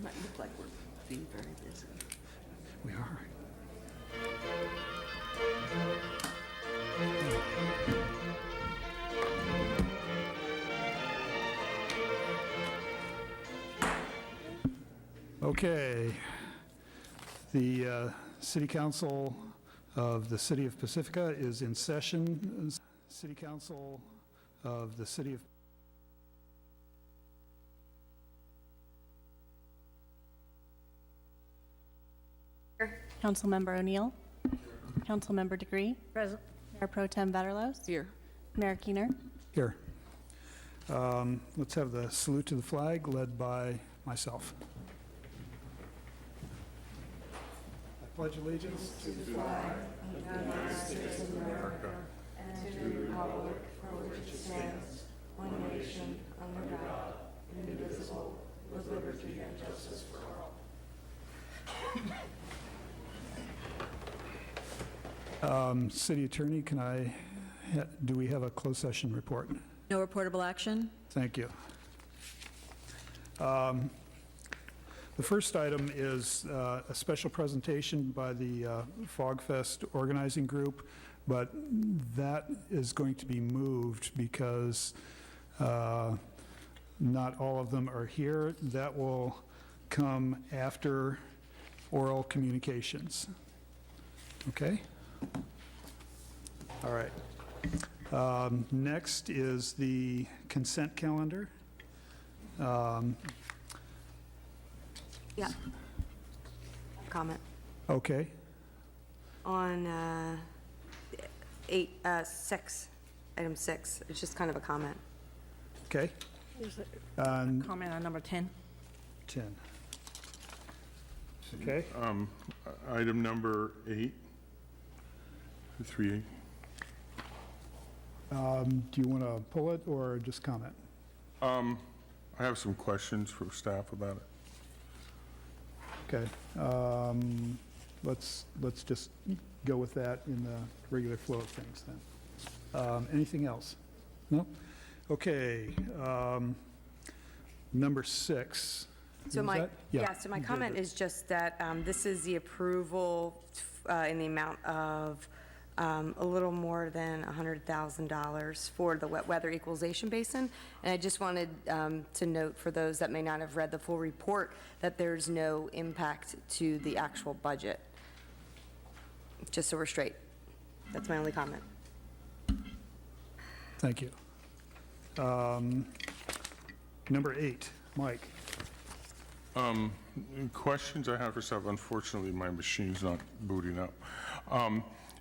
Might look like we're being very busy. We are. Okay. The City Council of the City of Pacifica is in session. City Council of the City of Councilmember O'Neill. Councilmember Degree. Present. Mayor Pro Tem Vaterlos. Here. Mayor Keener. Here. Let's have the salute to the flag led by myself. I pledge allegiance to the flag City Attorney, do we have a closed session report? No reportable action. Thank you. The first item is a special presentation by the Fog Fest organizing group, but that is going to be moved because not all of them are here. That will come after oral communications. Okay? All right. Next is the consent calendar. Yeah. Comment Okay. on item 6. It's just kind of a comment. Okay. Comment on number 10. 10. Okay. Item number 8, 3A. Do you want to pull it or just comment? I have some questions for staff about it. Okay. Let's just go with that in the regular flow of things then. Anything else? No? Okay. Number 6. So Is my, that- so my you did comment it. is just that this is the approval in the amount of a little more than $100,000 for the wet weather equalization basin. And I just wanted to note for those that may not have read the full report that there's no impact to the actual budget. Just so we're straight. That's my only comment. Thank you. Number 8, Mike. Questions I have for staff, unfortunately, my machine's not booting up.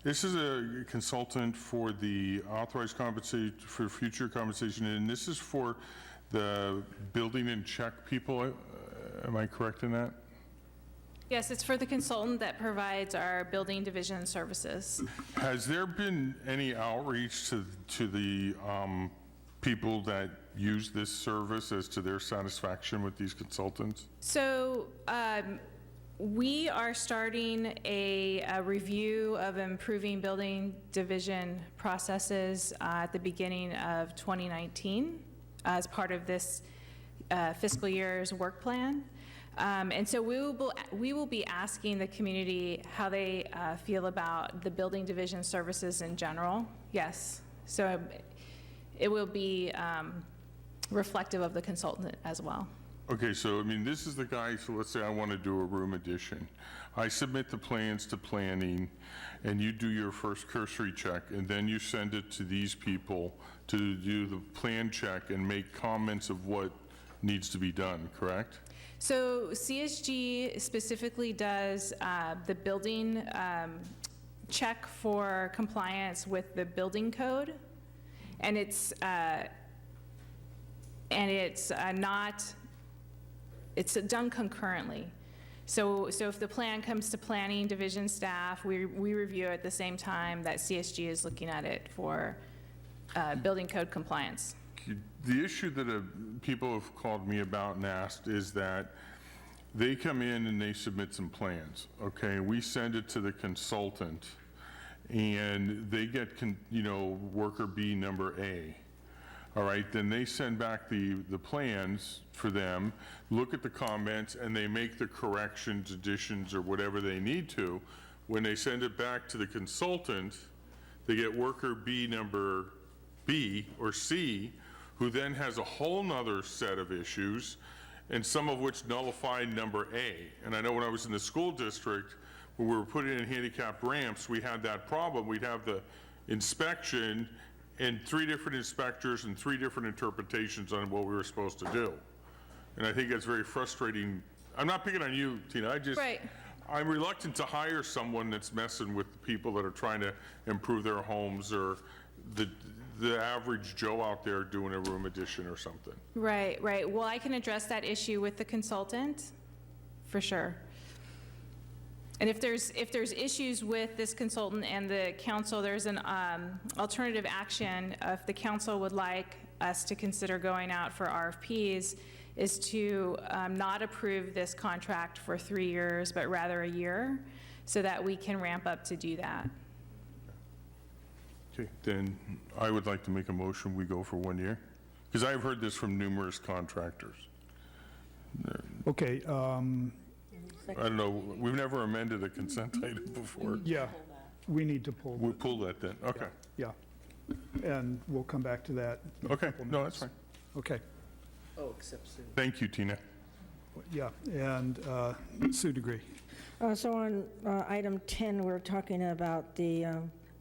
This is a consultant for the authorized compensation, for future compensation, and this is for the building and check people. Am I correct in that? Yes, it's for the consultant that provides our building division services. Has there been any outreach to the people that use this service as to their satisfaction with these consultants? So we are starting a review of improving building division processes at the beginning of 2019 as part of this fiscal year's work plan. And so we will be asking the community how they feel about the building division services in general. Yes. So it will be reflective of the consultant as well. Okay, so, I mean, this is the guy, so let's say I want to do a room addition. I submit the plans to planning, and you do your first cursory check, and then you send it to these people to do the plan check and make comments of what needs to be done, correct? So CSG specifically does the building check for compliance with the building code, and it's done concurrently. So if the plan comes to planning division staff, we review it at the same time that CSG is looking at it for building code compliance. The issue that people have called me about and asked is that they come in and they submit some plans, okay? We send it to the consultant, and they get, worker B number A. all right, then they send back the plans for them, look at the comments, and they make the corrections, additions, or whatever they need to. When they send it back to the consultant, they get worker B number B or C, who then has a whole nother set of issues, and some of which nullify number A. And I know when I was in the school district, when we were putting in handicap ramps, we had that problem. We'd have the inspection and 3 different inspectors and 3 different interpretations on what we were supposed to do. And I think that's very frustrating. I'm not picking on you, Tina, Right. I'm reluctant to hire someone that's messing with the people that are trying to improve their homes, or the average Joe out there doing a room addition or something. Right, right. Well, I can address that issue with the consultant, for sure. And if there's issues with this consultant and the council, there's an alternative action. If the council would like us to consider going out for RFPs, is to not approve this contract for 3 years, but rather a year, so that we can ramp up to do that. Okay, then I would like to make a motion, we go for 1 year. Because I've heard this from numerous contractors. Okay, I don't know, we've never amended a consent item before. yeah, we need to pull, We'll pull that then, okay. yeah. And we'll come back to that. in a Okay, couple no, that's minutes. fine. Okay, Oh, except Sue. Thank you, Tina. yeah, and Sue Degree. So on item 10, we're talking about the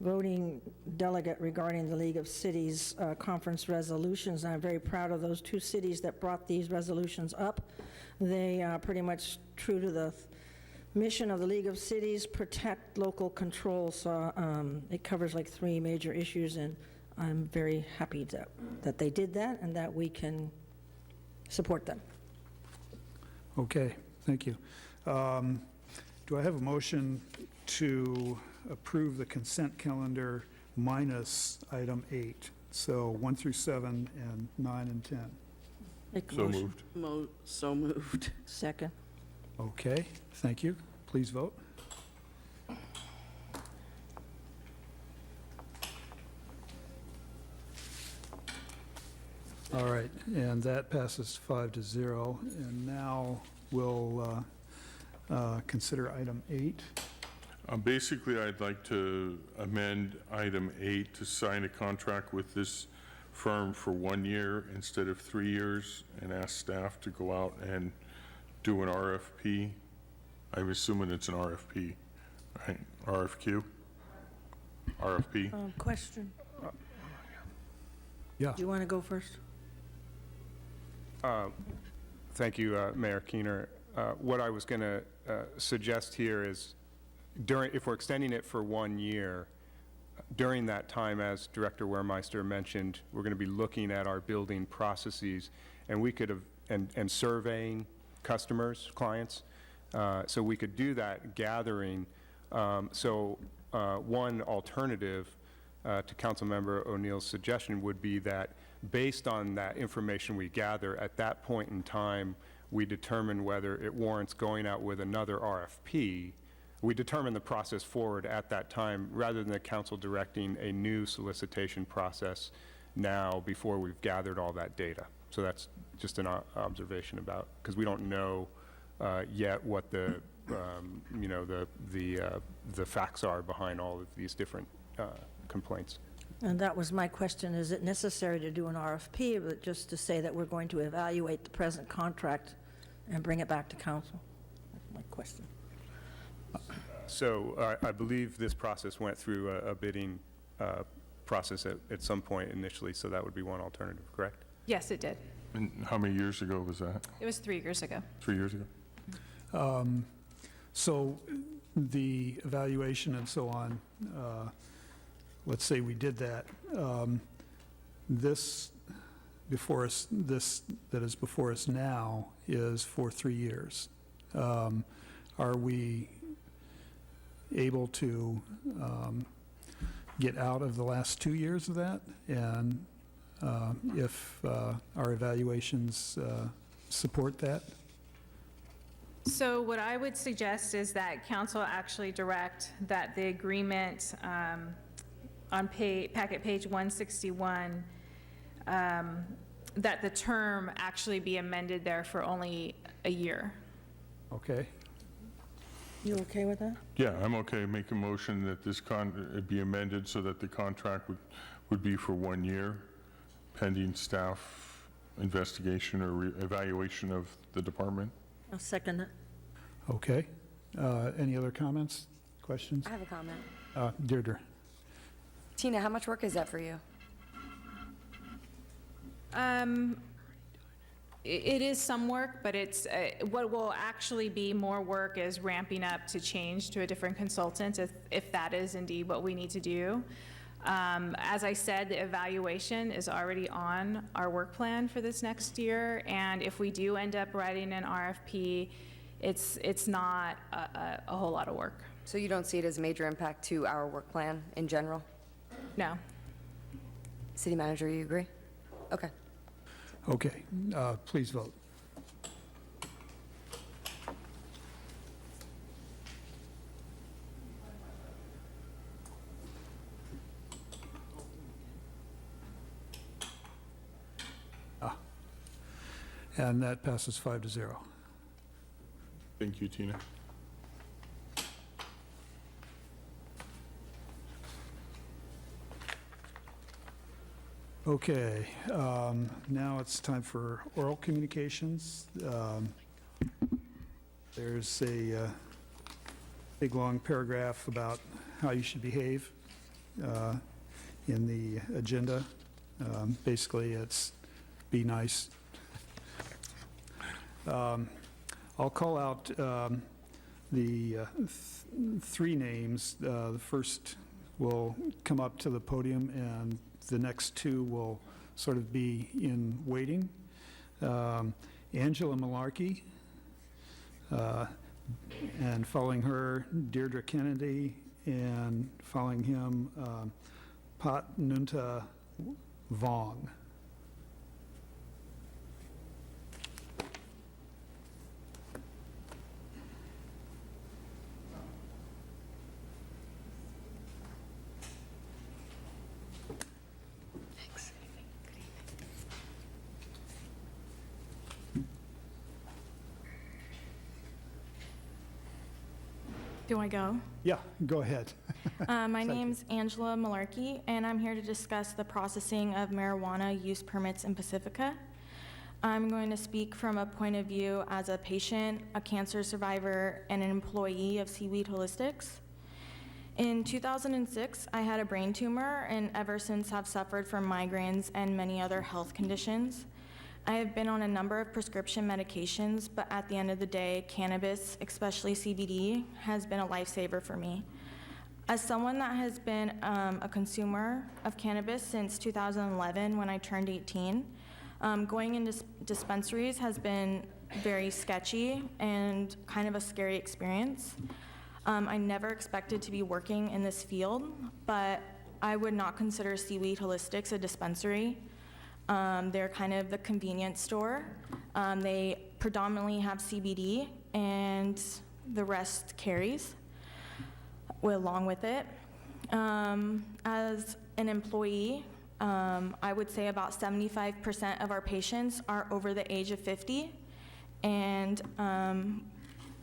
voting delegate regarding the League of Cities conference resolutions. And I'm very proud of those 2 cities that brought these resolutions up. They are pretty much true to the mission of the League of Cities, protect local control. So it covers like 3 major issues, and I'm very happy that they did that and that we can support them. Okay, thank you. Do I have a motion to approve the consent calendar minus item 8? So 1 through 7 and 9 and 10. Make a So motion. moved. So moved. Second. Okay, thank you. Please vote. All right, and that passes 5-0. And now we'll consider item 8. Basically, I'd like to amend item 8 to sign a contract with this firm for 1 year instead of 3 years, and ask staff to go out and do an RFP. I'm assuming it's an RFP, right? RFQ? RFP? Question. Yeah, Do you want to go first? Thank you, Mayor Keener. What I was going to suggest here is, if we're extending it for 1 year, during that time, as Director Wehrmeister mentioned, we're going to be looking at our building processes, and we could have, and surveying customers, clients. So we could do that gathering. One alternative to Councilmember O'Neill's suggestion would be that, based on that information we gather, at that point in time, we determine whether it warrants going out with another RFP. We determine the process forward at that time, rather than the council directing a new solicitation process now before we've gathered all that data. So that's just an observation about, because we don't know yet what the facts are behind all of these different complaints. And that was my question. Is it necessary to do an RFP, or just to say that we're going to evaluate the present contract and bring it back to council? That's my question. So I believe this process went through a bidding process at some point initially, so that would be one alternative, correct? Yes, it did. And how many years ago was that? It was 3 years ago. 3 years ago? so the evaluation and so on, let's say we did that. This before us, this that is before us now is for 3 years. Are we able to get out of the last 2 years of that? And if our evaluations support that? So what I would suggest is that council actually direct that the agreement on packet page 161 that the term actually be amended there for only a year. Okay. You okay with that? Yeah, I'm okay, make a motion that this it be amended so that the contract would be for 1 year, pending staff investigation or evaluation of the department. I'll second it. Okay. Any other comments, questions? I have a comment. Deirdre? Tina, how much work is that for you? It is some work, but it's, what will actually be more work is ramping up to change to a different consultant, if that is indeed what we need to do. As I said, the evaluation is already on our work plan for this next year, and if we do end up writing an RFP, it's not a whole lot of work. So you don't see it as a major impact to our work plan in general? No. City manager, you agree? Okay. Okay. Please vote. And that passes 5-0. Thank you, Tina. Okay, now it's time for oral communications. There's a big, long paragraph about how you should behave in the agenda. Basically, it's be nice. I'll call out the three names. The first will come up to the podium, and the next two will sort of be in waiting. Angela Malarkey, and following her, Deirdre Kennedy, and following him, Pat Nunta Vong. Do I go? Yeah, go ahead. My name's Angela Malarkey, and I'm here to discuss the processing of marijuana use permits in Pacifica. I'm going to speak from a point of view as a patient, a cancer survivor, and an employee of Seaweed Holistics. In 2006, I had a brain tumor, and ever since have suffered from migraines and many other health conditions. I have been on a number of prescription medications, but at the end of the day, cannabis, especially CBD, has been a lifesaver for me. As someone that has been a consumer of cannabis since 2011 when I turned 18, going into dispensaries has been very sketchy and kind of a scary experience. I never expected to be working in this field, but I would not consider Seaweed Holistics a dispensary. They're kind of the convenience store. They predominantly have CBD, and the rest carries along with it. As an employee, I would say about 75% of our patients are over the age of 50, and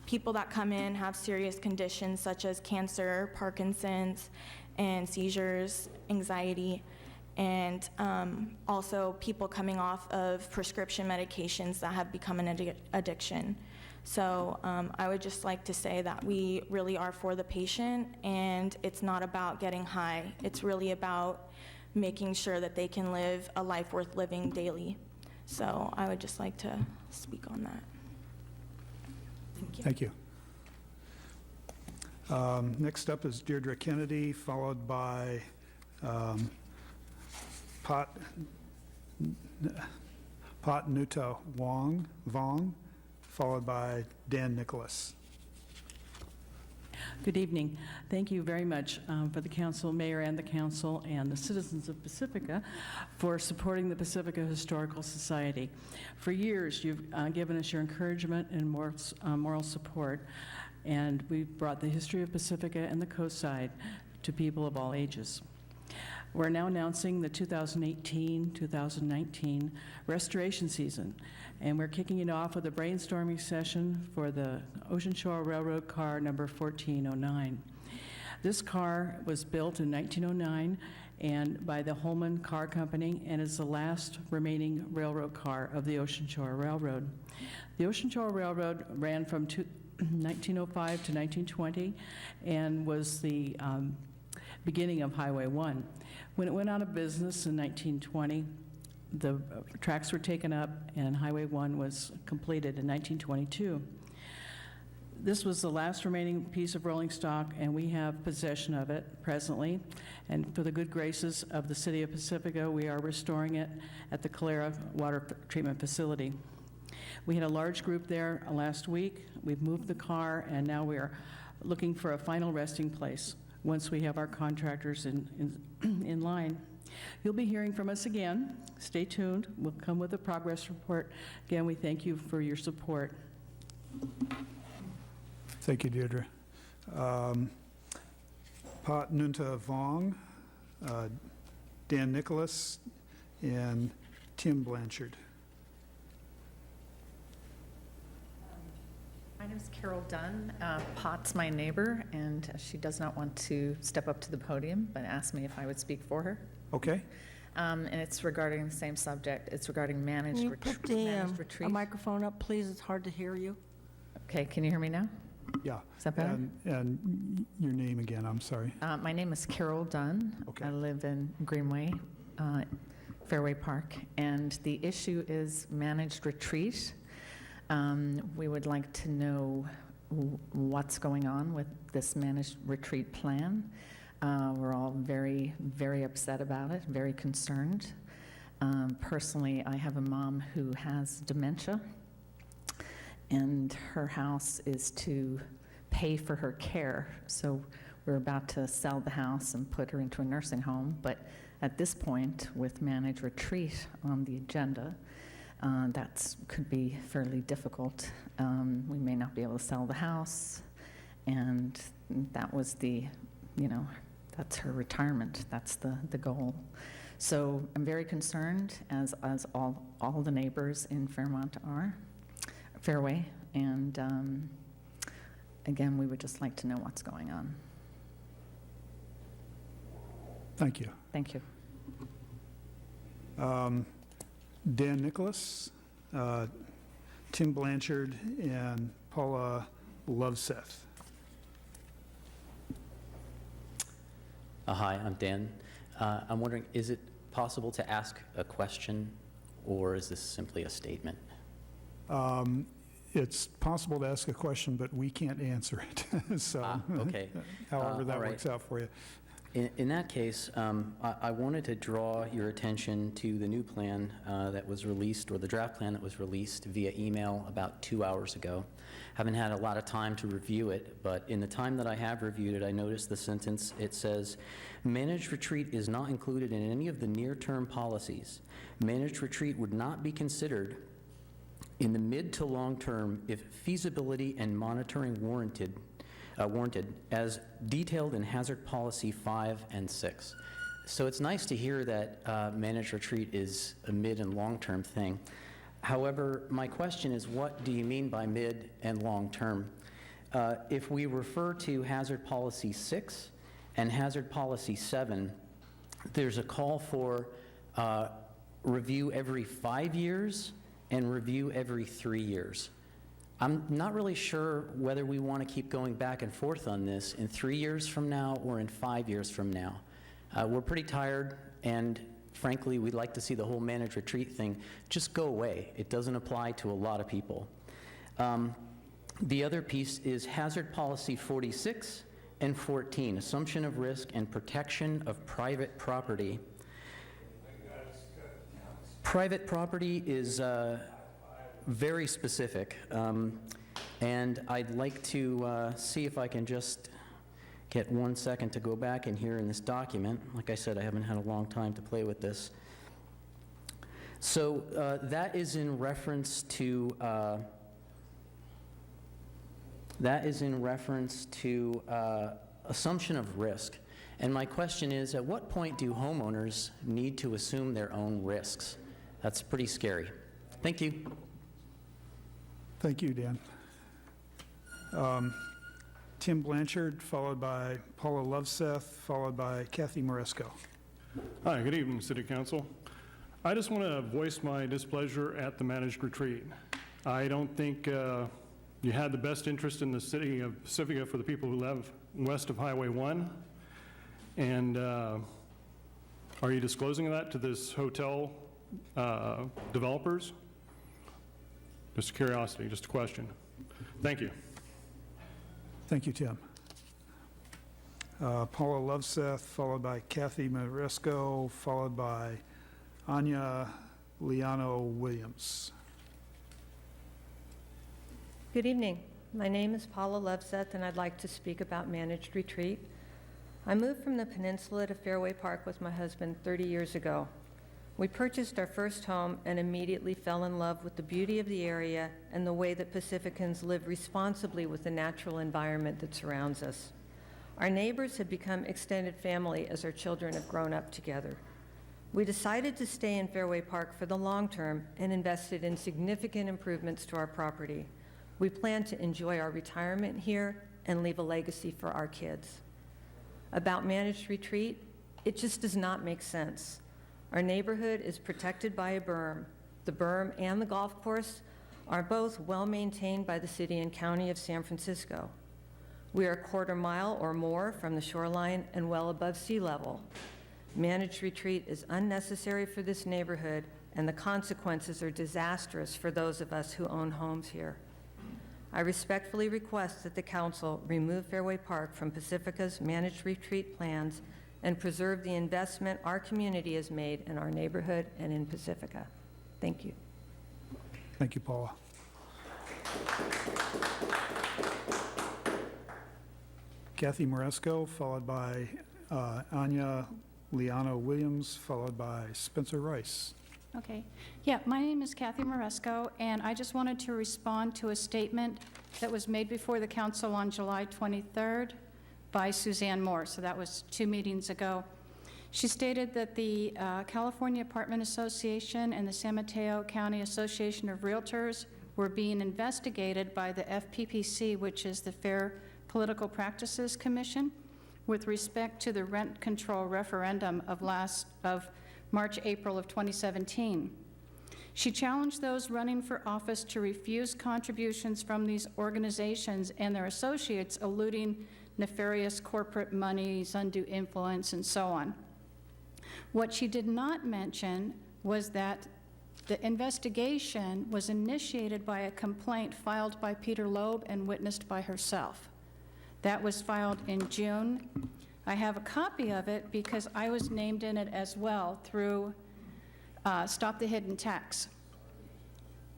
people that come in have serious conditions such as cancer, Parkinson's, and seizures, anxiety, and also people coming off of prescription medications that have become an addiction. So I would just like to say that we really are for the patient, and it's not about getting high. It's really about making sure that they can live a life worth living daily. So I would just like to speak on that. Thank you. Thank you. Next up is Deirdre Kennedy, followed by Pat Nuta Vong, followed by Dan Nicholas. Good evening. Thank you very much for the council, mayor and the council, and the citizens of Pacifica for supporting the Pacifica Historical Society. For years, you've given us your encouragement and moral support, and we've brought the history of Pacifica and the coast side to people of all ages. We're now announcing the 2018-2019 restoration season, and we're kicking it off with a brainstorming session for the Ocean Shore Railroad car number 1409. This car was built in 1909 and by the Holman Car Company, and is the last remaining railroad car of the Ocean Shore Railroad. The Ocean Shore Railroad ran from 1905 to 1920 and was the beginning of Highway 1. When it went out of business in 1920, the tracks were taken up and Highway 1 was completed in 1922. This was the last remaining piece of rolling stock, and we have possession of it presently. And for the good graces of the City of Pacifica, we are restoring it at the Calera Water Treatment Facility. We had a large group there last week. We've moved the car, and now we are looking for a final resting place once we have our contractors in line. You'll be hearing from us again. Stay tuned. We'll come with a progress report. Again, we thank you for your support. Thank you, Deirdre. Pat Nunta Vong, Dan Nicholas, and Tim Blanchard. My name is Carol Dunn. Pot's my neighbor, and she does not want to step up to the podium, but asked me if I would speak for her. Okay. And it's regarding the same subject. It's regarding managed Can you put the retreat. microphone up, please? It's hard to hear you. Okay, can you hear me now? Yeah. Is that better? And your name again, I'm sorry. My name is Carol Dunn. Okay. I live in Greenway, Fairway Park, and the issue is managed retreat. We would like to know what's going on with this managed retreat plan. We're all very, very upset about it, very concerned. Personally, I have a mom who has dementia, and her house is to pay for her care. So we're about to sell the house and put her into a nursing home. But at this point, with managed retreat on the agenda, that could be fairly difficult. We may not be able to sell the house, and that was that's her retirement. That's the goal. So I'm very concerned, as all the neighbors in Fairmont are. Fairway, and again, we would just like to know what's going on. Thank you. Thank you. Dan Nicholas, Tim Blanchard, and Paula Loveseth. Hi, I'm Dan. I'm wondering, is it possible to ask a question, or is this simply a statement? It's possible to ask a question, but we can't answer it. So, okay. however that all right. works out for you. In that case, I wanted to draw your attention to the new plan that was released, or the draft plan that was released via email about 2 hours ago. Haven't had a lot of time to review it, but in the time that I have reviewed it, I noticed the sentence. It says, managed retreat is not included in any of the near-term policies. Managed retreat would not be considered in the mid to long term if feasibility and monitoring warranted, as detailed in Hazard Policy 5 and 6. So it's nice to hear that managed retreat is a mid and long-term thing. However, my question is, what do you mean by mid and long-term? If we refer to Hazard Policy 6 and Hazard Policy 7, there's a call for review every 5 years and review every 3 years. I'm not really sure whether we want to keep going back and forth on this in 3 years from now or in 5 years from now. We're pretty tired, and frankly, we'd like to see the whole managed retreat thing just go away. It doesn't apply to a lot of people. The other piece is Hazard Policy 46 and 14, Assumption of Risk and Protection of Private Property. Private property is very specific, and I'd like to see if I can just get 1 second to go back in here in this document. Like I said, I haven't had a long time to play with this. So that is in reference to assumption of risk. And my question is, at what point do homeowners need to assume their own risks? That's pretty scary. Thank you. Thank you, Dan. Tim Blanchard, followed by Paula Loveseth, followed by Kathy Maresco. Hi, good evening, City Council. I just want to voice my displeasure at the managed retreat. I don't think you had the best interest in the city of Pacifica for the people who live west of Highway 1. And are you disclosing that to this hotel developers? Just a curiosity, just a question. Thank you. Thank you, Tim. Paula Loveseth, followed by Kathy Maresco, followed by Anya Liano-Williams. Good evening. My name is Paula Loveseth, and I'd like to speak about managed retreat. I moved from the peninsula to Fairway Park with my husband 30 years ago. We purchased our first home and immediately fell in love with the beauty of the area and the way that Pacificans live responsibly with the natural environment that surrounds us. Our neighbors have become extended family as our children have grown up together. We decided to stay in Fairway Park for the long term and invested in significant improvements to our property. We plan to enjoy our retirement here and leave a legacy for our kids. About managed retreat, it just does not make sense. Our neighborhood is protected by a berm. The berm and the golf course are both well maintained by the city and county of San Francisco. We are a quarter mile or more from the shoreline and well above sea level. Managed retreat is unnecessary for this neighborhood, and the consequences are disastrous for those of us who own homes here. I respectfully request that the council remove Fairway Park from Pacifica's managed retreat plans and preserve the investment our community has made in our neighborhood and in Pacifica. Thank you. Thank you, Paula. Kathy Maresco, followed by Anya Liano-Williams, followed by Spencer Rice. Okay. Yeah, my name is Kathy Maresco, and I just wanted to respond to a statement that was made before the council on July 23rd by Suzanne Moore. So that was 2 meetings ago. She stated that the California Apartment Association and the San Mateo County Association of Realtors were being investigated by the FPPC, which is the Fair Political Practices Commission, with respect to the rent control referendum of March, April of 2017. She challenged those running for office to refuse contributions from these organizations and their associates, eluding nefarious corporate monies, undue influence, and so on. What she did not mention was that the investigation was initiated by a complaint filed by Peter Loeb and witnessed by herself. That was filed in June. I have a copy of it because I was named in it as well through Stop the Hidden Tax.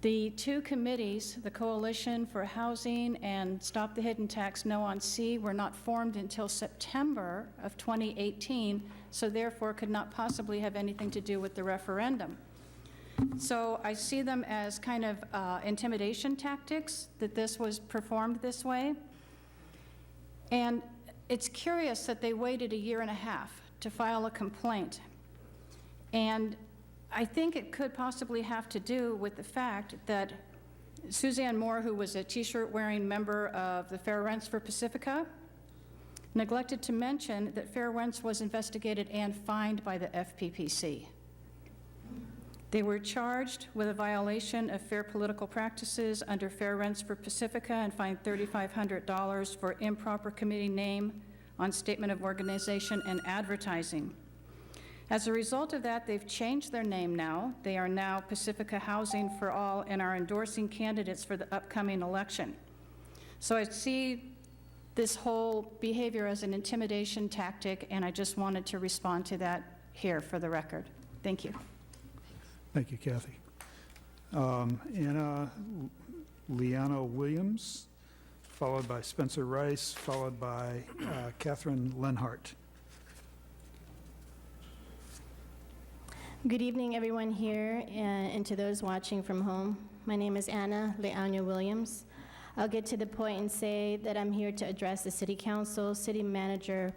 The two committees, the Coalition for Housing and Stop the Hidden Tax No on C, were not formed until September of 2018, so therefore could not possibly have anything to do with the referendum. So I see them as kind of intimidation tactics, that this was performed this way. And it's curious that they waited 1.5 years to file a complaint. And I think it could possibly have to do with the fact that Suzanne Moore, who was a T-shirt wearing member of the Fair Rents for Pacifica, neglected to mention that Fair Rents was investigated and fined by the FPPC. They were charged with a violation of fair political practices under Fair Rents for Pacifica and fined $3,500 for improper committee name on statement of organization and advertising. As a result of that, they've changed their name now. They are now Pacifica Housing for All and are endorsing candidates for the upcoming election. So I see this whole behavior as an intimidation tactic, and I just wanted to respond to that here for the record. Thank you. Thank you, Kathy. Anna Liano-Williams, followed by Spencer Rice, followed by Catherine Lenhart. Good evening, everyone here, and to those watching from home. My name is Anna Liano-Williams. I'll get to the point and say that I'm here to address the city council, city manager,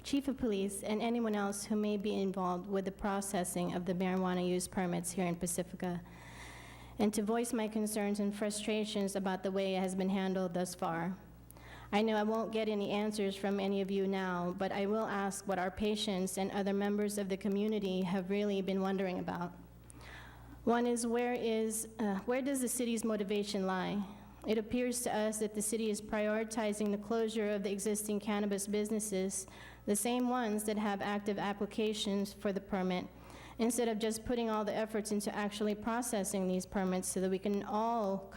chief of police, and anyone else who may be involved with the processing of the marijuana use permits here in Pacifica, and to voice my concerns and frustrations about the way it has been handled thus far. I know I won't get any answers from any of you now, but I will ask what our patients and other members of the community have really been wondering about. One is, where does the city's motivation lie? It appears to us that the city is prioritizing the closure of the existing cannabis businesses, the same ones that have active applications for the permit, instead of just putting all the efforts into actually processing these permits so that we can all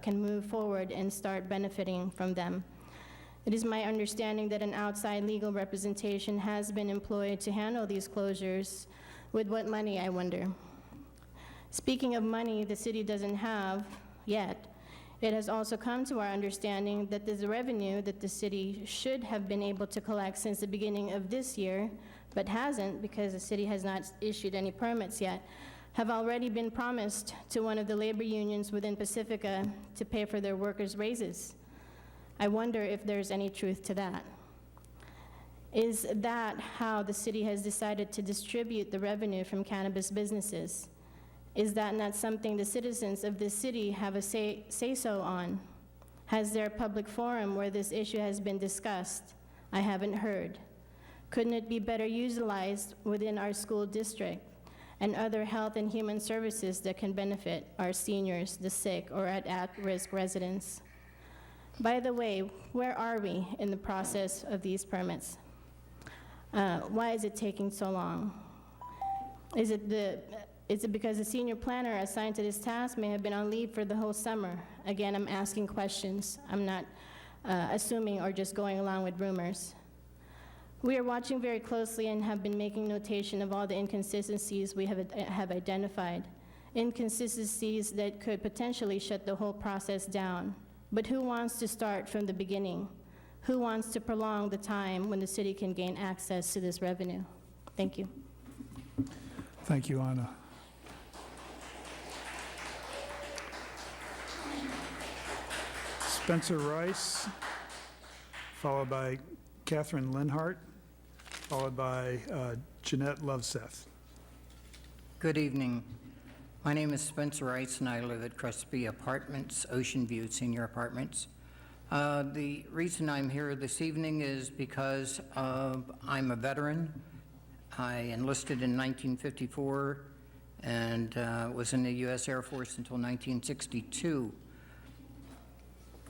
can move forward and start benefiting from them. It is my understanding that an outside legal representation has been employed to handle these closures. With what money, I wonder? Speaking of money the city doesn't have yet, it has also come to our understanding that there's revenue that the city should have been able to collect since the beginning of this year, but hasn't because the city has not issued any permits yet, have already been promised to one of the labor unions within Pacifica to pay for their workers' raises. I wonder if there's any truth to that. Is that how the city has decided to distribute the revenue from cannabis businesses? Is that not something the citizens of this city have a say-so on? Has there a public forum where this issue has been discussed? I haven't heard. Couldn't it be better utilized within our school district and other health and human services that can benefit our seniors, the sick, or at-risk residents? By the way, where are we in the process of these permits? Why is it taking so long? Is it because the senior planner assigned to this task may have been on leave for the whole summer? Again, I'm asking questions. I'm not assuming or just going along with rumors. We are watching very closely and have been making notation of all the inconsistencies we have identified, inconsistencies that could potentially shut the whole process down. But who wants to start from the beginning? Who wants to prolong the time when the city can gain access to this revenue? Thank you. Thank you, Anna. Spencer Rice, followed by Catherine Linhart, followed by Jeanette Loveseth. Good evening. My name is Spencer Rice, and I live at Crespi Apartments, Ocean View Senior Apartments. The reason I'm here this evening is because I'm a veteran. I enlisted in 1954 and was in the U.S. Air Force until 1962.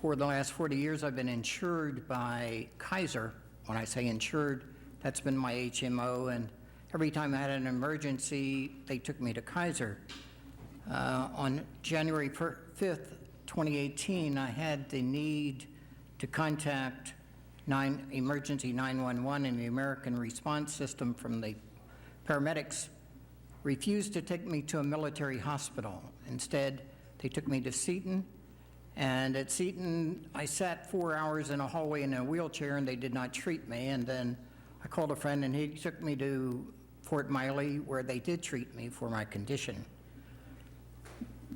For the last 40 years, I've been insured by Kaiser. When I say insured, that's been my HMO, and every time I had an emergency, they took me to Kaiser. On January 5th, 2018, I had the need to contact emergency 911, and the American response system from the paramedics refused to take me to a military hospital. Instead, they took me to Seton, and at Seton, I sat 4 hours in a hallway in a wheelchair, and they did not treat me. And then I called a friend, and he took me to Fort Miley, where they did treat me for my condition.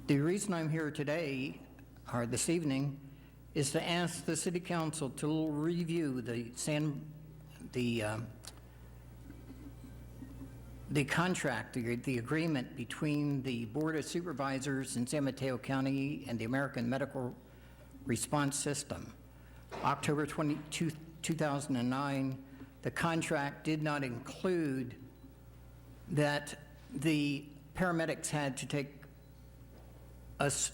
The reason I'm here today, or this evening, is to ask the City Council to review the contract, the agreement between the Board of Supervisors in San Mateo County and the American Medical Response System. October 22, 2009, the contract did not include that the paramedics had to take us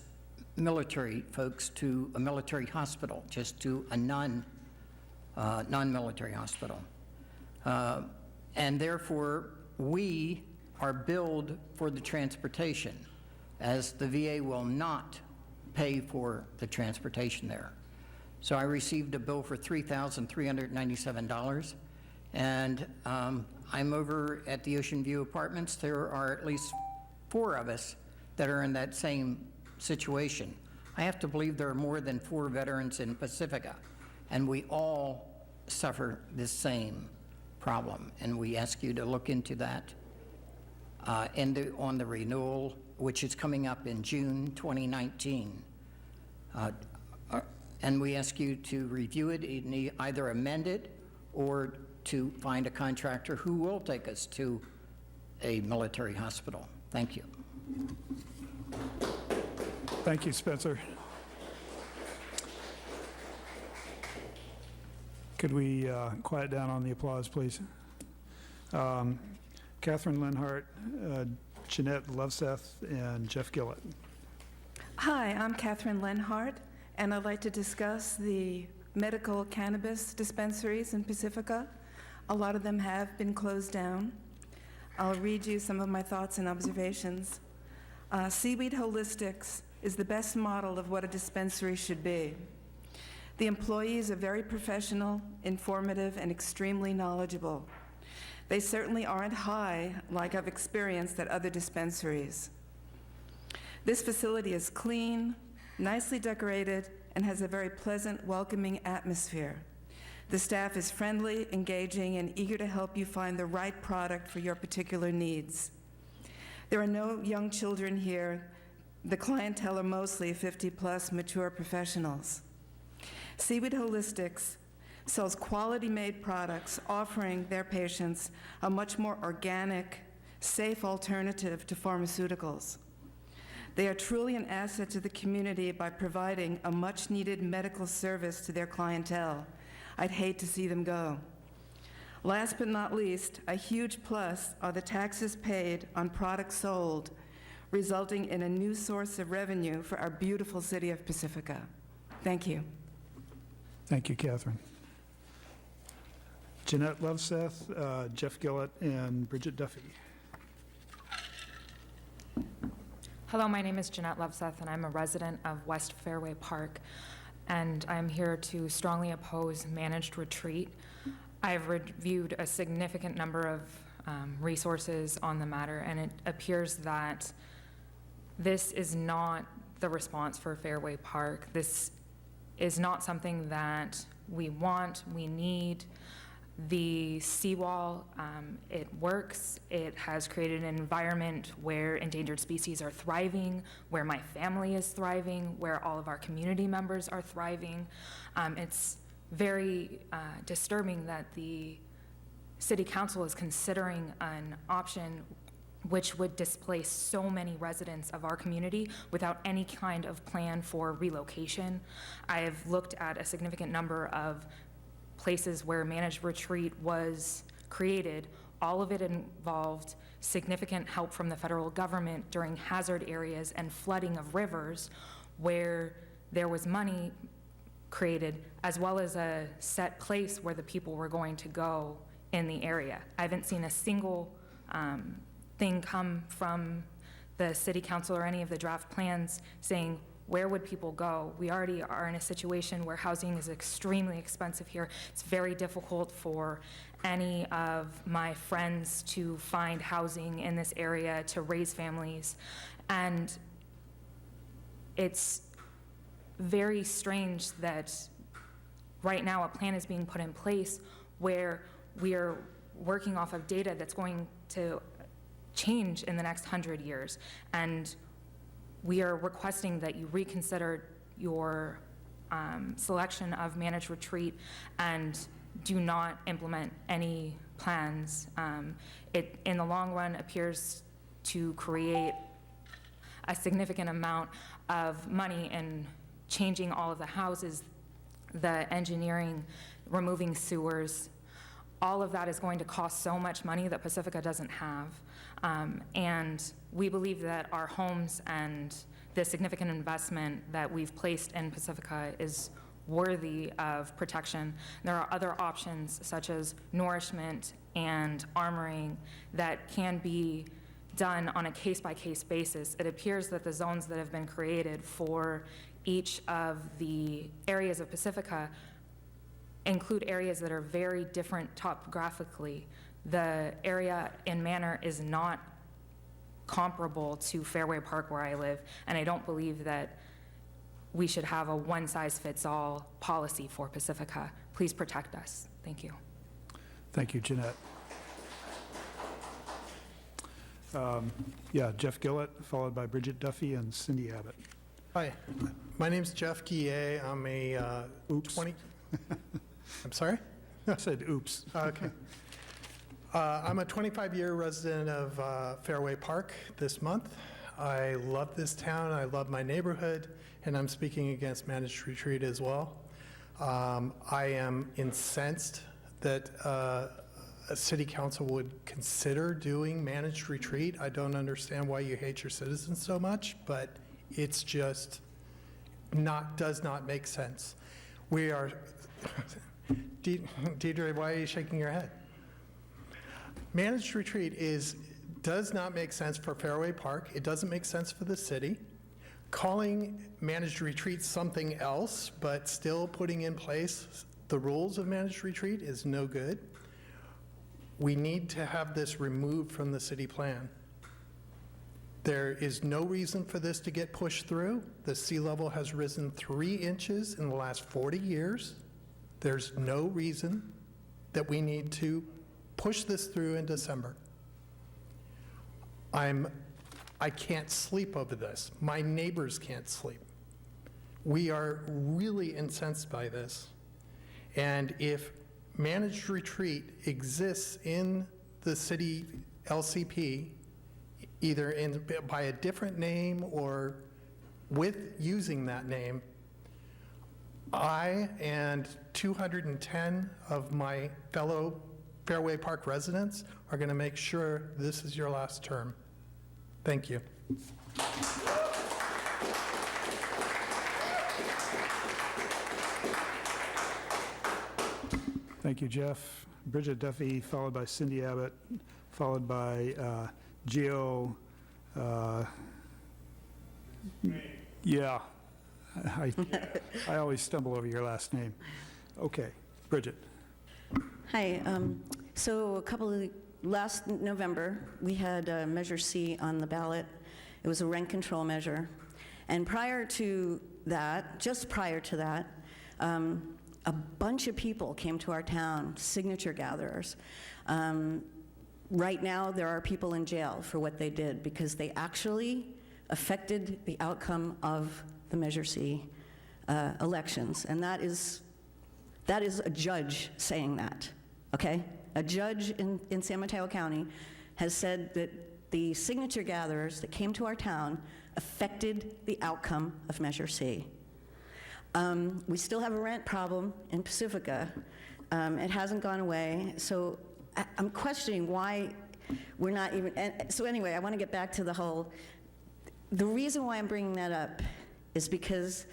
military folks to a military hospital, just to a non-military hospital. And therefore, we are billed for the transportation, as the VA will not pay for the transportation there. So I received a bill for $3,397, and I'm over at the Ocean View Apartments. There are at least 4 of us that are in that same situation. I have to believe there are more than 4 veterans in Pacifica, and we all suffer this same problem, and we ask you to look into that on the renewal, which is coming up in June 2019. And we ask you to review it, either amend it or to find a contractor who will take us to a military hospital. Thank you. Thank you, Spencer. Could we quiet down on the applause, please? Catherine Lenhart, Jeanette Loveseth, and Jeff Gillett. Hi, I'm Catherine Lenhart, and I'd like to discuss the medical cannabis dispensaries in Pacifica. A lot of them have been closed down. I'll read you some of my thoughts and observations. Seaweed Holistics is the best model of what a dispensary should be. The employees are very professional, informative, and extremely knowledgeable. They certainly aren't high like I've experienced at other dispensaries. This facility is clean, nicely decorated, and has a very pleasant, welcoming atmosphere. The staff is friendly, engaging, and eager to help you find the right product for your particular needs. There are no young children here. The clientele are mostly 50-plus mature professionals. Seaweed Holistics sells quality-made products, offering their patients a much more organic, safe alternative to pharmaceuticals. They are truly an asset to the community by providing a much-needed medical service to their clientele. I'd hate to see them go. Last but not least, a huge plus are the taxes paid on products sold, resulting in a new source of revenue for our beautiful city of Pacifica. Thank you. Thank you, Catherine. Jeanette Loveseth, Jeff Gillett, and Bridget Duffy. Hello, my name is Jeanette Loveseth, and I'm a resident of West Fairway Park, and I'm here to strongly oppose managed retreat. I've reviewed a significant number of resources on the matter, and it appears that this is not the response for Fairway Park. This is not something that we want, we need. The seawall, it works. It has created an environment where endangered species are thriving, where my family is thriving, where all of our community members are thriving. It's very disturbing that the City Council is considering an option which would displace so many residents of our community without any kind of plan for relocation. I have looked at a significant number of places where managed retreat was created. All of it involved significant help from the federal government during hazard areas and flooding of rivers, where there was money created, as well as a set place where the people were going to go in the area. I haven't seen a single thing come from the City Council or any of the draft plans saying, where would people go? We already are in a situation where housing is extremely expensive here. It's very difficult for any of my friends to find housing in this area to raise families. And it's very strange that right now a plan is being put in place where we are working off of data that's going to change in the next 100 years. And we are requesting that you reconsider your selection of managed retreat and do not implement any plans. It, in the long run, appears to create a significant amount of money in changing all of the houses, the engineering, removing sewers. All of that is going to cost so much money that Pacifica doesn't have. And we believe that our homes and the significant investment that we've placed in Pacifica is worthy of protection. There are other options such as nourishment and armoring that can be done on a case-by-case basis. It appears that the zones that have been created for each of the areas of Pacifica include areas that are very different topographically. The area in Manor is not comparable to Fairway Park where I live, and I don't believe that we should have a one-size-fits-all policy for Pacifica. Please protect us. Thank you. Thank you, Jeanette. Jeff Gillett, followed by Bridget Duffy and Cindy Abbott. Hi, my name's Jeff Guillet. I'm a 20... I'm sorry? I said oops. Okay. I'm a 25-year resident of Fairway Park this month. I love this town, I love my neighborhood, and I'm speaking against managed retreat as well. I am incensed that a city council would consider doing managed retreat. I don't understand why you hate your citizens so much, but it's just does not make sense. We are, Deidre, why are you shaking your head? Managed retreat does not make sense for Fairway Park. It doesn't make sense for the city. Calling managed retreat something else, but still putting in place the rules of managed retreat is no good. We need to have this removed from the city plan. There is no reason for this to get pushed through. The sea level has risen 3 inches in the last 40 years. There's no reason that we need to push this through in December. I can't sleep over this. My neighbors can't sleep. We are really incensed by this. And if managed retreat exists in the city LCP, either by a different name or with using that name, I and 210 of my fellow Fairway Park residents are going to make sure this is your last term. Thank you. Thank you, Jeff. Bridget Duffy, followed by Cindy Abbott, followed by Gio. Yeah, I always stumble over your last name. Okay, Bridget. Hi. So last November, we had Measure C on the ballot. It was a rent control measure. And prior to that, just prior to that, a bunch of people came to our town, signature gatherers. Right now, there are people in jail for what they did because they actually affected the outcome of the Measure C elections. And that is a judge saying that, okay? A judge in San Mateo County has said that the signature gatherers that came to our town affected the outcome of Measure C. We still have a rent problem in Pacifica. It hasn't gone away. So I'm questioning why we're not even, so anyway, I want to get back to the reason why I'm bringing that up is because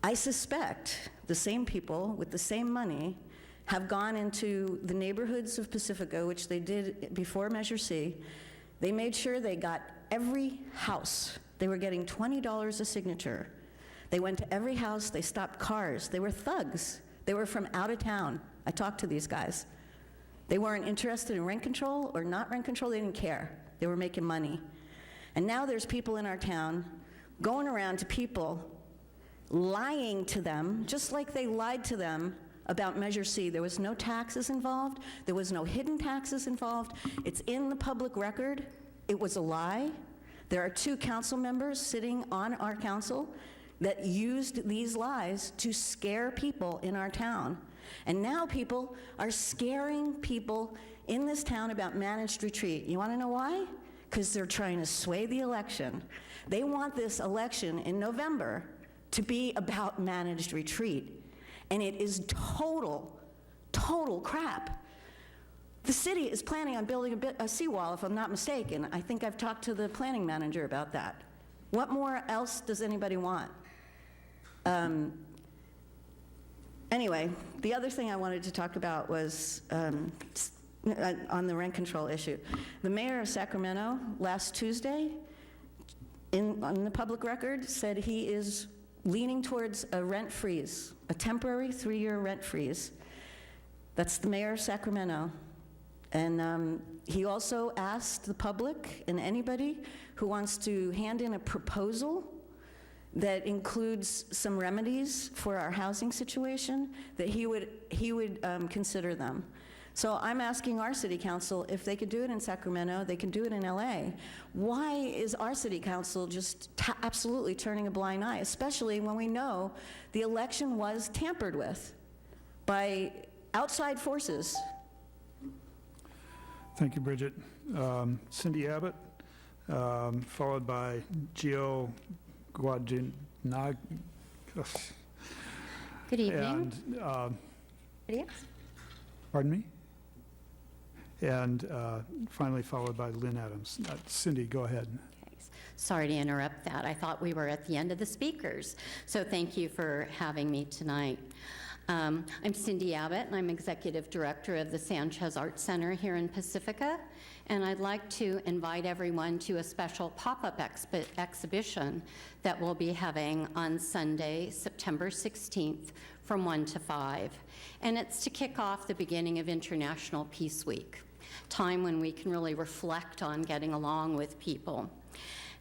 I suspect the same people with the same money have gone into the neighborhoods of Pacifica, which they did before Measure C. They made sure they got every house. They were getting $20 a signature. They went to every house. They stopped cars. They were thugs. They were from out of town. I talked to these guys. They weren't interested in rent control or not rent control. They didn't care. They were making money. And now there's people in our town going around to people, lying to them, just like they lied to them about Measure C. There was no taxes involved. There was no hidden taxes involved. It's in the public record. It was a lie. There are 2 council members sitting on our council that used these lies to scare people in our town. And now people are scaring people in this town about managed retreat. You want to know why? Because they're trying to sway the election. They want this election in November to be about managed retreat. And it is total crap. The city is planning on building a seawall, if I'm not mistaken. I think I've talked to the planning manager about that. What more else does anybody want? Anyway, the other thing I wanted to talk about was on the rent control issue. The mayor of Sacramento last Tuesday, on the public record, said he is leaning towards a rent freeze, a temporary 3-year rent freeze. That's the mayor of Sacramento. And he also asked the public and anybody who wants to hand in a proposal that includes some remedies for our housing situation, that he would consider them. So I'm asking our city council, if they could do it in Sacramento, they can do it in LA. Why is our city council just absolutely turning a blind eye, especially when we know the election was tampered with by outside forces? Thank you, Bridget. Cindy Abbott, followed by Gio Guadinag. Good evening. And, Yes. pardon me? And finally followed by Lynn Adams. Cindy, go ahead. Sorry to interrupt that. I thought we were at the end of the speakers. So thank you for having me tonight. I'm Cindy Abbott, and I'm Executive Director of the Sanchez Art Center here in Pacifica. And I'd like to invite everyone to a special pop-up exhibition that we'll be having on Sunday, September 16th from 1 to 5. And it's to kick off the beginning of International Peace Week, time when we can really reflect on getting along with people.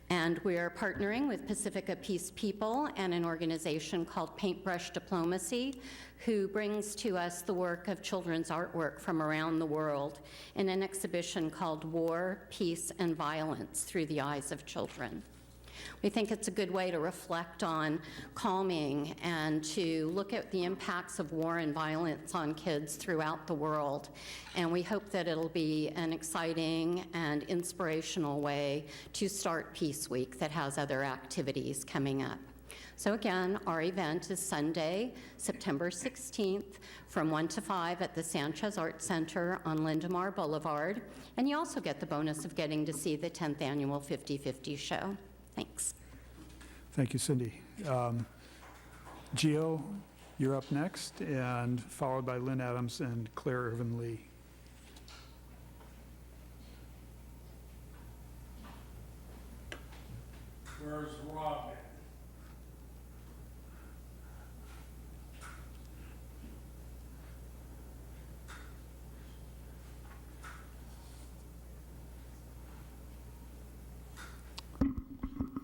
And we're partnering with Pacifica Peace People and an organization called Paintbrush Diplomacy, who brings to us the work of children's artwork from around the world in an exhibition called War, Peace, and Violence Through the Eyes of Children. We think it's a good way to reflect on calming and to look at the impacts of war and violence on kids throughout the world. And we hope that it'll be an exciting and inspirational way to start Peace Week that has other activities coming up. So again, our event is Sunday, September 16th from 1 to 5 at the Sanchez Art Center on Lindemar Boulevard. And you also get the bonus of getting to see the 10th annual 50/50 show. Thanks. Thank you, Cindy. Gio, you're up next, and followed by Lynn Adams and Claire Irvin Lee. Where's Robin?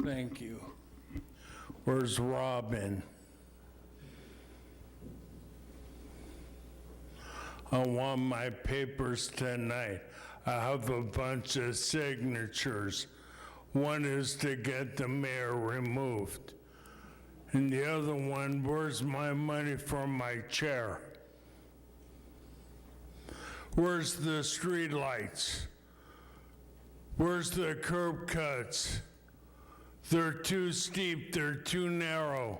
Thank you. Where's Robin? I want my papers tonight. I have a bunch of signatures. One is to get the mayor removed. And the other one, where's my money for my chair? Where's the street lights? Where's the curb cuts? They're too steep, they're too narrow.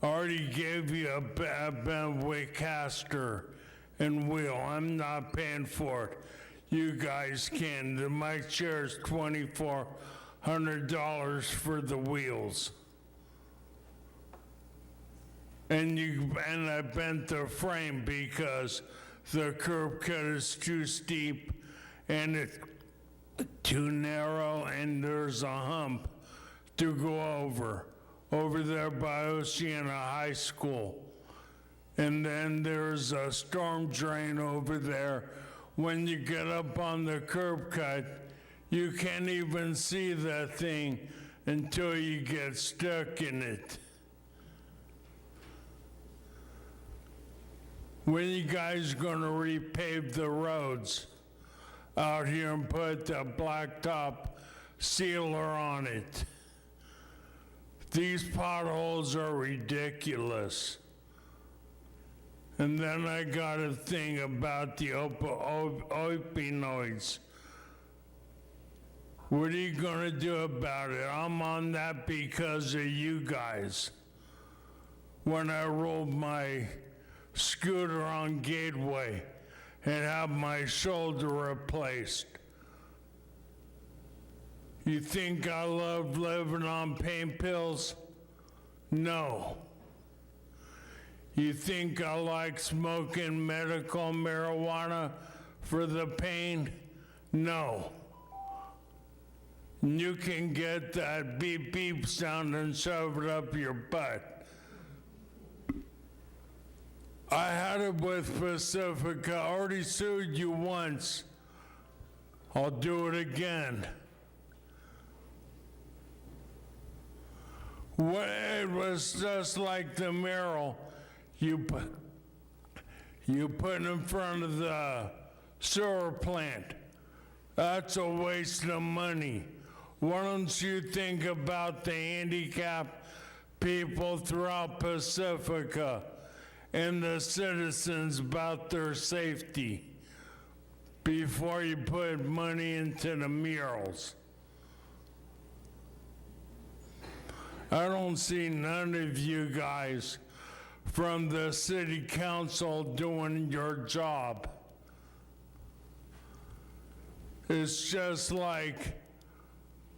I already gave you a Benway caster and wheel. I'm not paying for it. You guys can. My chair's $2,400 for the wheels. And I bent the frame because the curb cut is too steep and it's too narrow, and there's a hump to go over there by Oceana High School. And then there's a storm drain over there. When you get up on the curb cut, you can't even see that thing until you get stuck in it. When you guys gonna repave the roads out here and put the blacktop sealer on it? These potholes are ridiculous. And then I got a thing about the opioids. What are you gonna do about it? I'm on that because of you guys. When I rolled my scooter on Gateway and have my shoulder replaced. You think I love living on pain pills? No. You think I like smoking medical marijuana for the pain? No. You can get that beep beep sound and shove it up your butt. I had it with Pacifica. I already sued you once. I'll do it again. It was just like the mural. You you put in front of the sewer plant. That's a waste of money. Why don't you think about the handicapped people throughout Pacifica and the citizens about their safety before you put money into the murals? I don't see none of you guys from the city council doing your job. It's just like,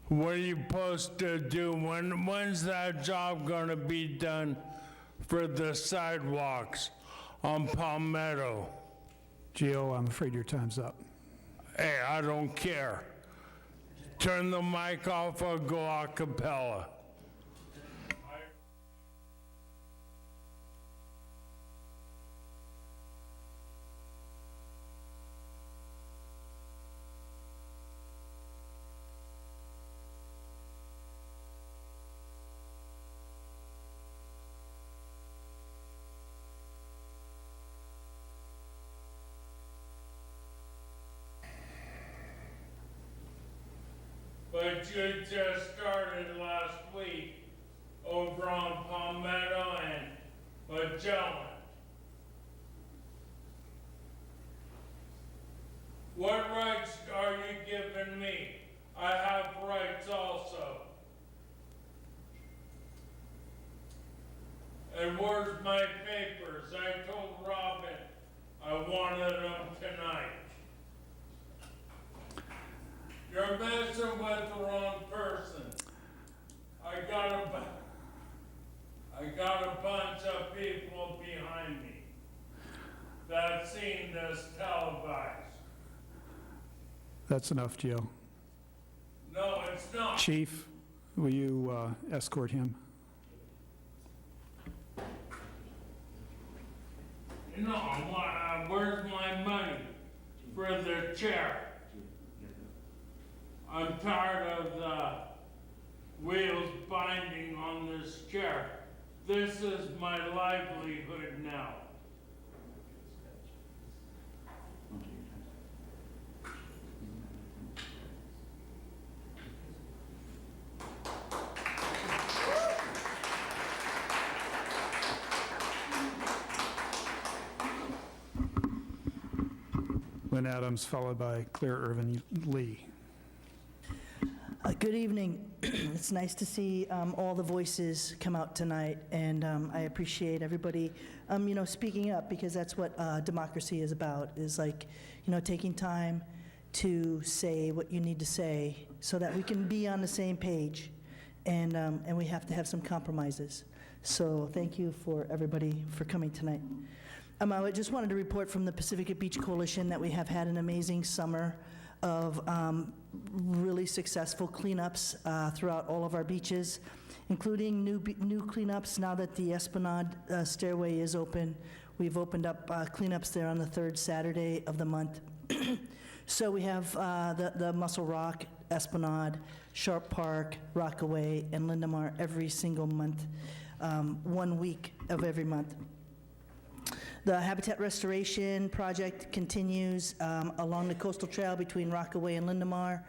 what are you supposed to do? When's that job gonna be done for the sidewalks on Palmetto? Gio, I'm afraid your time's up. Hey, I don't care. Turn the mic off or go a cappella. But you just started last week over on Palmetto and Magellan. What rights are you giving me? I have rights also. And where's my papers? I told Robin I wanted them tonight. You're messing with the wrong person. I got a bunch of people behind me that seen this televised. That's enough, Gio. No, it's not. Chief, will you escort him? No, where's my money for the chair? I'm tired of the wheels binding on this chair. This is my livelihood now. Lynn Adams, followed by Claire Irvin Lee. Good evening. It's nice to see all the voices come out tonight, and I appreciate everybody, speaking up, because that's what democracy is about, is like, taking time to say what you need to say so that we can be on the same page, and we have to have some compromises. So thank you for everybody for coming tonight. I just wanted to report from the Pacifica Beach Coalition that we have had an amazing summer of really successful cleanups throughout all of our beaches, including new cleanups now that the Esplanade stairway is open. We've opened up cleanups there on the third Saturday of the month. So we have the Muscle Rock, Esplanade, Sharp Park, Rockaway, and Lindemar every single month, 1 week of every month. The Habitat Restoration Project continues along the coastal trail between Rockaway and Lindemar.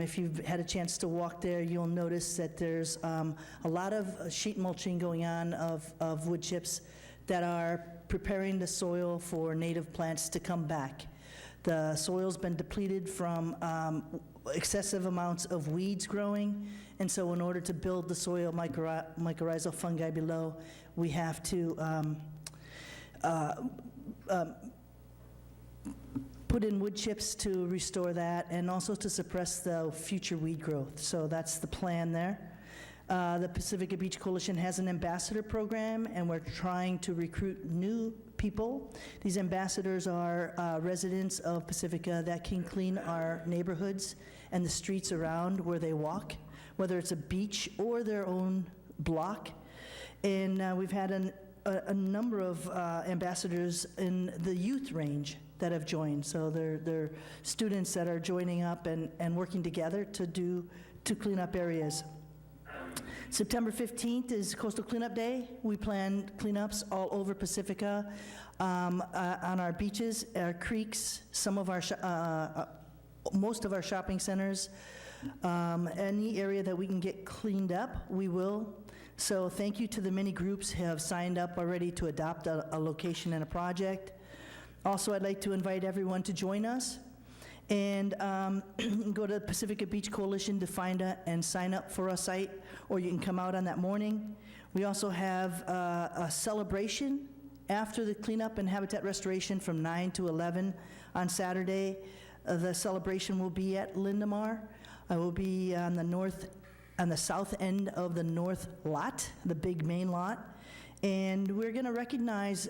If you've had a chance to walk there, you'll notice that there's a lot of sheet mulching going on of wood chips that are preparing the soil for native plants to come back. The soil's been depleted from excessive amounts of weeds growing, and so in order to build the soil mycorrhizal fungi below, we have to put in wood chips to restore that, and also to suppress the future weed growth. So that's the plan there. The Pacifica Beach Coalition has an ambassador program, and we're trying to recruit new people. These ambassadors are residents of Pacifica that can clean our neighborhoods and the streets around where they walk, whether it's a beach or their own block. And we've had a number of ambassadors in the youth range that have joined. So they're students that are joining up and working together to clean up areas. September 15th is Coastal Cleanup Day. We plan cleanups all over Pacifica, on our beaches, our creeks, some of our, most of our shopping centers. Any area that we can get cleaned up, we will. So thank you to the many groups who have signed up already to adopt a location and a project. Also, I'd like to invite everyone to join us and go to the Pacifica Beach Coalition to find and sign up for a site, or you can come out on that morning. We also have a celebration after the cleanup and habitat restoration from 9 to 11 on Saturday. The celebration will be at Lindemar. I will be on the south end of the north lot, the big main lot. And we're going to recognize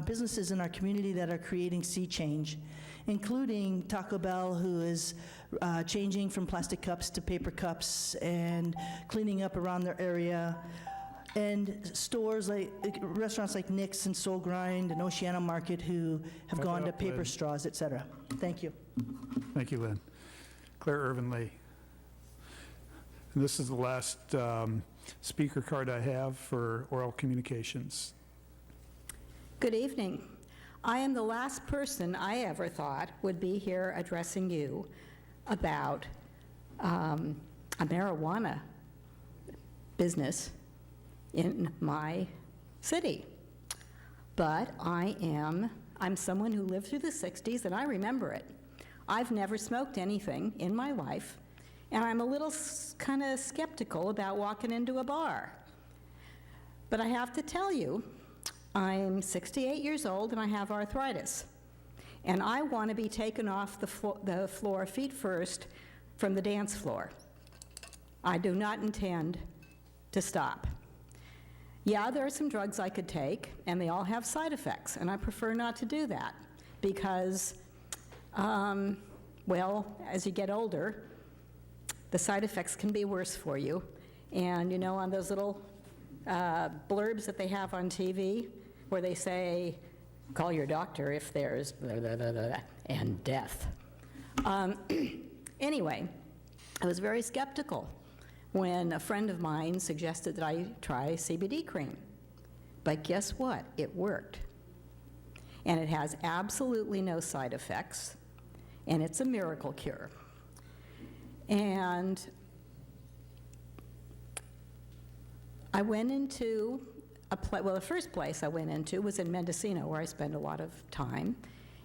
businesses in our community that are creating sea change, including Taco Bell, who is changing from plastic cups to paper cups and cleaning up around their area, and stores like restaurants like Nick's and Soul Grind and Oceana Market, who have gone to paper straws, et cetera. Thank you. Thank you, Lynn. Claire Irvin Lee. And this is the last speaker card I have for oral communications. Good evening. I am the last person I ever thought would be here addressing you about a marijuana business in my city. But I'm someone who lived through the 60s, and I remember it. I've never smoked anything in my life, and I'm a little kind of skeptical about walking into a bar. But I have to tell you, I'm 68 years old and I have arthritis. And I want to be taken off the floor feet first from the dance floor. I do not intend to stop. Yeah, there are some drugs I could take, and they all have side effects, and I prefer not to do that because, well, as you get older, the side effects can be worse for you. And, you know, on those little blurbs that they have on TV where they say, call your doctor if there's blah, blah, blah, blah, and death. Anyway, I was very skeptical when a friend of mine suggested that I try CBD cream. But guess what? It worked. And it has absolutely no side effects, and it's a miracle cure. And I went into the first place I went into was in Mendocino, where I spend a lot of time.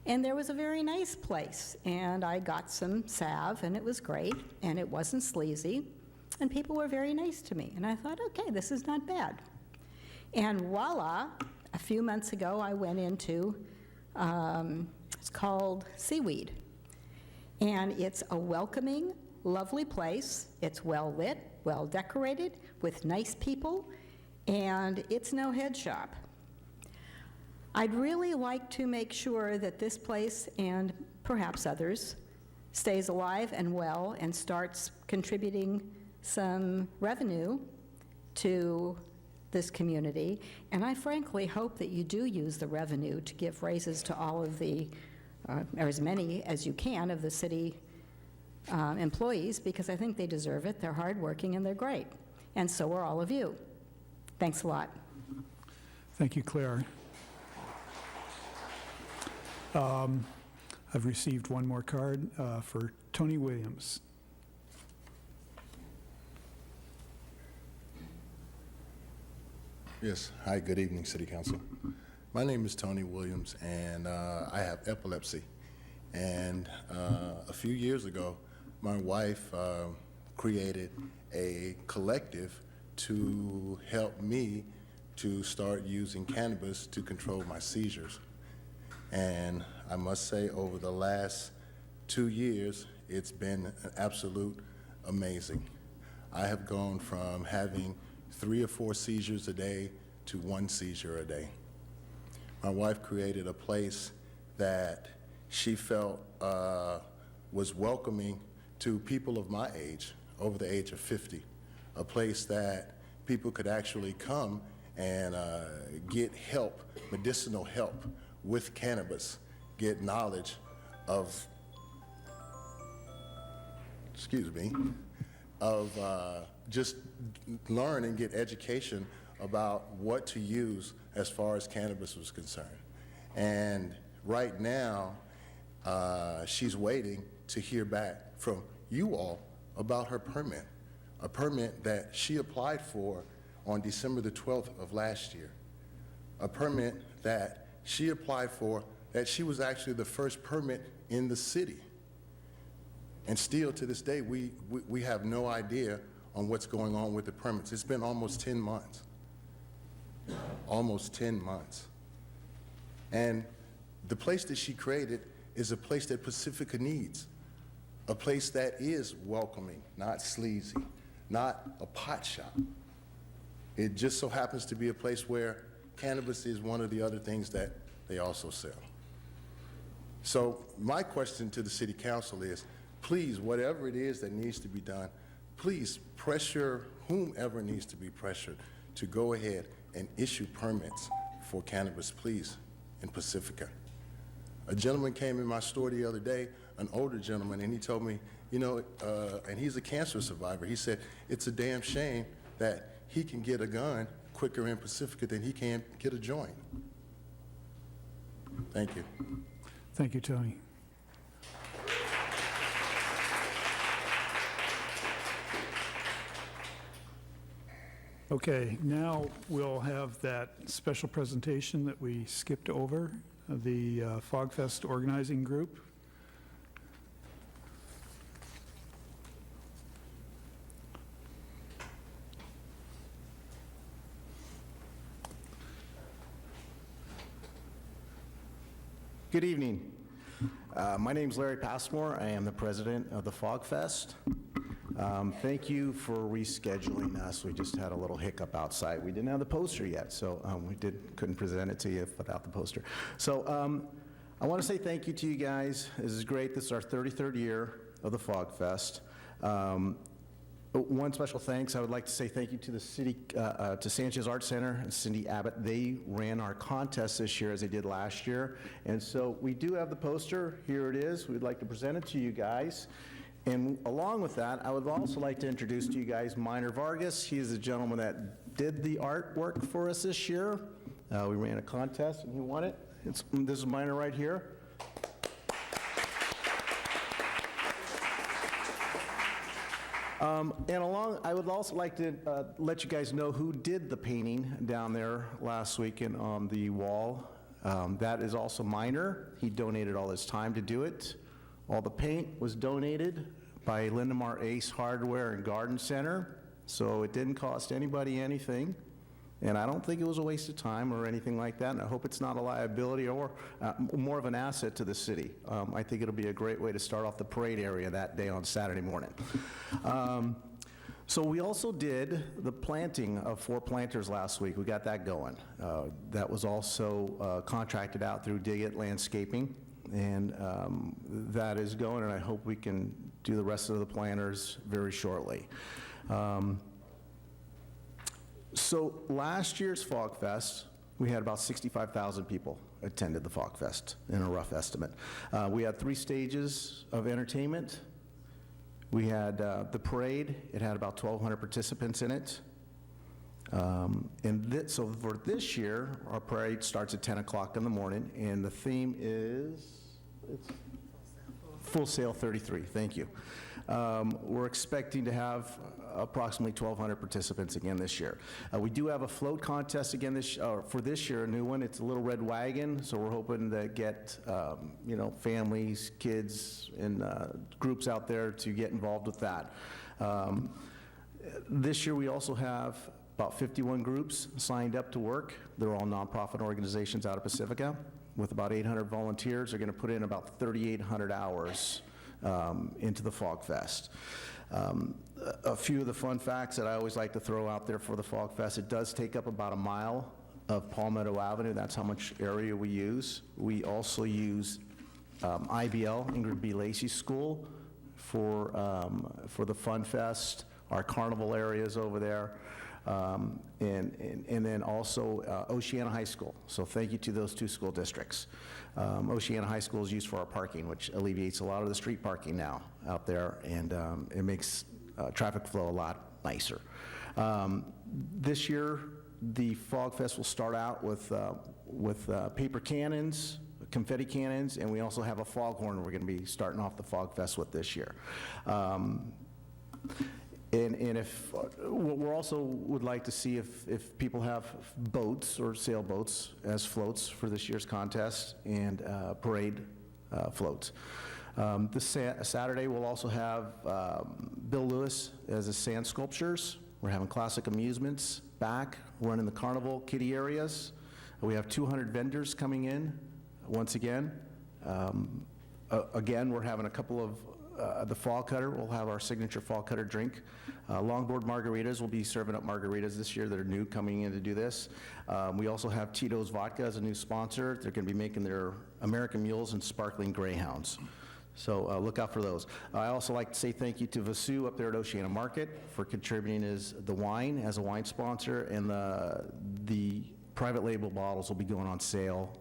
And there was a very nice place. And I got some salve, and it was great, and it wasn't sleazy. And people were very nice to me. And I thought, okay, this is not bad. And voila, a few months ago, I went into, it's called Seaweed. And it's a welcoming, lovely place. It's well lit, well decorated, with nice people, and it's no head shop. I'd really like to make sure that this place, and perhaps others, stays alive and well and starts contributing some revenue to this community. And I frankly hope that you do use the revenue to give raises to all of the, or as many as you can, of the city employees, because I think they deserve it. They're hardworking and they're great. And so are all of you. Thanks a lot. Thank you, Claire. I've received one more card for Tony Williams. Yes. Hi, good evening, City Council. My name is Tony Williams, and I have epilepsy. And a few years ago, my wife created a collective to help me to start using cannabis to control my seizures. And I must say, over the last 2 years, it's been an absolute amazing. I have gone from having 3 or 4 seizures a day to 1 seizure a day. My wife created a place that she felt was welcoming to people of my age, over the age of 50, a place that people could actually come and get help, medicinal help with cannabis, get knowledge of, of just learn and get education about what to use as far as cannabis was concerned. And right now, she's waiting to hear back from you all about her permit, a permit that she applied for on December the 12th of last year, a permit that she applied for that she was actually the first permit in the city. And still to this day, we have no idea on what's going on with the permits. It's been almost 10 months. Almost 10 months. And the place that she created is a place that Pacifica needs, a place that is welcoming, not sleazy, not a pot shop. It just so happens to be a place where cannabis is one of the other things that they also sell. So my question to the City Council is, please, whatever it is that needs to be done, please pressure whomever needs to be pressured to go ahead and issue permits for cannabis, please, in Pacifica. A gentleman came in my store the other day, an older gentleman, and he told me, you know, and he's a cancer survivor. He said, it's a damn shame that he can get a gun quicker in Pacifica than he can get a joint. Thank you. Thank you, Tony. Okay, now we'll have that special presentation that we skipped over, the FogFest organizing group. Good evening. My name's Larry Passmore. I am the president of the FogFest. Thank you for rescheduling us. We just had a little hiccup outside. We didn't have the poster yet, so we couldn't present it to you without the poster. So I want to say thank you to you guys. This is great. This is our 33rd year of the FogFest. One special thanks, I would like to say thank you to the city, to Sanchez Art Center and Cindy Abbott. They ran our contest this year as they did last year. And so we do have the poster. Here it is. We'd like to present it to you guys. And along with that, I would also like to introduce to you guys Minor Vargas. He is the gentleman that did the artwork for us this year. We ran a contest and he won it. This is Minor right here. I would also like to let you guys know who did the painting down there last weekend on the wall. That is also Minor. He donated all his time to do it. All the paint was donated by Lindemar Ace Hardware and Garden Center, so it didn't cost anybody anything. And I don't think it was a waste of time or anything like that, and I hope it's not a liability or more of an asset to the city. I think it'll be a great way to start off the parade area that day on Saturday morning. So we also did the planting of 4 planters last week. We got that going. That was also contracted out through Dig It Landscaping, and that is going, and I hope we can do the rest of the planters very shortly. So last year's FogFest, we had about 65,000 people attended the FogFest in a rough estimate. We had 3 stages of entertainment. We had the parade. It had about 1,200 participants in it. So for this year, our parade starts at 10 o'clock in the morning, and the theme is Full Sail 33. Thank you. We're expecting to have approximately 1,200 participants again this year. We do have a float contest again for this year, a new one. It's a little red wagon, so we're hoping to get families, kids, and groups out there to get involved with that. This year we also have about 51 groups signed up to work. They're all nonprofit organizations out of Pacifica. With about 800 volunteers, they're going to put in about 3,800 hours into the FogFest. A few of the fun facts that I always like to throw out there for the FogFest: it does take up about a mile of Palmetto Avenue. That's how much area we use. We also use IBL, Ingrid B. Lacey School, for the Fun Fest, our carnival areas over there, and then also Oceana High School. So thank you to those 2 school districts. Oceana High School is used for our parking, which alleviates a lot of the street parking now out there, and it makes traffic flow a lot nicer. This year, the Fog Fest will start out with paper cannons, confetti cannons, and we also have a foghorn we're going to be starting off the Fog Fest with this year. And if, what we're also would like to see if people have boats or sailboats as floats for this year's contest and parade floats. This Saturday, we'll also have Bill Lewis as his sand sculptures. We're having Classic Amusements back, running the carnival kiddie areas. We have 200 vendors coming in once again. Again, we're having a couple of the fall cutter. We'll have our signature fall cutter drink. Longboard margaritas. We'll be serving up margaritas this year that are new coming in to do this. We also have Tito's Vodka as a new sponsor. They're going to be making their American Mules and Sparkling Greyhounds. So look out for those. I also like to say thank you to Vasu up there at Oceana Market for contributing the wine as a wine sponsor, and the private label bottles will be going on sale,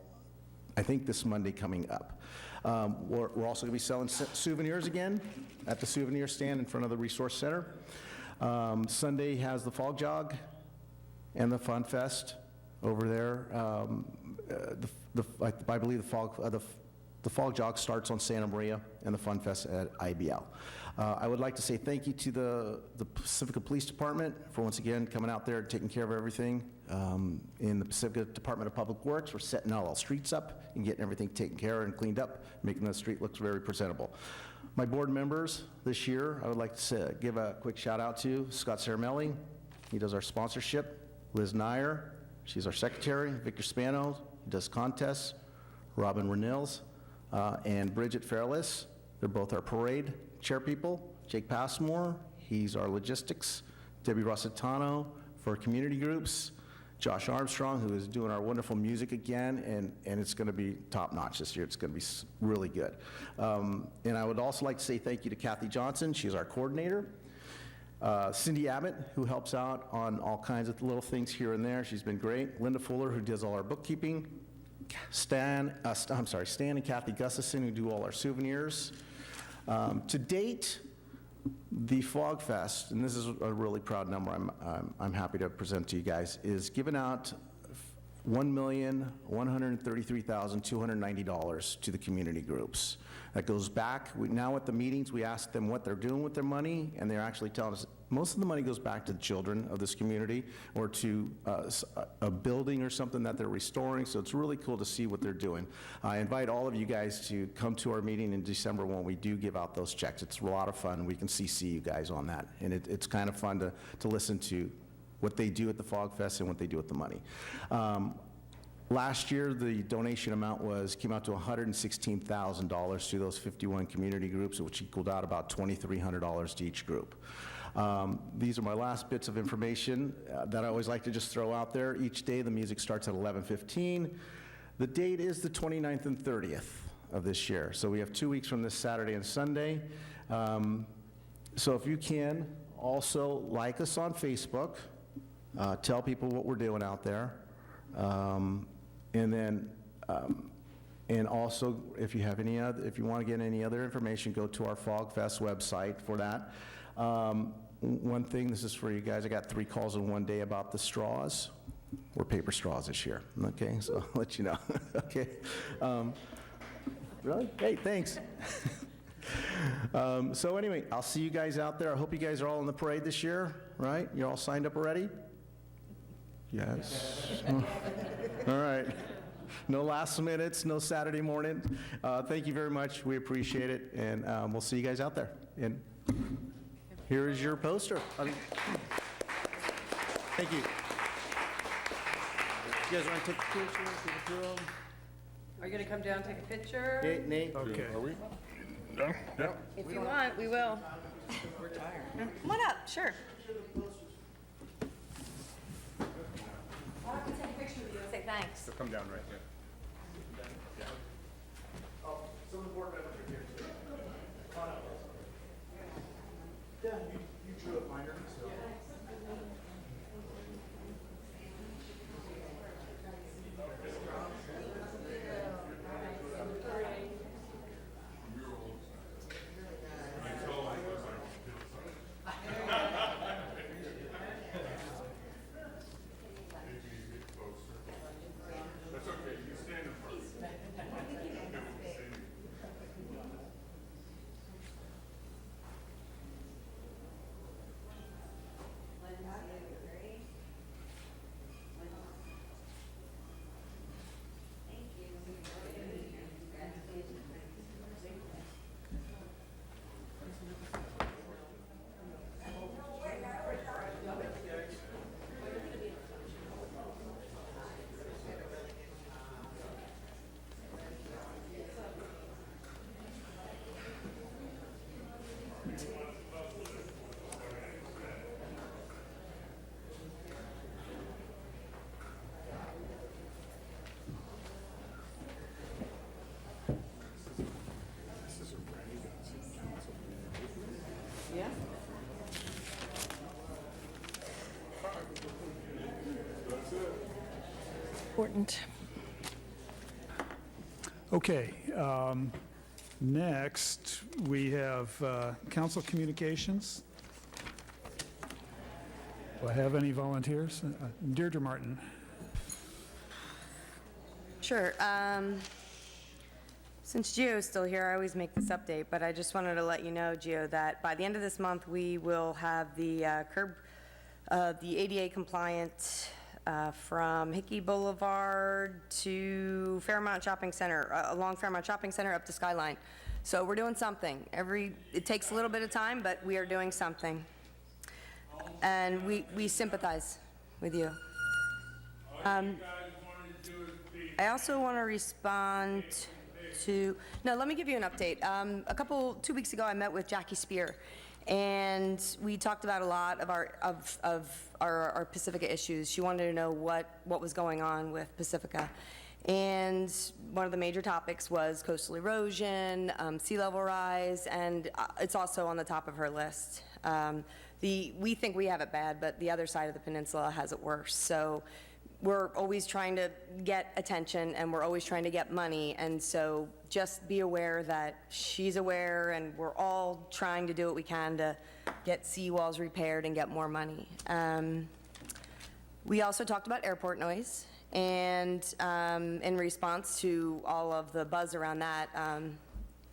I think, this Monday coming up. We're also going to be selling souvenirs again at the souvenir stand in front of the Resource Center. Sunday has the Fog Jog and the Fun Fest over there. I believe the Fog Jog starts on Santa Maria and the Fun Fest at IBL. I would like to say thank you to the Pacifica Police Department for once again coming out there and taking care of everything. In the Pacifica Department of Public Works, we're setting all the streets up and getting everything taken care of and cleaned up, making the street look very presentable. My board members this year, I would like to give a quick shout out to Scott Caramelli. He does our sponsorship. Liz Nair, she's our secretary. Victor Spano, he does contests. Robin Renils, and Bridget Fairless, they're both our parade chair people. Jake Passmore, he's our logistics. Debbie Rossitano for community groups. Josh Armstrong, who is doing our wonderful music again, and it's going to be top-notch this year. It's going to be really good. And I would also like to say thank you to Kathy Johnson. She's our coordinator. Cindy Abbott, who helps out on all kinds of little things here and there. She's been great. Linda Fuller, who does all our bookkeeping. Stan and Kathy Gustafson, who do all our souvenirs. To date, the Fog Fest, and this is a really proud number I'm happy to present to you guys, is giving out $1,133,290 to the community groups. That goes back, now at the meetings, we ask them what they're doing with their money, and they're actually telling us most of the money goes back to the children of this community or to a building or something that they're restoring, so it's really cool to see what they're doing. I invite all of you guys to come to our meeting in December when we do give out those checks. It's a lot of fun. We can CC you guys on that, and it's kind of fun to listen to what they do at the Fog Fest and what they do with the money. Last year, the donation amount came out to $116,000 to those 51 community groups, which equaled out about $2,300 to each group. These are my last bits of information that I always like to just throw out there. Each day, the music starts at 11:15. The date is the 29th and 30th of this year. So we have 2 weeks from this Saturday and Sunday. So if you can, also like us on Facebook. Tell people what we're doing out there. And then, and also, if you have if you want to get any other information, go to our Fog Fest website for that. One thing, this is for you guys, I got 3 calls in one day about the straws. We're paper straws this year, okay? So I'll let you know, okay? Really? Hey, thanks. So anyway, I'll see you guys out there. I hope you guys are all in the parade this year, right? You're all signed up already? Yes. All right. No last minutes, no Saturday morning. Thank you very much. We appreciate it, and we'll see you guys out there. And here is your poster. Thank you. You guys want to take a picture? Are you going to come down and take a picture? Nate? Okay. Are we? No? Yep. If you want, we will. We're tired. Come on up, sure. I'll have to take a picture with you and say thanks. So come down right there. Some of the board members are here too. Yeah, you drew a minor, so. Important. Okay, next, we have council communications. Do I have any volunteers? Deirdre Martin. Sure. Since Gio's still here, I always make this update, but I just wanted to let you know, Gio, that by the end of this month, we will have the the ADA compliant from Hickey Boulevard to Fairmount Shopping Center, along Fairmount Shopping Center up to Skyline. So we're doing something. It takes a little bit of time, but we are doing something. And we sympathize with you. I also want to respond to, no, let me give you an update. 2 weeks ago, I met with Jackie Spear, and we talked about a lot of our Pacifica issues. She wanted to know what was going on with Pacifica. And one of the major topics was coastal erosion, sea level rise, and it's also on the top of her list. We think we have it bad, but the other side of the peninsula has it worse. So we're always trying to get attention, and we're always trying to get money, and so just be aware that she's aware, and we're all trying to do what we can to get seawalls repaired and get more money. We also talked about airport noise, and in response to all of the buzz around that,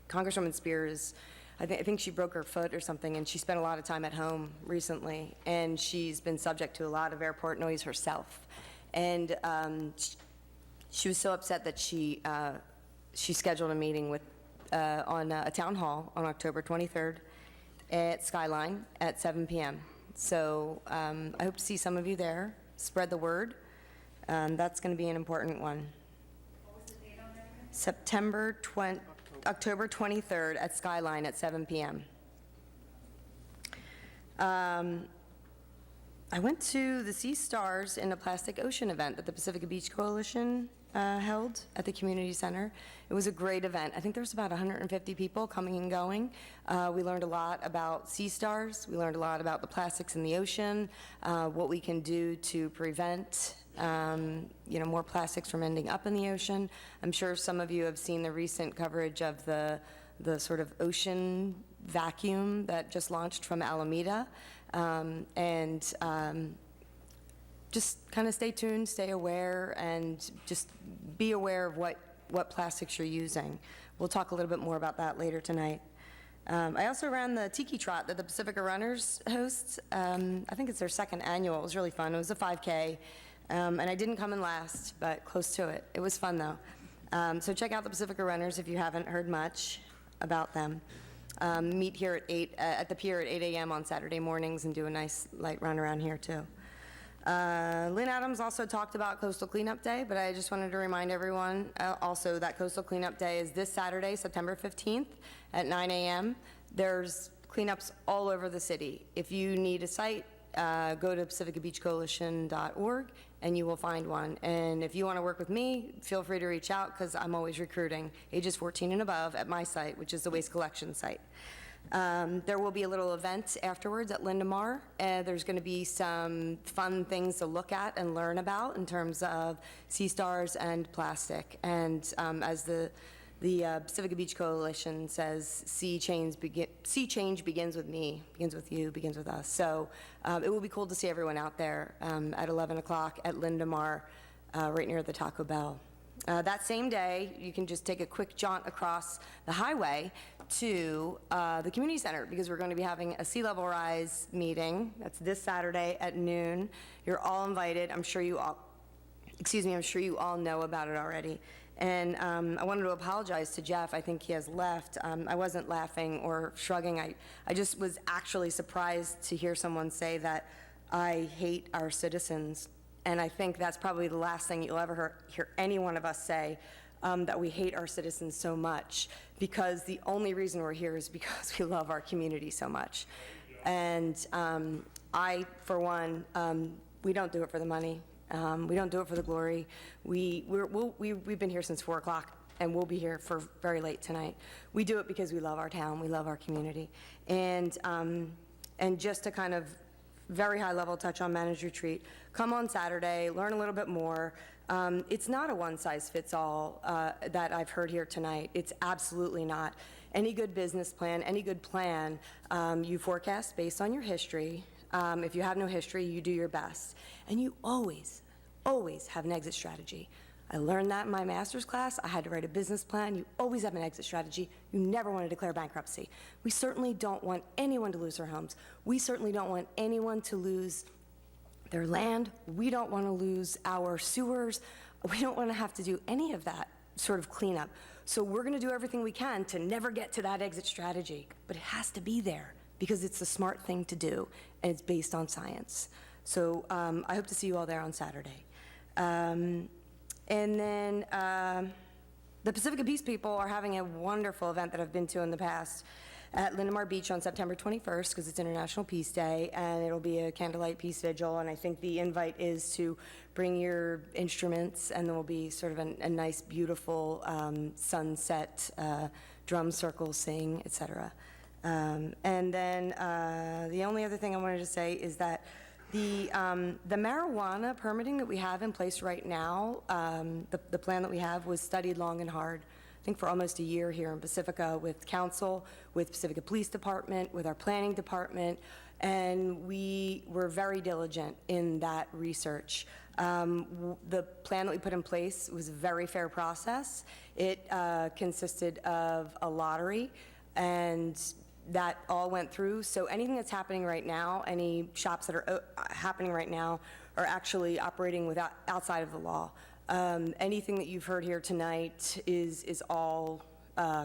Congresswoman Spears, I think she broke her foot or something, and she spent a lot of time at home recently, and she's been subject to a lot of airport noise herself. And she was so upset that she scheduled a meeting with on a town hall on October 23rd at Skyline at 7 p.m. So I hope to see some of you there. Spread the word. That's going to be an important one. What was the date on that? October 23rd at Skyline at 7 p.m. I went to the Sea Stars in a Plastic Ocean event that the Pacifica Beach Coalition held at the community center. It was a great event. I think there was about 150 people coming and going. We learned a lot about sea stars. We learned a lot about the plastics in the ocean, what we can do to prevent more plastics from ending up in the ocean. I'm sure some of you have seen the recent coverage of the sort of ocean vacuum that just launched from Alameda. Just kind of stay tuned, stay aware, and just be aware of what plastics you're using. We'll talk a little bit more about that later tonight. I also ran the Tiki Trot that the Pacifica Runners hosts. I think it's their second annual. It was really fun. It was a 5K, and I didn't come in last, but close to it. It was fun, though. So check out the Pacifica Runners if you haven't heard much about them. Meet here at the pier at 8 a.m. on Saturday mornings and do a nice light run around here, too. Lynn Adams also talked about Coastal Cleanup Day, but I just wanted to remind everyone also that Coastal Cleanup Day is this Saturday, September 15th at 9 a.m. There's cleanups all over the city. If you need a site, go to pacificabeachcoalition.org and you will find one. And if you want to work with me, feel free to reach out because I'm always recruiting ages 14 and above at my site, which is the waste collection site. There will be a little event afterwards at Lindemar. There's going to be some fun things to look at and learn about in terms of sea stars and plastic. And as the Pacifica Beach Coalition says, sea change begins with me, begins with you, begins with us. So it will be cool to see everyone out there at 11 o'clock at Lindemar, right near the Taco Bell. That same day, you can just take a quick jaunt across the highway to the community center because we're going to be having a sea level rise meeting. That's this Saturday at noon. You're all invited. I'm sure you all know about it already. And I wanted to apologize to Jeff. I think he has left. I wasn't laughing or shrugging. I just was actually surprised to hear someone say that I hate our citizens. And I think that's probably the last thing you'll ever hear any one of us say, that we hate our citizens so much, because the only reason we're here is because we love our community so much. And I, for one, we don't do it for the money. We don't do it for the glory. We've been here since 4 o'clock, and we'll be here for very late tonight. We do it because we love our town, we love our community. And just to kind of very high-level touch on managed retreat. Come on Saturday, learn a little bit more. It's not a one-size-fits-all that I've heard here tonight. It's absolutely not. Any good business plan, any good plan, you forecast based on your history. If you have no history, you do your best. And you always have an exit strategy. I learned that in my master's class. I had to write a business plan. You always have an exit strategy. You never want to declare bankruptcy. We certainly don't want anyone to lose their homes. We certainly don't want anyone to lose their land. We don't want to lose our sewers. We don't want to have to do any of that sort of cleanup. So we're going to do everything we can to never get to that exit strategy. But it has to be there because it's the smart thing to do, and it's based on science. So I hope to see you all there on Saturday. And then the Pacifica Peace people are having a wonderful event that I've been to in the past at Lindemar Beach on September 21st, because it's International Peace Day, and it'll be a candlelight peace vigil, and I think the invite is to bring your instruments, and there will be sort of a nice, beautiful sunset, drum circle, sing, etc. And then the only other thing I wanted to say is that the marijuana permitting that we have in place right now, the plan that we have was studied long and hard, I think for almost a year here in Pacifica with council, with Pacifica Police Department, with our planning department, and we were very diligent in that research. The plan that we put in place was a very fair process. It consisted of a lottery, and that all went through. So anything that's happening right now, any shops that are happening right now are actually operating outside of the law. Anything that you've heard here tonight is all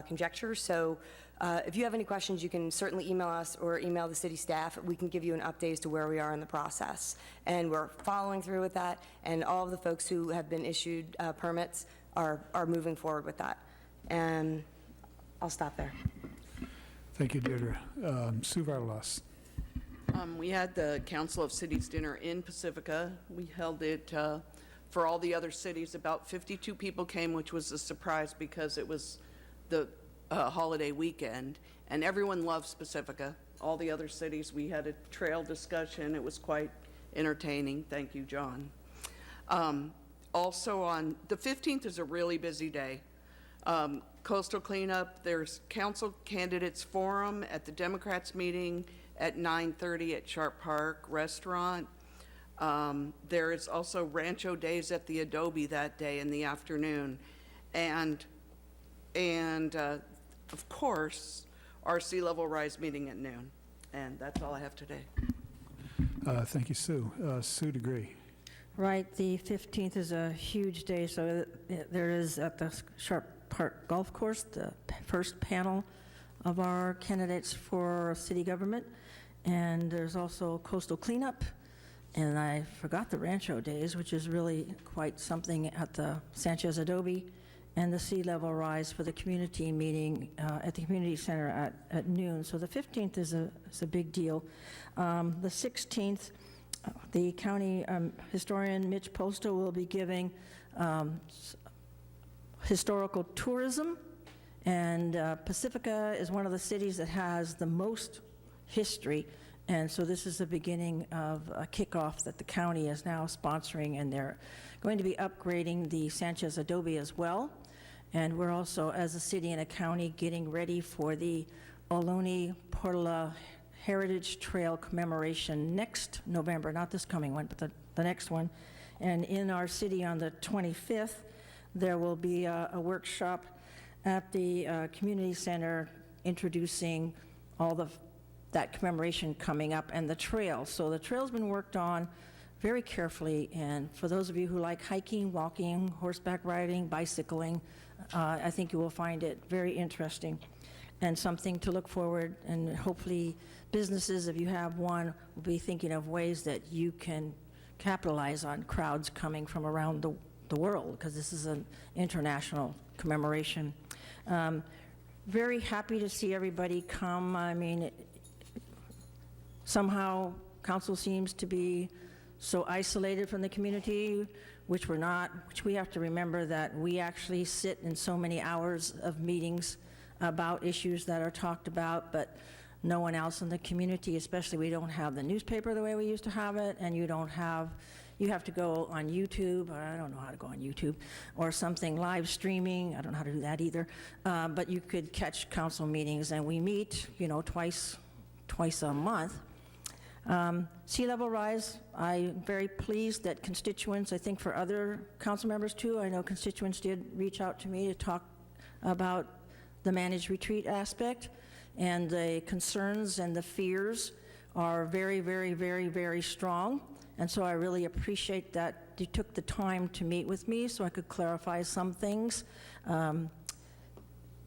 conjecture. So if you have any questions, you can certainly email us or email the city staff. We can give you an update as to where we are in the process. And we're following through with that, and all of the folks who have been issued permits are moving forward with that. And I'll stop there. Thank you, Deirdre. Sue Vardalos. We had the Council of Cities dinner in Pacifica. We held it for all the other cities. About 52 people came, which was a surprise because it was the holiday weekend, and everyone loves Pacifica. All the other cities, we had a trail discussion. It was quite entertaining. Thank you, John. Also on the 15th is a really busy day. Coastal cleanup, there's council candidates forum at the Democrats meeting at 9:30 at Sharp Park Restaurant. There is also Rancho Days at the Adobe that day in the afternoon. And of course, our sea level rise meeting at noon. And that's all I have today. Thank you, Sue. Sue DeGree. Right, the 15th is a huge day, so there is at the Sharp Park Golf Course, the first panel of our candidates for city government, and there's also coastal cleanup, and I forgot the Rancho Days, which is really quite something at the Sanchez Adobe, and the sea level rise for the community meeting at the community center at noon. So the 15th is a big deal. The 16th, the county historian Mitch Posto will be giving historical tourism, and Pacifica is one of the cities that has the most history, and so this is the beginning of a kickoff that the county is now sponsoring, and they're going to be upgrading the Sanchez Adobe as well, and we're also, as a city and a county, getting ready for the Ohlone Portola Heritage Trail commemoration next November, not this coming one, but the next one, and in our city on the 25th, there will be a workshop at the community center introducing all that commemoration coming up and the trail. So the trail's been worked on very carefully, and for those of you who like hiking, walking, horseback riding, bicycling, I think you will find it very interesting and something to look forward, and hopefully businesses, if you have one, will be thinking of ways that you can capitalize on crowds coming from around the world, because this is an international commemoration. Very happy to see everybody come. I mean, somehow council seems to be so isolated from the community, which we're not, which we have to remember that we actually sit in so many hours of meetings about issues that are talked about, but no one else in the community, especially we don't have the newspaper the way we used to have it, and you have to go on YouTube, or I don't know how to go on YouTube, or something live streaming, I don't know how to do that either, but you could catch council meetings, and we meet, twice a month. Sea level rise, I'm very pleased that constituents, I think for other council members too, I know constituents did reach out to me to talk about the managed retreat aspect, and the concerns and the fears are very, very, very, very strong. And so I really appreciate that you took the time to meet with me so I could clarify some things.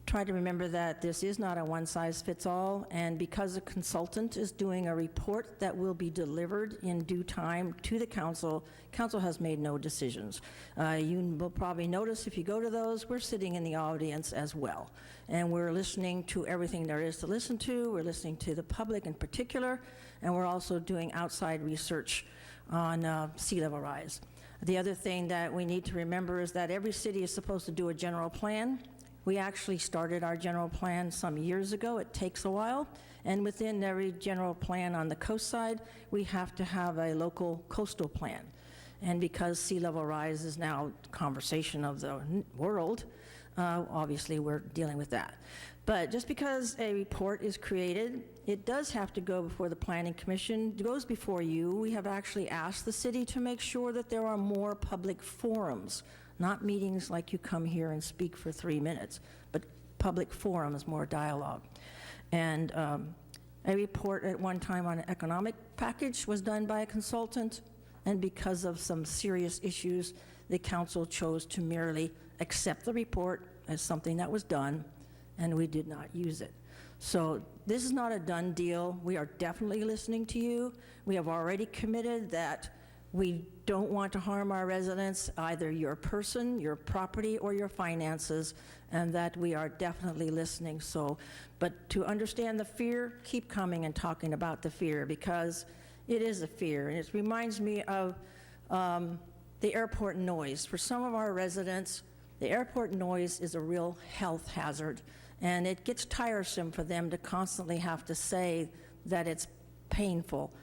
Try to remember that this is not a one-size-fits-all, and because a consultant is doing a report that will be delivered in due time to the council, council has made no decisions. You will probably notice if you go to those, we're sitting in the audience as well, and we're listening to everything there is to listen to. We're listening to the public in particular, and we're also doing outside research on sea level rise. The other thing that we need to remember is that every city is supposed to do a general plan. We actually started our general plan some years ago. It takes a while. And within every general plan on the coast side, we have to have a local coastal plan. And because sea level rise is now conversation of the world, obviously we're dealing with that. But just because a report is created, it does have to go before the Planning Commission. It goes before you. We have actually asked the city to make sure that there are more public forums, not meetings like you come here and speak for 3 minutes, but public forums, more dialogue. And a report at one time on an economic package was done by a consultant, and because of some serious issues, the council chose to merely accept the report as something that was done, and we did not use it. So this is not a done deal. We are definitely listening to you. We have already committed that we don't want to harm our residents, either your person, your property, or your finances, and that we are definitely listening. So, but to understand the fear, keep coming and talking about the fear, because it is a fear. And it reminds me of the airport noise. For some of our residents, the airport noise is a real health hazard, and it gets tiresome for them to constantly have to say that it's painful.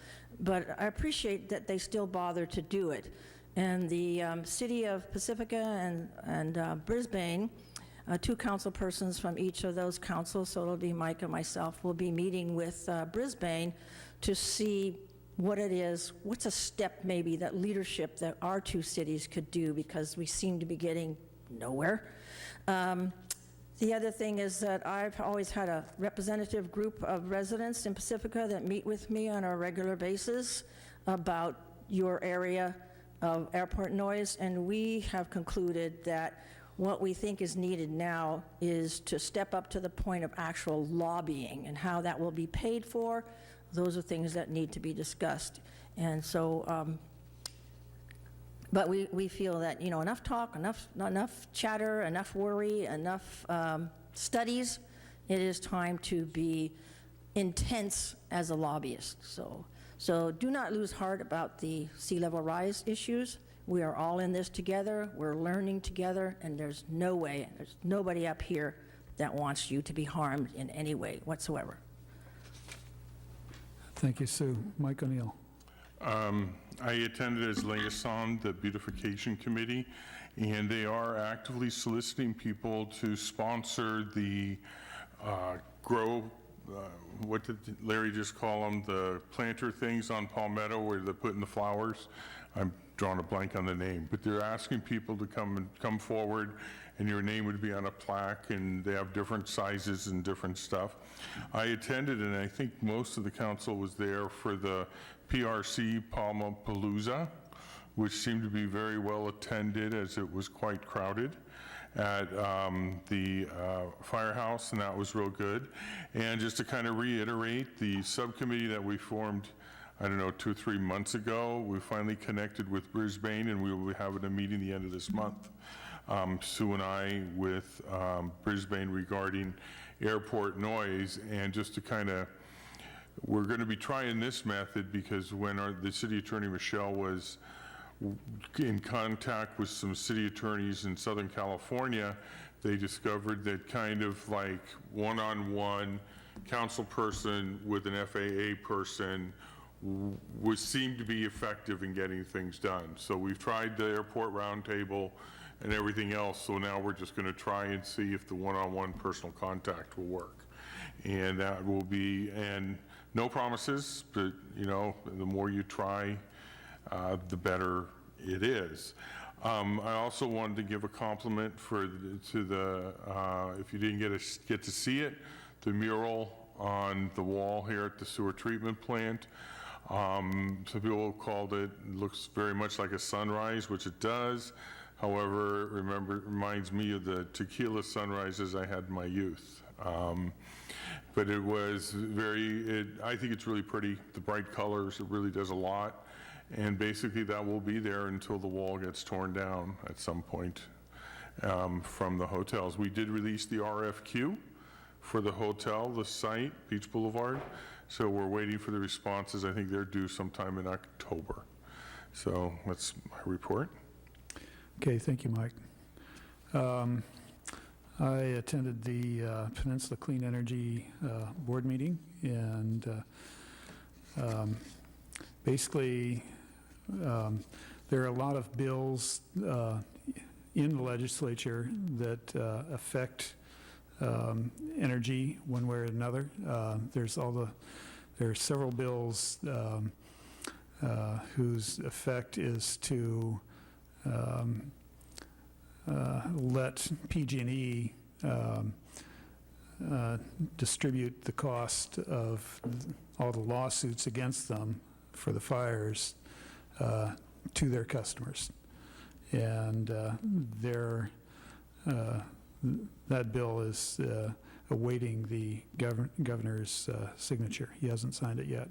But I appreciate that they still bother to do it. And the city of Pacifica and Brisbane, 2 council persons from each of those councils, so it'll be Mike and myself, will be meeting with Brisbane to see what it is, what's a step maybe that leadership that our 2 cities could do, because we seem to be getting nowhere. The other thing is that I've always had a representative group of residents in Pacifica that meet with me on a regular basis about your area of airport noise, and we have concluded that what we think is needed now is to step up to the point of actual lobbying, and how that will be paid for. Those are things that need to be discussed. And so, but we feel that, enough talk, enough chatter, enough worry, enough studies. It is time to be intense as a lobbyist. So do not lose heart about the sea level rise issues. We are all in this together. We're learning together, and there's nobody up here that wants you to be harmed in any way whatsoever. Thank you, Sue. Mike O'Neill. I attended as liaison the beautification committee, and they are actively soliciting people to sponsor the what did Larry just call them, the planter things on Palmetto where they're putting the flowers. I'm drawing a blank on the name, but they're asking people to come forward, and your name would be on a plaque, and they have different sizes and different stuff. I attended, and I think most of the council was there for the PRC Palmapalooza, which seemed to be very well attended, as it was quite crowded at the firehouse, and that was real good. And just to kind of reiterate, the subcommittee that we formed, I don't know, 2 or 3 months ago, we finally connected with Brisbane, and we will be having a meeting the end of this month. Sue and I with Brisbane regarding airport noise, and just to kind of, we're going to be trying this method because when the city attorney Michelle was in contact with some city attorneys in Southern California, they discovered that kind of like one-on-one council person with an FAA person would seem to be effective in getting things done. So we've tried the airport roundtable and everything else, so now we're just going to try and see if the one-on-one personal contact will work. And that will be, and no promises, but, you know, the more you try, the better it is. I also wanted to give a compliment to the, if you didn't get to see it, the mural on the wall here at the sewer treatment plant. Some people called it, looks very much like a sunrise, which it does. However, it reminds me of the tequila sunrises I had in my youth. But it was I think it's really pretty. The bright colors, it really does a lot. And basically that will be there until the wall gets torn down at some point from the hotels. We did release the RFQ for the hotel, the site, Beach Boulevard. So we're waiting for the responses. I think they're due sometime in October. So that's my report. Okay, thank you, Mike. I attended the Peninsula Clean Energy Board meeting, and basically there are a lot of bills in the legislature that affect energy one way or another. There are several bills whose effect is to let PG&E distribute the cost of all the lawsuits against them for the fires to their customers. And that bill is awaiting the governor's signature. He hasn't signed it yet.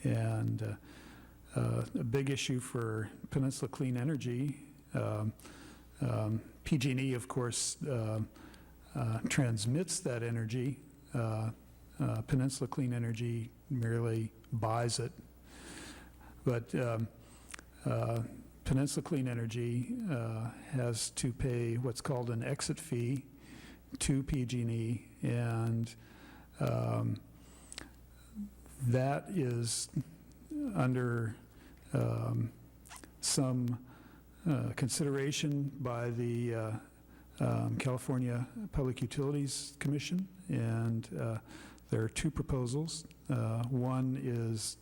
And a big issue for Peninsula Clean Energy, PG&E, of course, transmits that energy. Peninsula Clean Energy merely buys it. But Peninsula Clean Energy has to pay what's called an exit fee to PG&E, and that is under some consideration by the California Public Utilities Commission, and there are two proposals. One is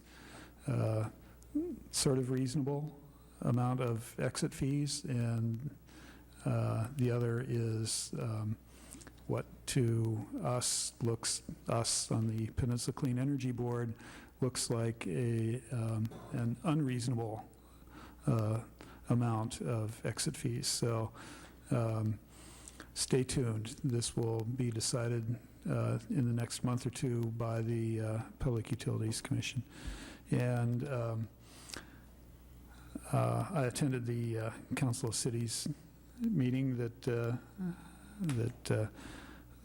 sort of reasonable amount of exit fees, and the other is what to us on the Peninsula Clean Energy Board looks like an unreasonable amount of exit fees. So stay tuned. This will be decided in the next month or two by the Public Utilities Commission. And I attended the Council of Cities meeting that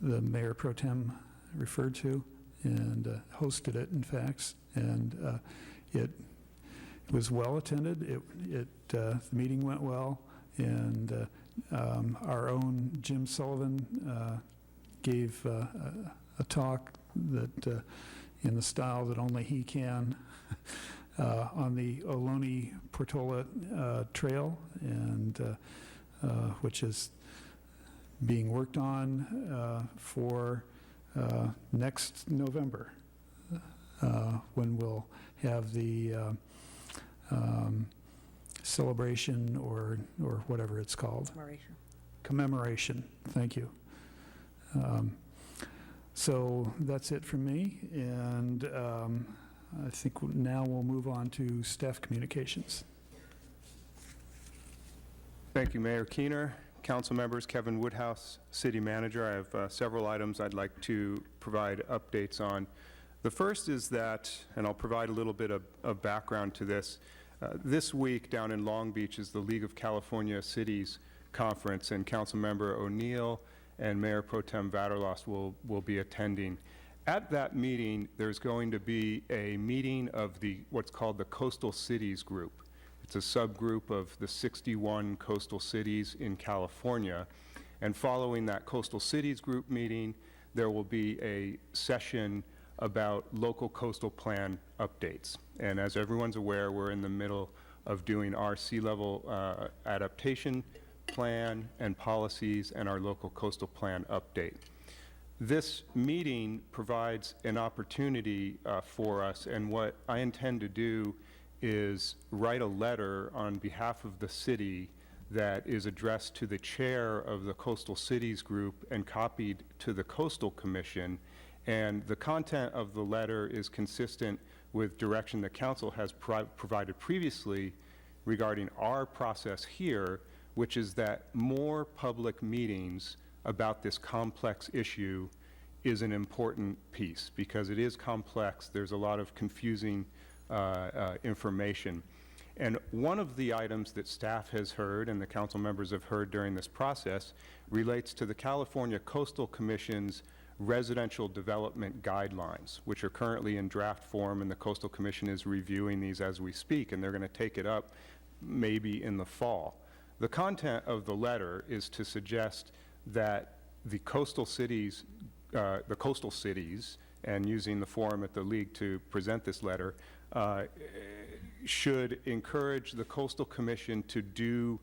the Mayor Pro Tem referred to, and hosted it, in fact, and it was well attended. The meeting went well, and our own Jim Sullivan gave a talk that in the style that only he can on the Ohlone-Portola Trail, and which is being worked on for next November, when we'll have the celebration or whatever it's called. Commemoration. Thank you. So that's it from me, and I think now we'll move on to staff communications. Thank you, Mayor Keener, council members, Kevin Woodhouse, city manager. I have several items I'd like to provide updates on. The first is that, and I'll provide a little bit of background to this, this week down in Long Beach is the League of California Cities Conference, and Councilmember O'Neill and Mayor Pro Tem Vaterlost will be attending. At that meeting, there's going to be a meeting of what's called the Coastal Cities Group. It's a subgroup of the 61 coastal cities in California. And following that Coastal Cities Group meeting, there will be a session about local coastal plan updates. And as everyone's aware, we're in the middle of doing our sea level adaptation plan and policies and our local coastal plan update. This meeting provides an opportunity for us, and what I intend to do is write a letter on behalf of the city that is addressed to the chair of the Coastal Cities Group and copied to the Coastal Commission. And the content of the letter is consistent with direction the council has provided previously regarding our process here, which is that more public meetings about this complex issue is an important piece, because it is complex. There's a lot of confusing information. And one of the items that staff has heard and the council members have heard during this process relates to the California Coastal Commission's residential development guidelines, which are currently in draft form, and the Coastal Commission is reviewing these as we speak, and they're going to take it up maybe in the fall. The content of the letter is to suggest that the coastal cities, and using the forum at the League to present this letter, should encourage the Coastal Commission to do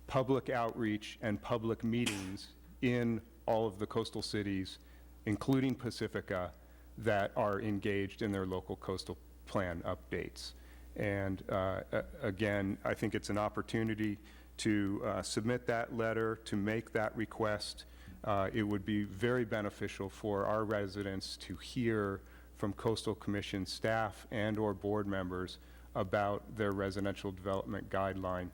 public outreach and public meetings in all of the coastal cities, including Pacifica, that are engaged in their local coastal plan updates. And again, I think it's an opportunity to submit that letter, to make that request. It would be very beneficial for our residents to hear from Coastal Commission staff and or board members about their residential development guideline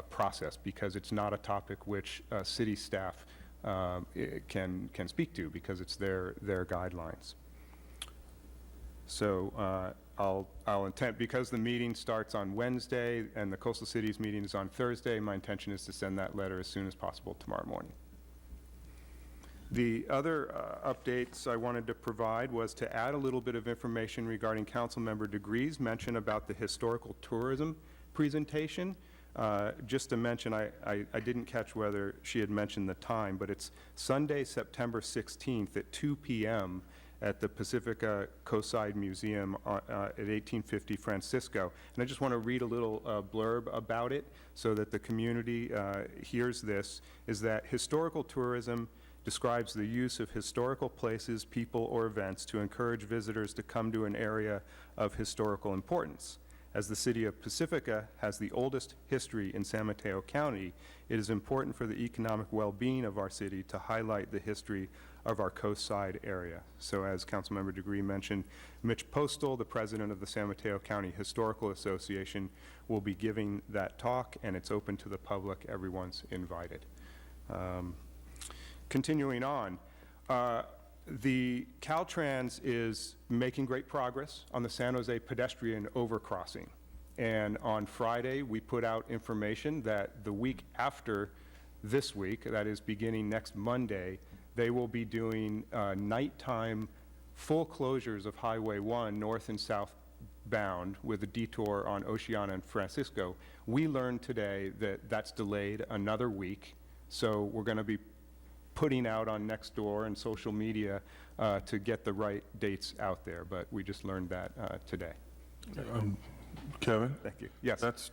process, because it's not a topic which city staff can speak to, because it's their guidelines. So I'll intend, because the meeting starts on Wednesday and the Coastal Cities meeting is on Thursday, my intention is to send that letter as soon as possible tomorrow morning. The other updates I wanted to provide was to add a little bit of information regarding Councilmember Degree's mention about the historical tourism presentation. Just to mention, I didn't catch whether she had mentioned the time, but it's Sunday, September 16th at 2 p.m. at the Pacifica Coastside Museum at 1850 Francisco. And I just want to read a little blurb about it so that the community hears this, is that historical tourism describes the use of historical places, people, or events to encourage visitors to come to an area of historical importance. As the city of Pacifica has the oldest history in San Mateo County, it is important for the economic well-being of our city to highlight the history of our coastside area. So as Councilmember Degree mentioned, Mitch Postal, the president of the San Mateo County Historical Association, will be giving that talk, and it's open to the public. Everyone's invited. Continuing on, the Caltrans is making great progress on the San Jose pedestrian overcrossing. And on Friday, we put out information that the week after this week, that is beginning next Monday, they will be doing nighttime full closures of Highway 1 north and southbound with a detour on Oceana and Francisco. We learned today that that's delayed another week, so we're going to be putting out on Nextdoor and social media to get the right dates out there, but we just learned that today. Kevin? Thank you. Yes. That's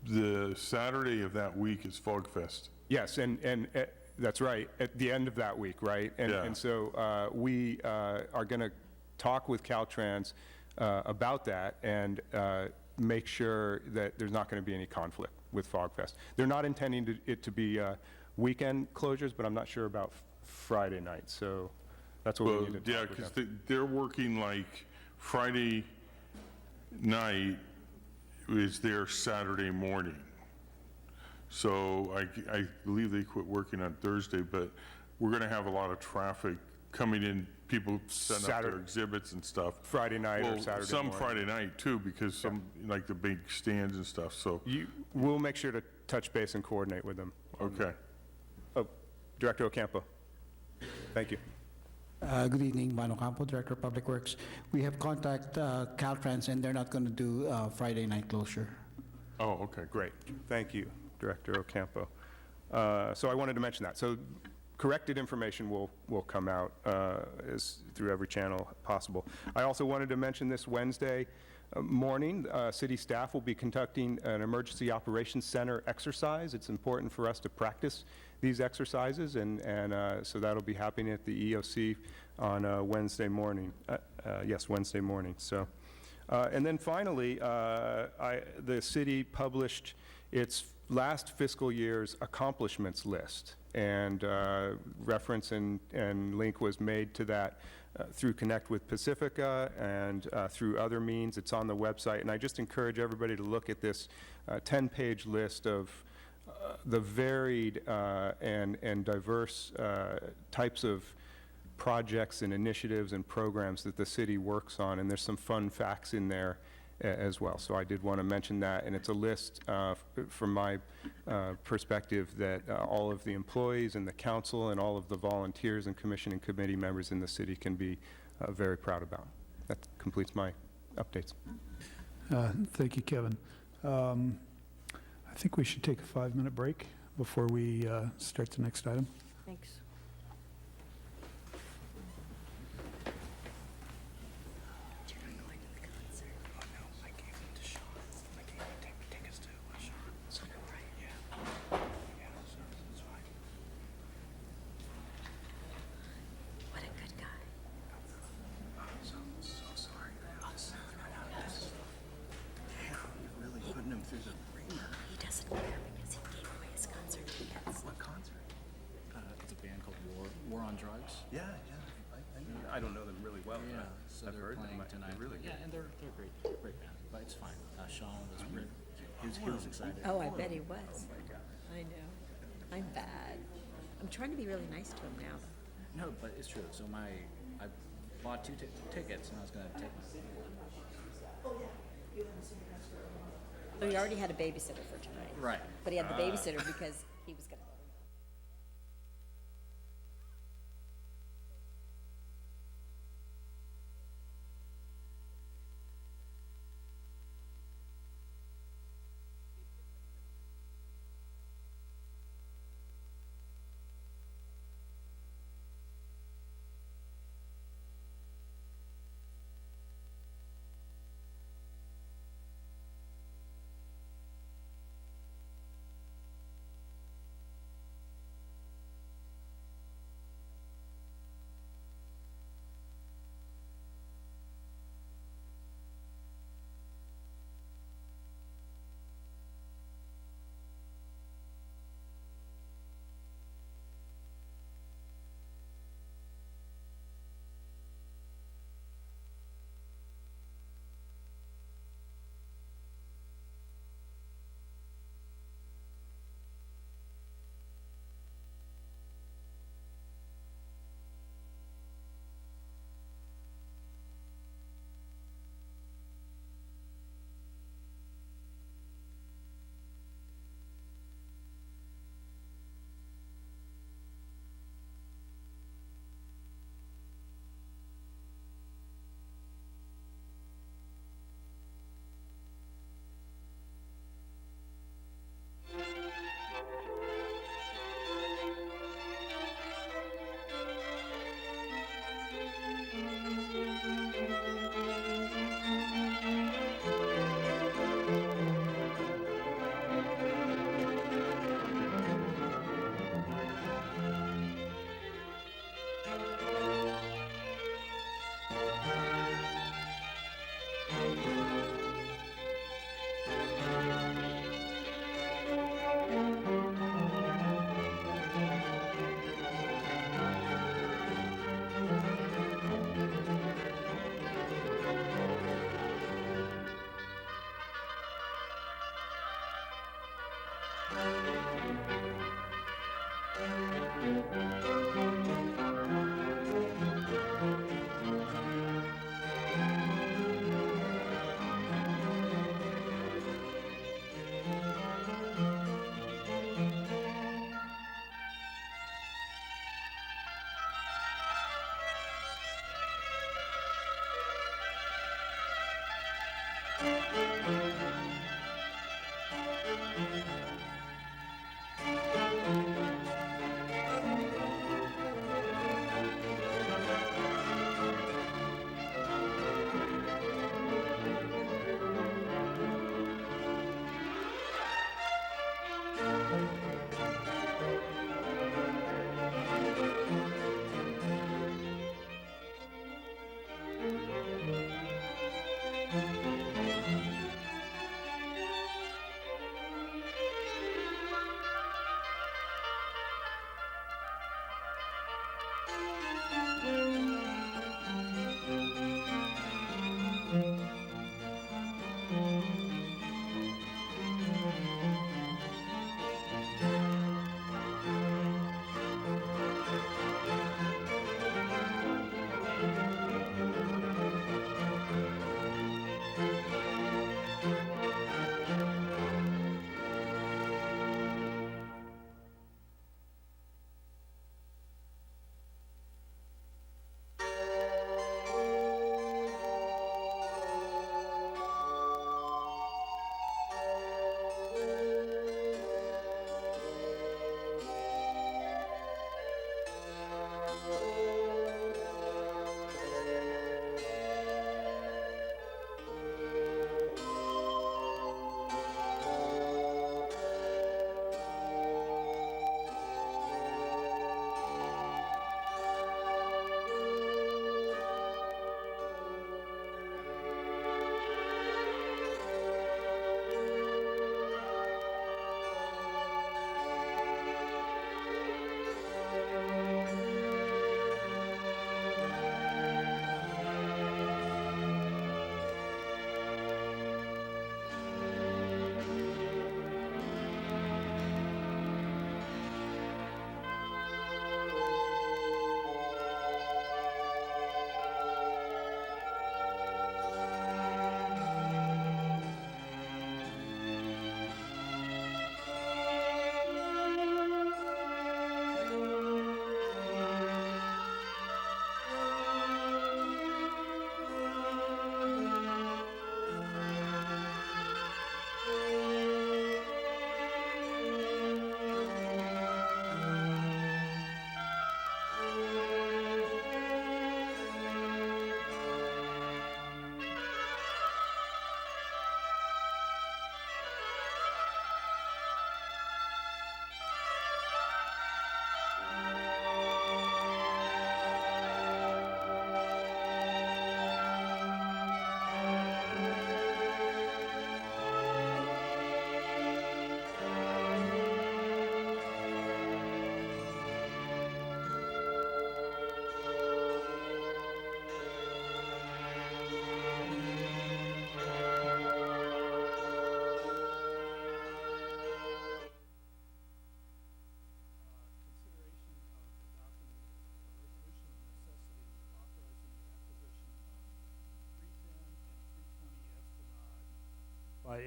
the Saturday of that week is Fog Fest. Yes, and that's right, at the end of that week, right? And, Yeah. and so we are going to talk with Caltrans about that and make sure that there's not going to be any conflict with Fog Fest. They're not intending it to be weekend closures, but I'm not sure about Friday night, so that's what we need to talk because about. they're working like Friday night is their Saturday morning. So I believe they quit working on Thursday, but we're going to have a lot of traffic coming in, people setting up their exhibits and stuff. Friday night or Saturday some morning. Friday night too, because some, like the big stands and stuff, so. We'll make sure to touch base and coordinate with them. Okay. Oh, Director Ocampo. Thank you. Good evening, Mano Campo, Director of Public Works. We have contacted Caltrans, and they're not going to do Friday night closure. Oh, okay. Great. Thank you, Director Ocampo. So I wanted to mention that. So corrected information will come out through every channel possible. I also wanted to mention this Wednesday morning, city staff will be conducting an emergency operations center exercise. It's important for us to practice these exercises, and so that'll be happening at the EOC on Wednesday morning. Yes, Wednesday morning. So, and then finally, the city published its last fiscal year's accomplishments list, and reference and link was made to that through Connect with Pacifica and through other means. It's on the website, and I just encourage everybody to look at this 10-page list of the varied and diverse types of projects and initiatives and programs that the city works on, and there's some fun facts in there as well. So I did want to mention that, and it's a list from my perspective that all of the employees and the council and all of the volunteers and commission and committee members in the city can be very proud about. That completes my updates. Thank you, Kevin. I think we should take a 5-minute break before we start the next item. Thanks. I don't know them really well. Yeah, but so I've they're heard playing them. tonight. They're really Yeah, good. and they're great band, but it's fine. Sean was he was excited. Oh, I bet he was. I know. I'm bad. I'm trying to be really nice to him now. No, but it's true. So I bought 2 tickets and I was going to take them. So he already had a babysitter for tonight. Right. But he had the babysitter because he was going to.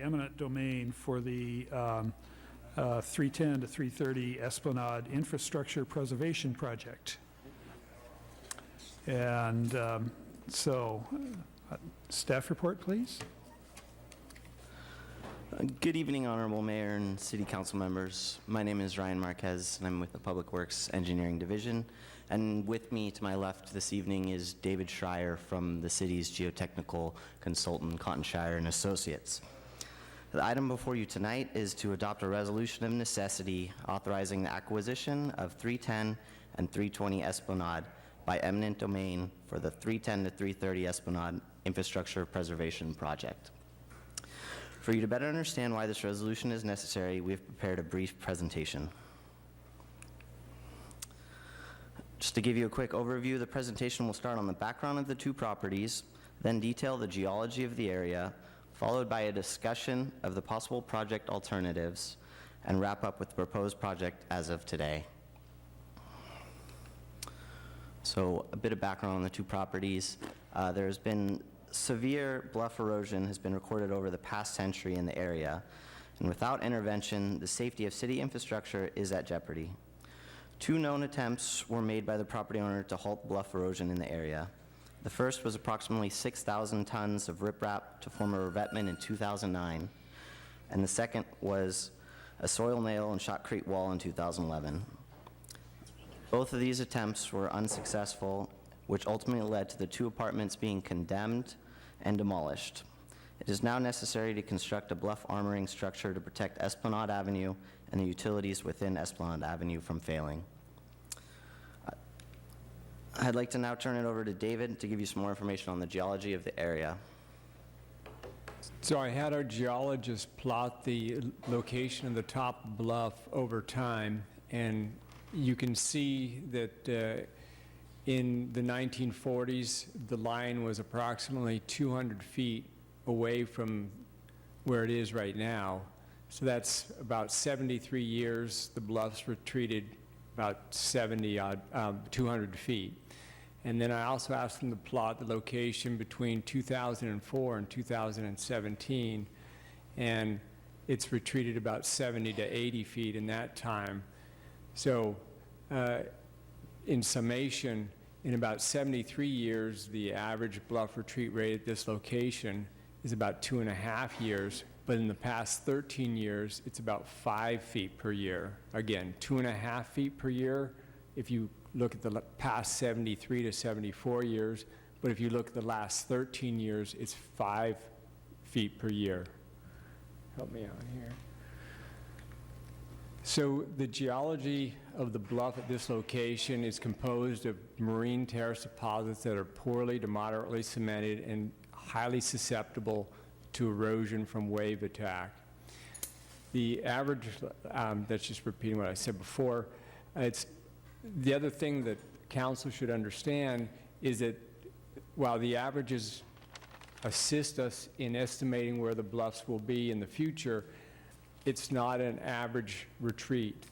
eminent domain for the 310 to 330 Esplanade Infrastructure Preservation Project. And staff report, please. Good evening, Honorable Mayor and City Council members. My name is Ryan Marquez, and I'm with the Public Works Engineering Division. And with me to my left this evening is David Schreier from the city's geotechnical consultant, Cottonshire and Associates. The item before you tonight is to adopt a resolution of necessity authorizing the acquisition of 310 and 320 Esplanade by eminent domain for the 310 to 330 Esplanade Infrastructure Preservation Project. For you to better understand why this resolution is necessary, we have prepared a brief presentation. Just to give you a quick overview, the presentation will start on the background of the two properties, then detail the geology of the area, followed by a discussion of the possible project alternatives, and wrap up with the proposed project as of today. So a bit of background on the two properties. There's been severe bluff erosion has been recorded over the past century in the area, and without intervention, the safety of city infrastructure is at jeopardy. 2 known attempts were made by the property owner to halt bluff erosion in the area. The first was approximately 6,000 tons of riprap to form a revetment in 2009, and the second was a soil nail and shotcrete wall in 2011. Both of these attempts were unsuccessful, which ultimately led to the 2 apartments being condemned and demolished. It is now necessary to construct a bluff armoring structure to protect Esplanade Avenue and the utilities within Esplanade Avenue from failing. I'd like to now turn it over to David to give you some more information on the geology of the area. So I had our geologist plot the location of the top bluff over time, and you can see that in the 1940s, the line was approximately 200 feet away from where it is right now. So that's about 73 years. The bluffs retreated about 200 feet. And then I also asked them to plot the location between 2004 and 2017, and it's retreated about 70 to 80 feet in that time. So in summation, in about 73 years, the average bluff retreat rate at this location is about 2.5 years, but in the past 13 years, it's about 5 feet per year. Again, 2.5 feet per year if you look at the past 73 to 74 years, but if you look at the last 13 years, it's 5 feet per year. Help me out here. So the geology of the bluff at this location is composed of marine terrace deposits that are poorly to moderately cemented and highly susceptible to erosion from wave attack. The average, that's just repeating what I said before, the other thing that council should understand is that while the averages assist us in estimating where the bluffs will be in the future, it's not an average retreat.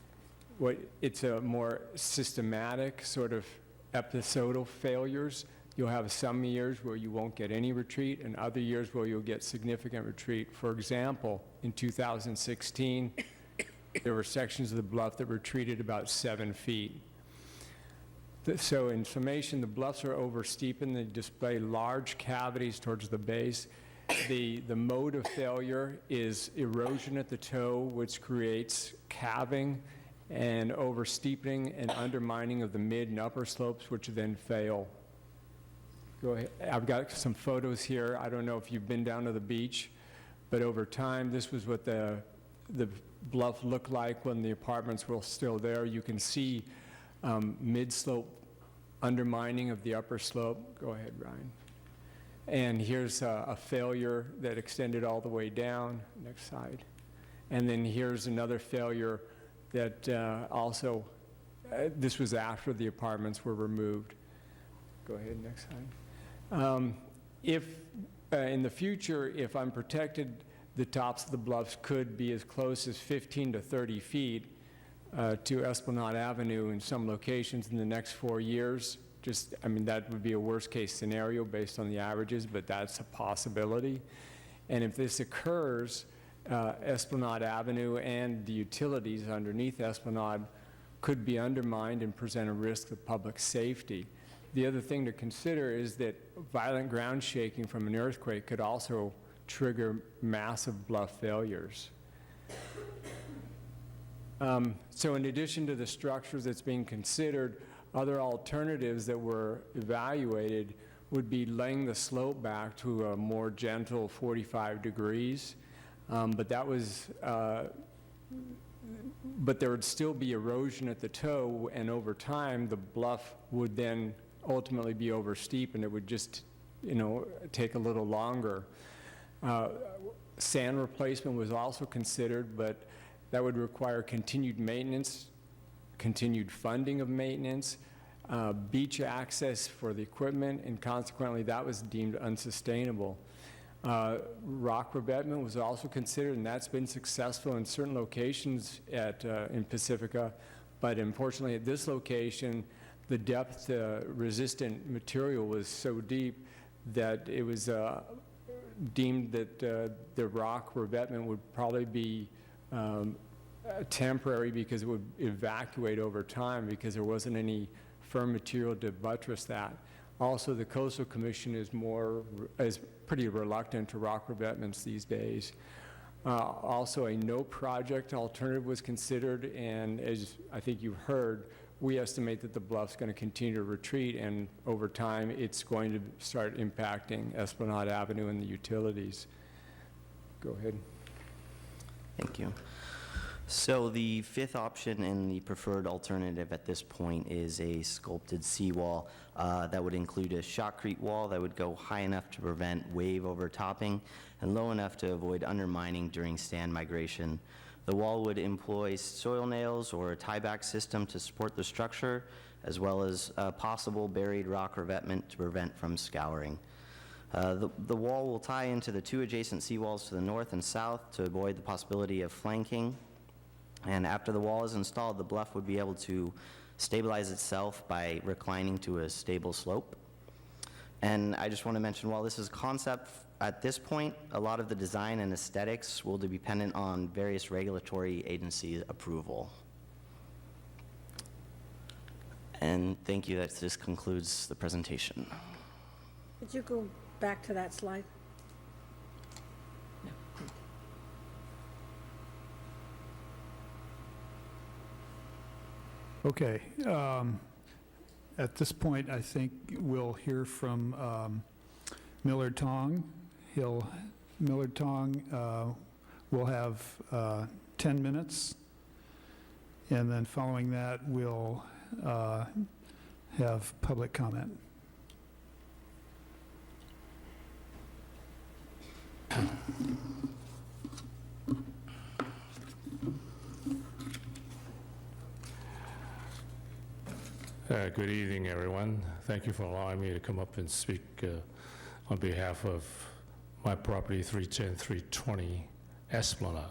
It's a more systematic sort of episodal failures. You'll have some years where you won't get any retreat and other years where you'll get significant retreat. For example, in 2016, there were sections of the bluff that retreated about 7 feet. So in summation, the bluffs are oversteepened. They display large cavities towards the base. The mode of failure is erosion at the toe, which creates calving and oversteepening and undermining of the mid and upper slopes, which then fail. Go ahead. I've got some photos here. I don't know if you've been down to the beach, but over time, this was what the bluff looked like when the apartments were still there. You can see mid-slope undermining of the upper slope. Go ahead, Ryan. And here's a failure that extended all the way down. Next slide. And then here's another failure that also, this was after the apartments were removed. Go ahead, next slide. If in the future, if unprotected, the tops of the bluffs could be as close as 15 to 30 feet to Esplanade Avenue in some locations in the next 4 years. I mean, that would be a worst-case scenario based on the averages, but that's a possibility. And if this occurs, Esplanade Avenue and the utilities underneath Esplanade could be undermined and present a risk to public safety. The other thing to consider is that violent ground shaking from an earthquake could also trigger massive bluff failures. So in addition to the structures that's being considered, other alternatives that were evaluated would be laying the slope back to a more gentle 45 degrees. But that was, but there would still be erosion at the toe, and over time, the bluff would then ultimately be over steep, and it would just, take a little longer. Sand replacement was also considered, but that would require continued maintenance, continued funding of maintenance, beach access for the equipment, and consequently, that was deemed unsustainable. Rock revetment was also considered, and that's been successful in certain locations in Pacifica, but unfortunately at this location, the depth resistant material was so deep that it was deemed that the rock revetment would probably be temporary because it would evacuate over time because there wasn't any firm material to buttress that. Also, the Coastal Commission is pretty reluctant to rock revetments these days. Also, a no project alternative was considered, and as I think you've heard, we estimate that the bluff's going to continue to retreat, and over time, it's going to start impacting Esplanade Avenue and the utilities. Go ahead. Thank you. So the fifth option and the preferred alternative at this point is a sculpted seawall that would include a shotcrete wall that would go high enough to prevent wave overtopping and low enough to avoid undermining during sand migration. The wall would employ soil nails or a tieback system to support the structure, as well as possible buried rock revetment to prevent from scouring. The wall will tie into the two adjacent seawalls to the north and south to avoid the possibility of flanking. And after the wall is installed, the bluff would be able to stabilize itself by reclining to a stable slope. And I just want to mention, while this is concept at this point, a lot of the design and aesthetics will be dependent on various regulatory agency approval. And thank you. This concludes the presentation. Could you go back to that slide? Okay. At this point, I think we'll hear from Millard Tong. Millard Tong will have 10 minutes, and then following that, we'll have public comment. Good evening, everyone. Thank you for allowing me to come up and speak on behalf of my property, 310, 320 Esplanade.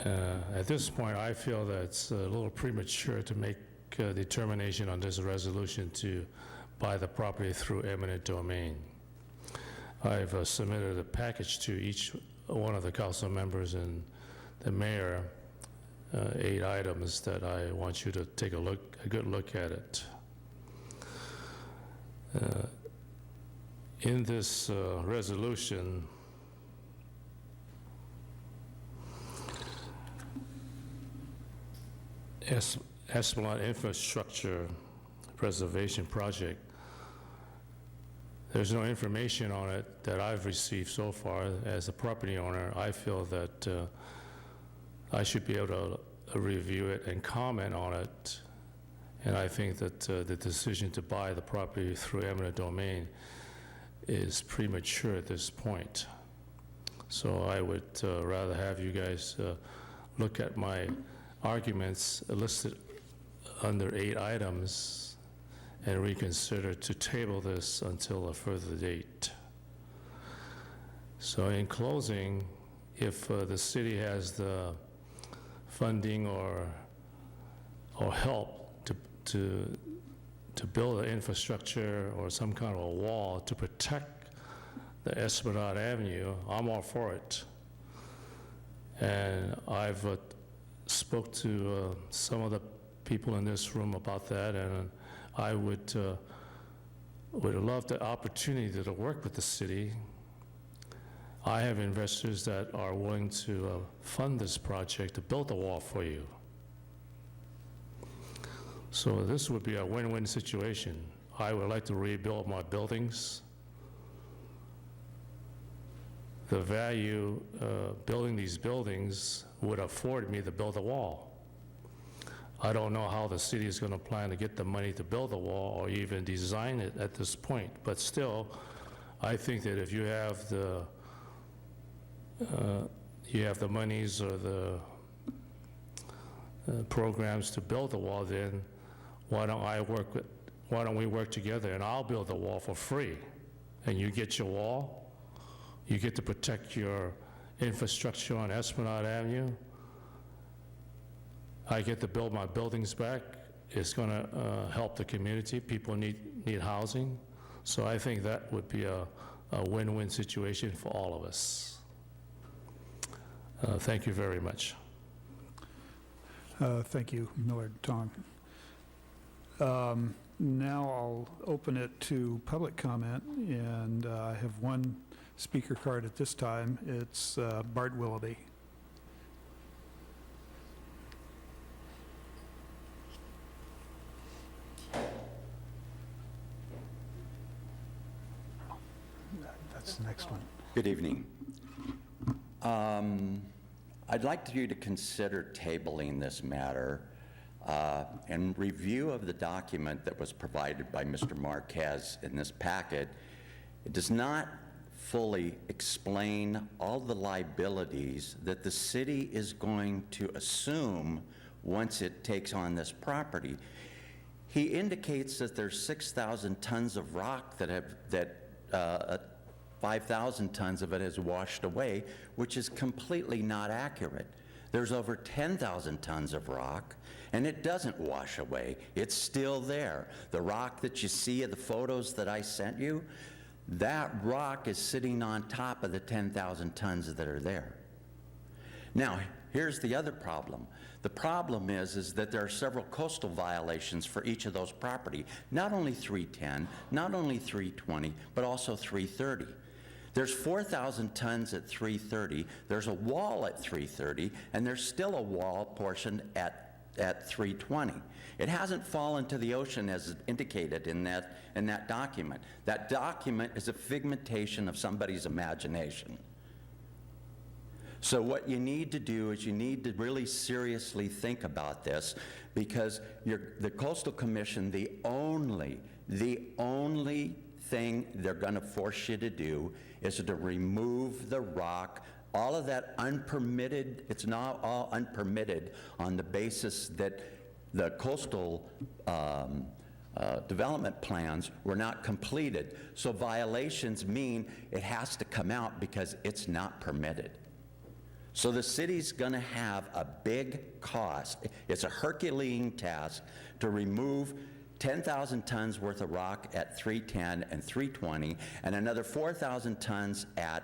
At this point, I feel that it's a little premature to make a determination on this resolution to buy the property through eminent domain. I've submitted a package to each one of the council members and the mayor, 8 items that I want you to take a good look at it. In this resolution, Esplanade Infrastructure Preservation Project, there's no information on it that I've received so far. As a property owner, I feel that I should be able to review it and comment on it. And I think that the decision to buy the property through eminent domain is premature at this point. So I would rather have you guys look at my arguments listed under 8 items and reconsider to table this until a further date. So in closing, if the city has the funding or help to build an infrastructure or some kind of a wall to protect the Esplanade Avenue, I'm all for it. And I've spoke to some of the people in this room about that, and I would love the opportunity to work with the city. I have investors that are willing to fund this project to build a wall for you. So this would be a win-win situation. I would like to rebuild my buildings. The value building these buildings would afford me to build a wall. I don't know how the city is going to plan to get the money to build a wall or even design it at this point, but still, I think that if you have the monies or the programs to build a wall, then why don't we work together and I'll build a wall for free, and you get your wall, you get to protect your infrastructure on Esplanade Avenue. I get to build my buildings back. It's going to help the community. People need housing. So I think that would be a win-win situation for all of us. Thank you very much. Thank you, Millard Tong. Now I'll open it to public comment, and I have one speaker card at this time. It's Bart Willoughby. That's the next one. Good evening. I'd like you to consider tabling this matter and review of the document that was provided by Mr. Marquez in this packet. It does not fully explain all the liabilities that the city is going to assume once it takes on this property. He indicates that there's 6,000 tons of rock that 5,000 tons of it has washed away, which is completely not accurate. There's over 10,000 tons of rock, and it doesn't wash away. It's still there. The rock that you see in the photos that I sent you, that rock is sitting on top of the 10,000 tons that are there. Now, here's the other problem. The problem is that there are several coastal violations for each of those property. Not only 310, not only 320, but also 330. There's 4,000 tons at 330, there's a wall at 330, and there's still a wall portion at 320. It hasn't fallen to the ocean as indicated in that document. That document is a figmentation of somebody's imagination. So what you need to do is you need to really seriously think about this, because the Coastal Commission, the only thing they're going to force you to do is to remove the rock. All of that unpermitted, it's now all unpermitted on the basis that the coastal development plans were not completed. So violations mean it has to come out because it's not permitted. So the city's going to have a big cost. It's a Herculean task to remove 10,000 tons worth of rock at 310 and 320, and another 4,000 tons at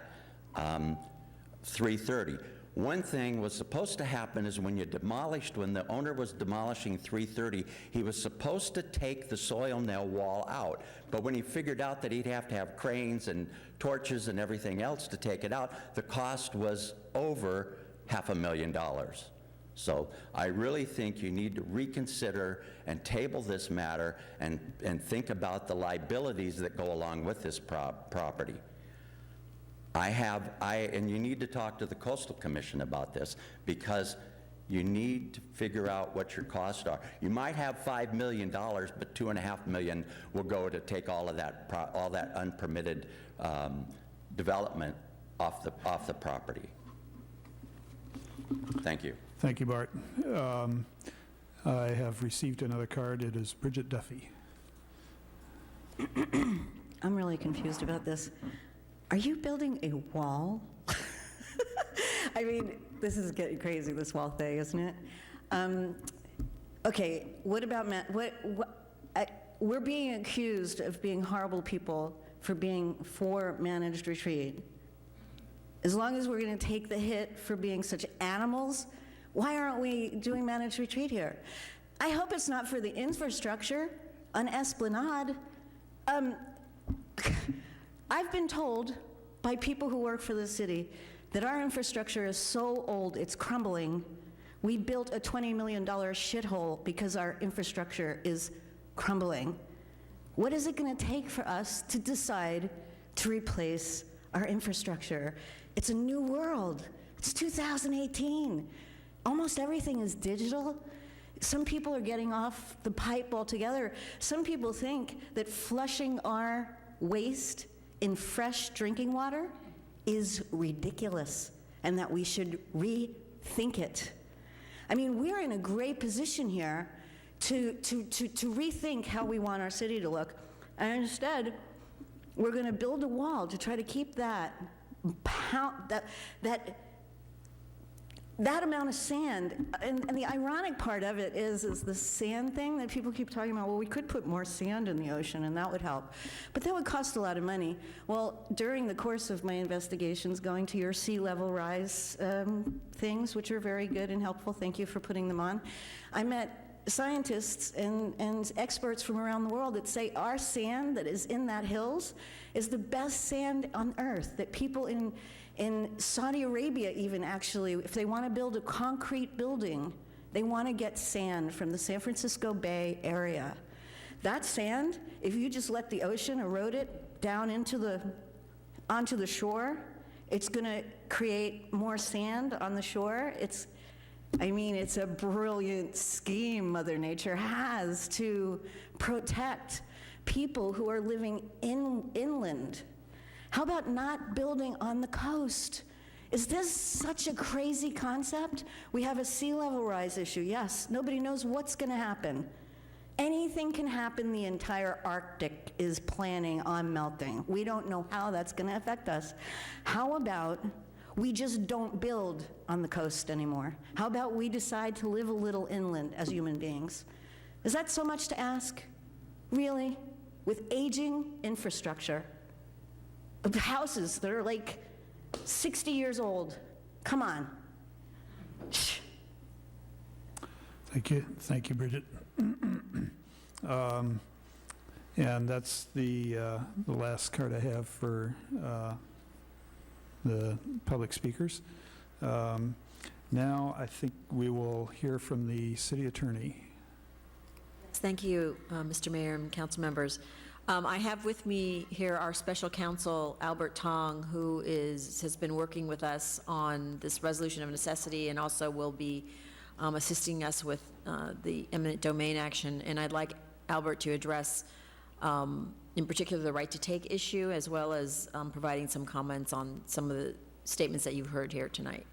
330. One thing was supposed to happen is when the owner was demolishing 330, he was supposed to take the soil nail wall out. But when he figured out that he'd have to have cranes and torches and everything else to take it out, the cost was over $500,000. So I really think you need to reconsider and table this matter and think about the liabilities that go along with this property. And you need to talk to the Coastal Commission about this, because you need to figure out what your costs are. You might have $5 million, but $2.5 million will go to take all that unpermitted development off the property. Thank you. Thank you, Bart. I have received another card. It is Bridget Duffy. I'm really confused about this. Are you building a wall? I mean, this is getting crazy, this wall thing, isn't it? Okay, what about, we're being accused of being horrible people for being for managed retreat. As long as we're going to take the hit for being such animals, why aren't we doing managed retreat here? I hope it's not for the infrastructure on Esplanade. I've been told by people who work for the city that our infrastructure is so old, it's crumbling. We built a $20 million shithole because our infrastructure is crumbling. What is it going to take for us to decide to replace our infrastructure? It's a new world. It's 2018. Almost everything is digital. Some people are getting off the pipe altogether. Some people think that flushing our waste in fresh drinking water is ridiculous and that we should rethink it. I mean, we're in a great position here to rethink how we want our city to look. And instead, we're going to build a wall to try to keep that amount of sand. And the ironic part of it is the sand thing that people keep talking about. Well, we could put more sand in the ocean and that would help. But that would cost a lot of money. Well, during the course of my investigations, going to your sea level rise things, which are very good and helpful, thank you for putting them on, I met scientists and experts from around the world that say our sand that is in that hills is the best sand on earth, that people in Saudi Arabia even actually, if they want to build a concrete building, they want to get sand from the San Francisco Bay area. That sand, if you just let the ocean erode it down onto the shore, it's going to create more sand on the shore. It's a brilliant scheme Mother Nature has to protect people who are living inland. How about not building on the coast? Is this such a crazy concept? We have a sea level rise issue. Yes, nobody knows what's going to happen. Anything can happen. The entire Arctic is planning on melting. We don't know how that's going to affect us. How about we just don't build on the coast anymore? How about we decide to live a little inland as human beings? Is that so much to ask? Really? With aging infrastructure, of houses that are like 60 years old. Come on. Thank you, Bridget. And that's the last card I have for the public speakers. Now I think we will hear from the city attorney. Thank you, Mr. Mayor and council members. I have with me here our special counsel, Albert Tong, who has been working with us on this resolution of necessity and also will be assisting us with the eminent domain action. And I'd like Albert to address, in particular, the right to take issue, as well as providing some comments on some of the statements that you've heard here tonight.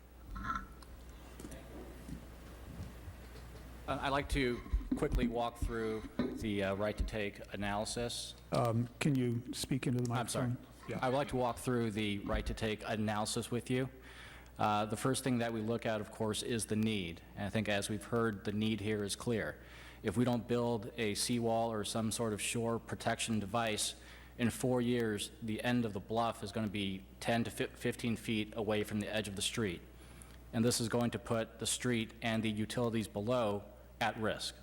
I'd like to quickly walk through the right to take analysis. Can you speak into the microphone? I'm sorry. Yeah. I would like to walk through the right to take analysis with you. The first thing that we look at, of course, is the need. And I think as we've heard, the need here is clear. If we don't build a seawall or some sort of shore protection device, in 4 years, the end of the bluff is going to be 10 to 15 feet away from the edge of the street. And this is going to put the street and the utilities below at risk.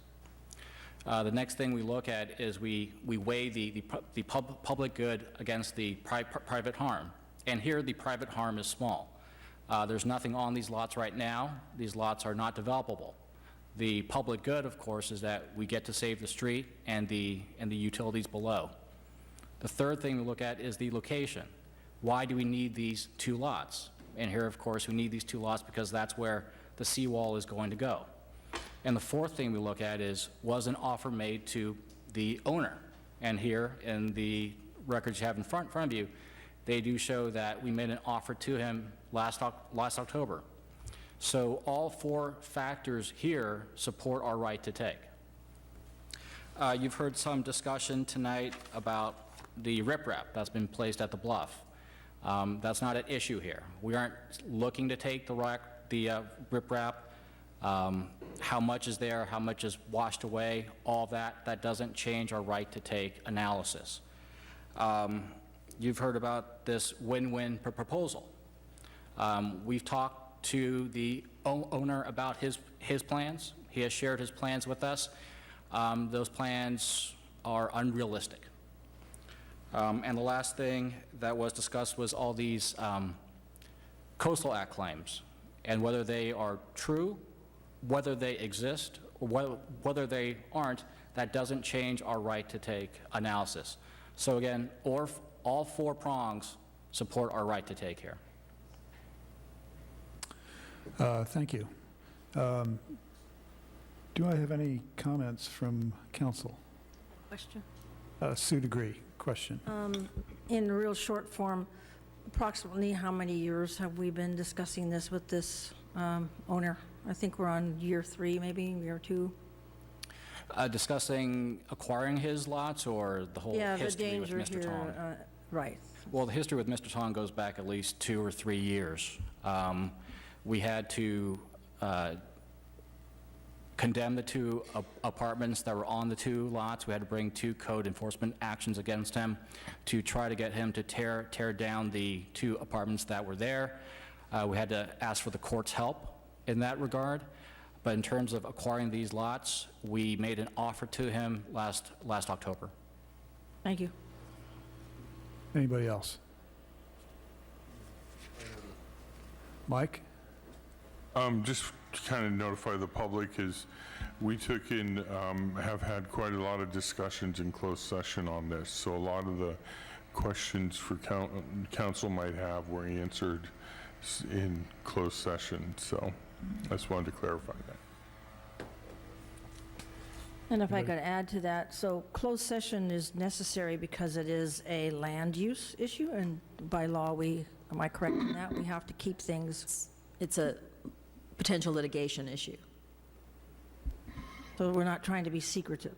The next thing we look at is we weigh the public good against the private harm. And here the private harm is small. There's nothing on these lots right now. These lots are not developable. The public good, of course, is that we get to save the street and the utilities below. The third thing we look at is the location. Why do we need these two lots? And here, of course, we need these two lots because that's where the seawall is going to go. And the fourth thing we look at is, was an offer made to the owner? And here, in the records you have in front of you, they do show that we made an offer to him last October. So all four factors here support our right to take. You've heard some discussion tonight about the riprap that's been placed at the bluff. That's not an issue here. We aren't looking to take the riprap. How much is there, how much is washed away, all that doesn't change our right to take analysis. you've heard about this win-win proposal. We've talked to the owner about his plans. He has shared his plans with us. Those plans are unrealistic. And the last thing that was discussed was all these Coastal Act claims, and whether they are true, whether they exist, or whether they aren't, that doesn't change our right to take analysis. So again, all 4 prongs support our right to take here. Thank you. Do I have any comments from council? Question? Sue Degree, question. In real short form, approximately how many years have we been discussing this with this owner? I think we're on year 3, maybe, year 2. Discussing acquiring his lots or the whole history with Mr. Tong? Right. Well, the history with Mr. Tong goes back at least 2 or 3 years. We had to condemn the 2 apartments that were on the 2 lots. We had to bring 2 code enforcement actions against him to try to get him to tear down the 2 apartments that were there. We had to ask for the court's help in that regard. But in terms of acquiring these lots, we made an offer to him last October. Thank you. Anybody else? Mike? Just to kind of notify the public, is we took in, have had quite a lot of discussions in closed session on this. So a lot of the questions for council might have were answered in closed session. So I just wanted to clarify that. And if I could add to that, so closed session is necessary because it is a land use issue, and by law, am I correct in that? We have to keep things. It's a potential litigation issue. So we're not trying to be secretive.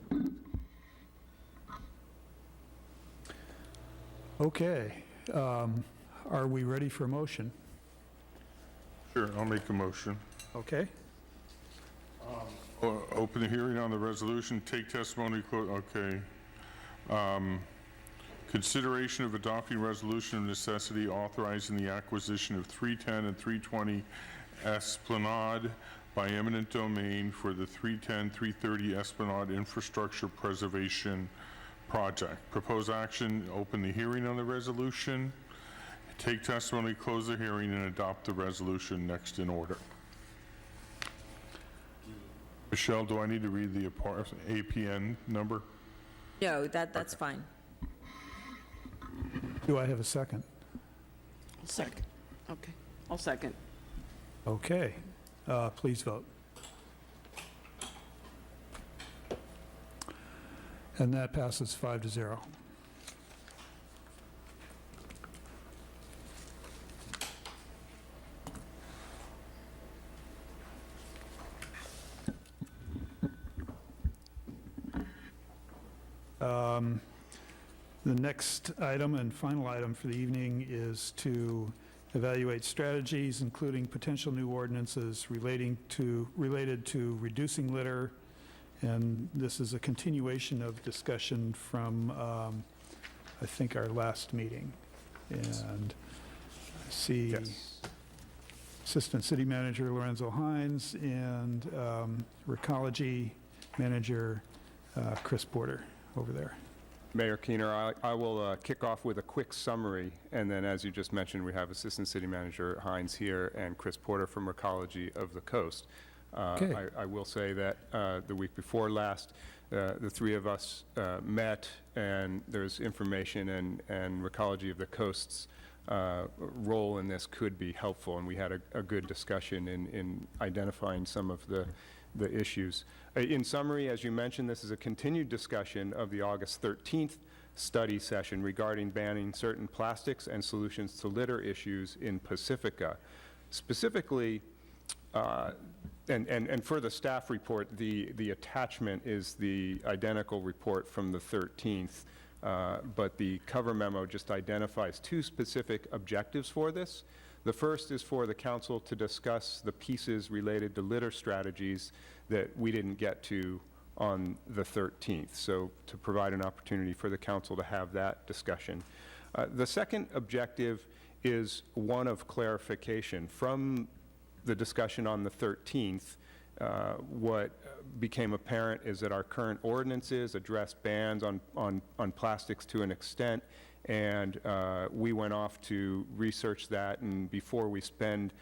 Okay. Are we ready for a motion? Sure, I'll make a motion. Okay. Open the hearing on the resolution, take testimony, okay. Consideration of adopting resolution of necessity authorizing the acquisition of 310 and 320 Esplanade by eminent domain for the 310, 330 Esplanade Infrastructure Preservation Project. Proposed action, open the hearing on the resolution, take testimony, close the hearing, and adopt the resolution next in order. Michelle, do I need to read the APN number? No, that's fine. Do I have a second? Second. Okay, I'll second. Okay. Please vote. And that passes 5-0. The next item and final item for the evening is to evaluate strategies, including potential new ordinances related to reducing litter. And this is a continuation of discussion from, I think, our last meeting. And I see Yes. Assistant City Manager Lorenzo Hines and Recology Manager Chris Porter over there. Mayor Keener, I will kick off with a quick summary, and then, as you just mentioned, we have Assistant City Manager Hines here and Chris Porter from Recology of the Coast. Okay. I will say that the week before last, the 3 of us met, and there's information, and Recology of the Coast's role in this could be helpful, and we had a good discussion in identifying some of the issues. In summary, as you mentioned, this is a continued discussion of the August 13th study session regarding banning certain plastics and solutions to litter issues in Pacifica. Specifically, and for the staff report, the attachment is the identical report from the 13th, but the cover memo just identifies 2 specific objectives for this. The first is for the council to discuss the pieces related to litter strategies that we didn't get to on the 13th. So to provide an opportunity for the council to have that discussion. The second objective is one of clarification. From the discussion on the 13th, what became apparent is that our current ordinances address bans on plastics to an extent, and we went off to research that, and before we spend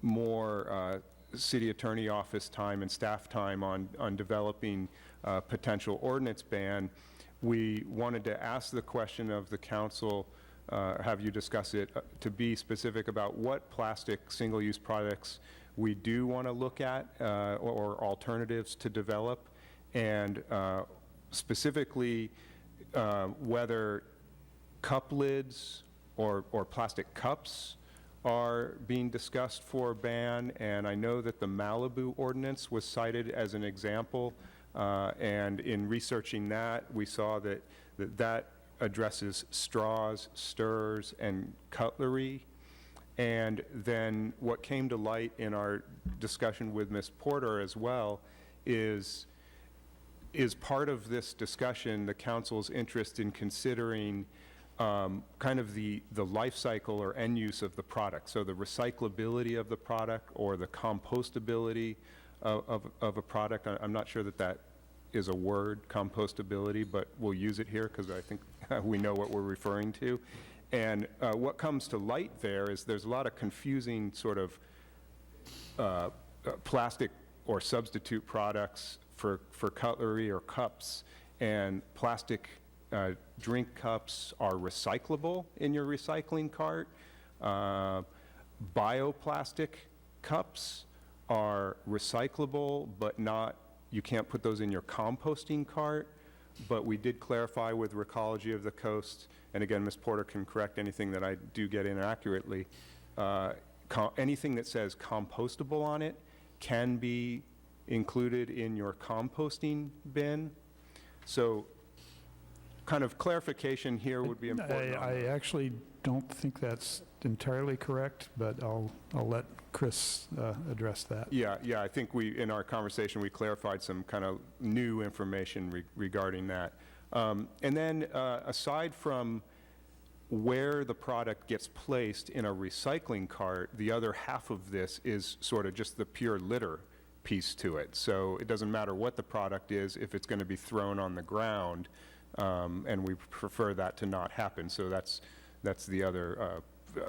more city attorney office time and staff time on developing a potential ordinance ban, we wanted to ask the question of the council, have you discuss it, to be specific about what plastic single-use products we do want to look at or alternatives to develop, and specifically whether cup lids or plastic cups are being discussed for a ban. And I know that the Malibu ordinance was cited as an example, and in researching that, we saw that addresses straws, stirs, and cutlery. And then what came to light in our discussion with Ms. Porter as well is part of this discussion the council's interest in considering kind of the life cycle or end use of the product. So the recyclability of the product or the compostability of a product. I'm not sure that is a word, compostability, but we'll use it here because I think we know what we're referring to. And what comes to light there is there's a lot of confusing sort of plastic or substitute products for cutlery or cups, and plastic drink cups are recyclable in your recycling cart. Bioplastic cups are recyclable, but not, you can't put those in your composting cart. But we did clarify with Recology of the Coast, and again, Ms. Porter can correct anything that I do get inaccurately, anything that says compostable on it can be included in your composting bin. So kind of clarification here would be important. I actually don't think that's entirely correct, but I'll let Chris address that. Yeah, I think in our conversation, we clarified some kind of new information regarding that. And then aside from where the product gets placed in a recycling cart, the other half of this is sort of just the pure litter piece to it. So it doesn't matter what the product is if it's going to be thrown on the ground, and we prefer that to not happen. So that's the other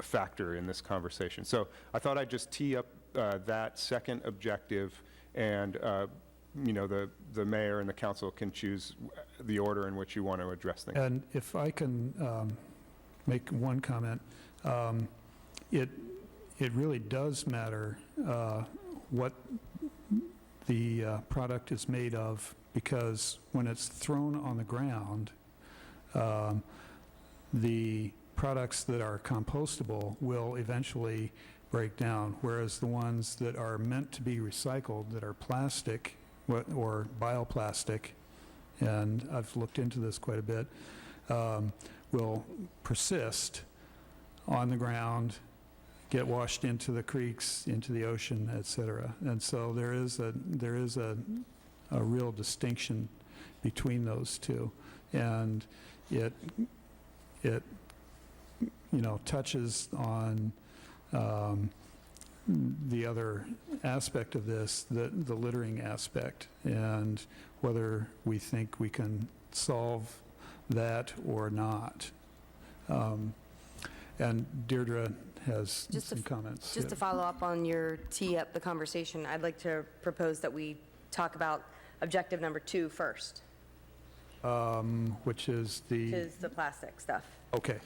factor in this conversation. So I thought I'd just tee up that second objective, and the mayor and the council can choose the order in which you want to address things. And if I can make one comment, it really does matter what the product is made of, because when it's thrown on the ground, the products that are compostable will eventually break down, whereas the ones that are meant to be recycled, that are plastic or bioplastic, and I've looked into this quite a bit, will persist on the ground, get washed into the creeks, into the ocean, et cetera. And so there is a real distinction between those two, and it touches on the other aspect of this, the littering aspect, and whether we think we can solve that or not. And Deirdre has some comments. Just to follow up on your tee up the conversation, I'd like to propose that we talk about objective number 2 first. Which is the... Which is the plastic stuff. Okay.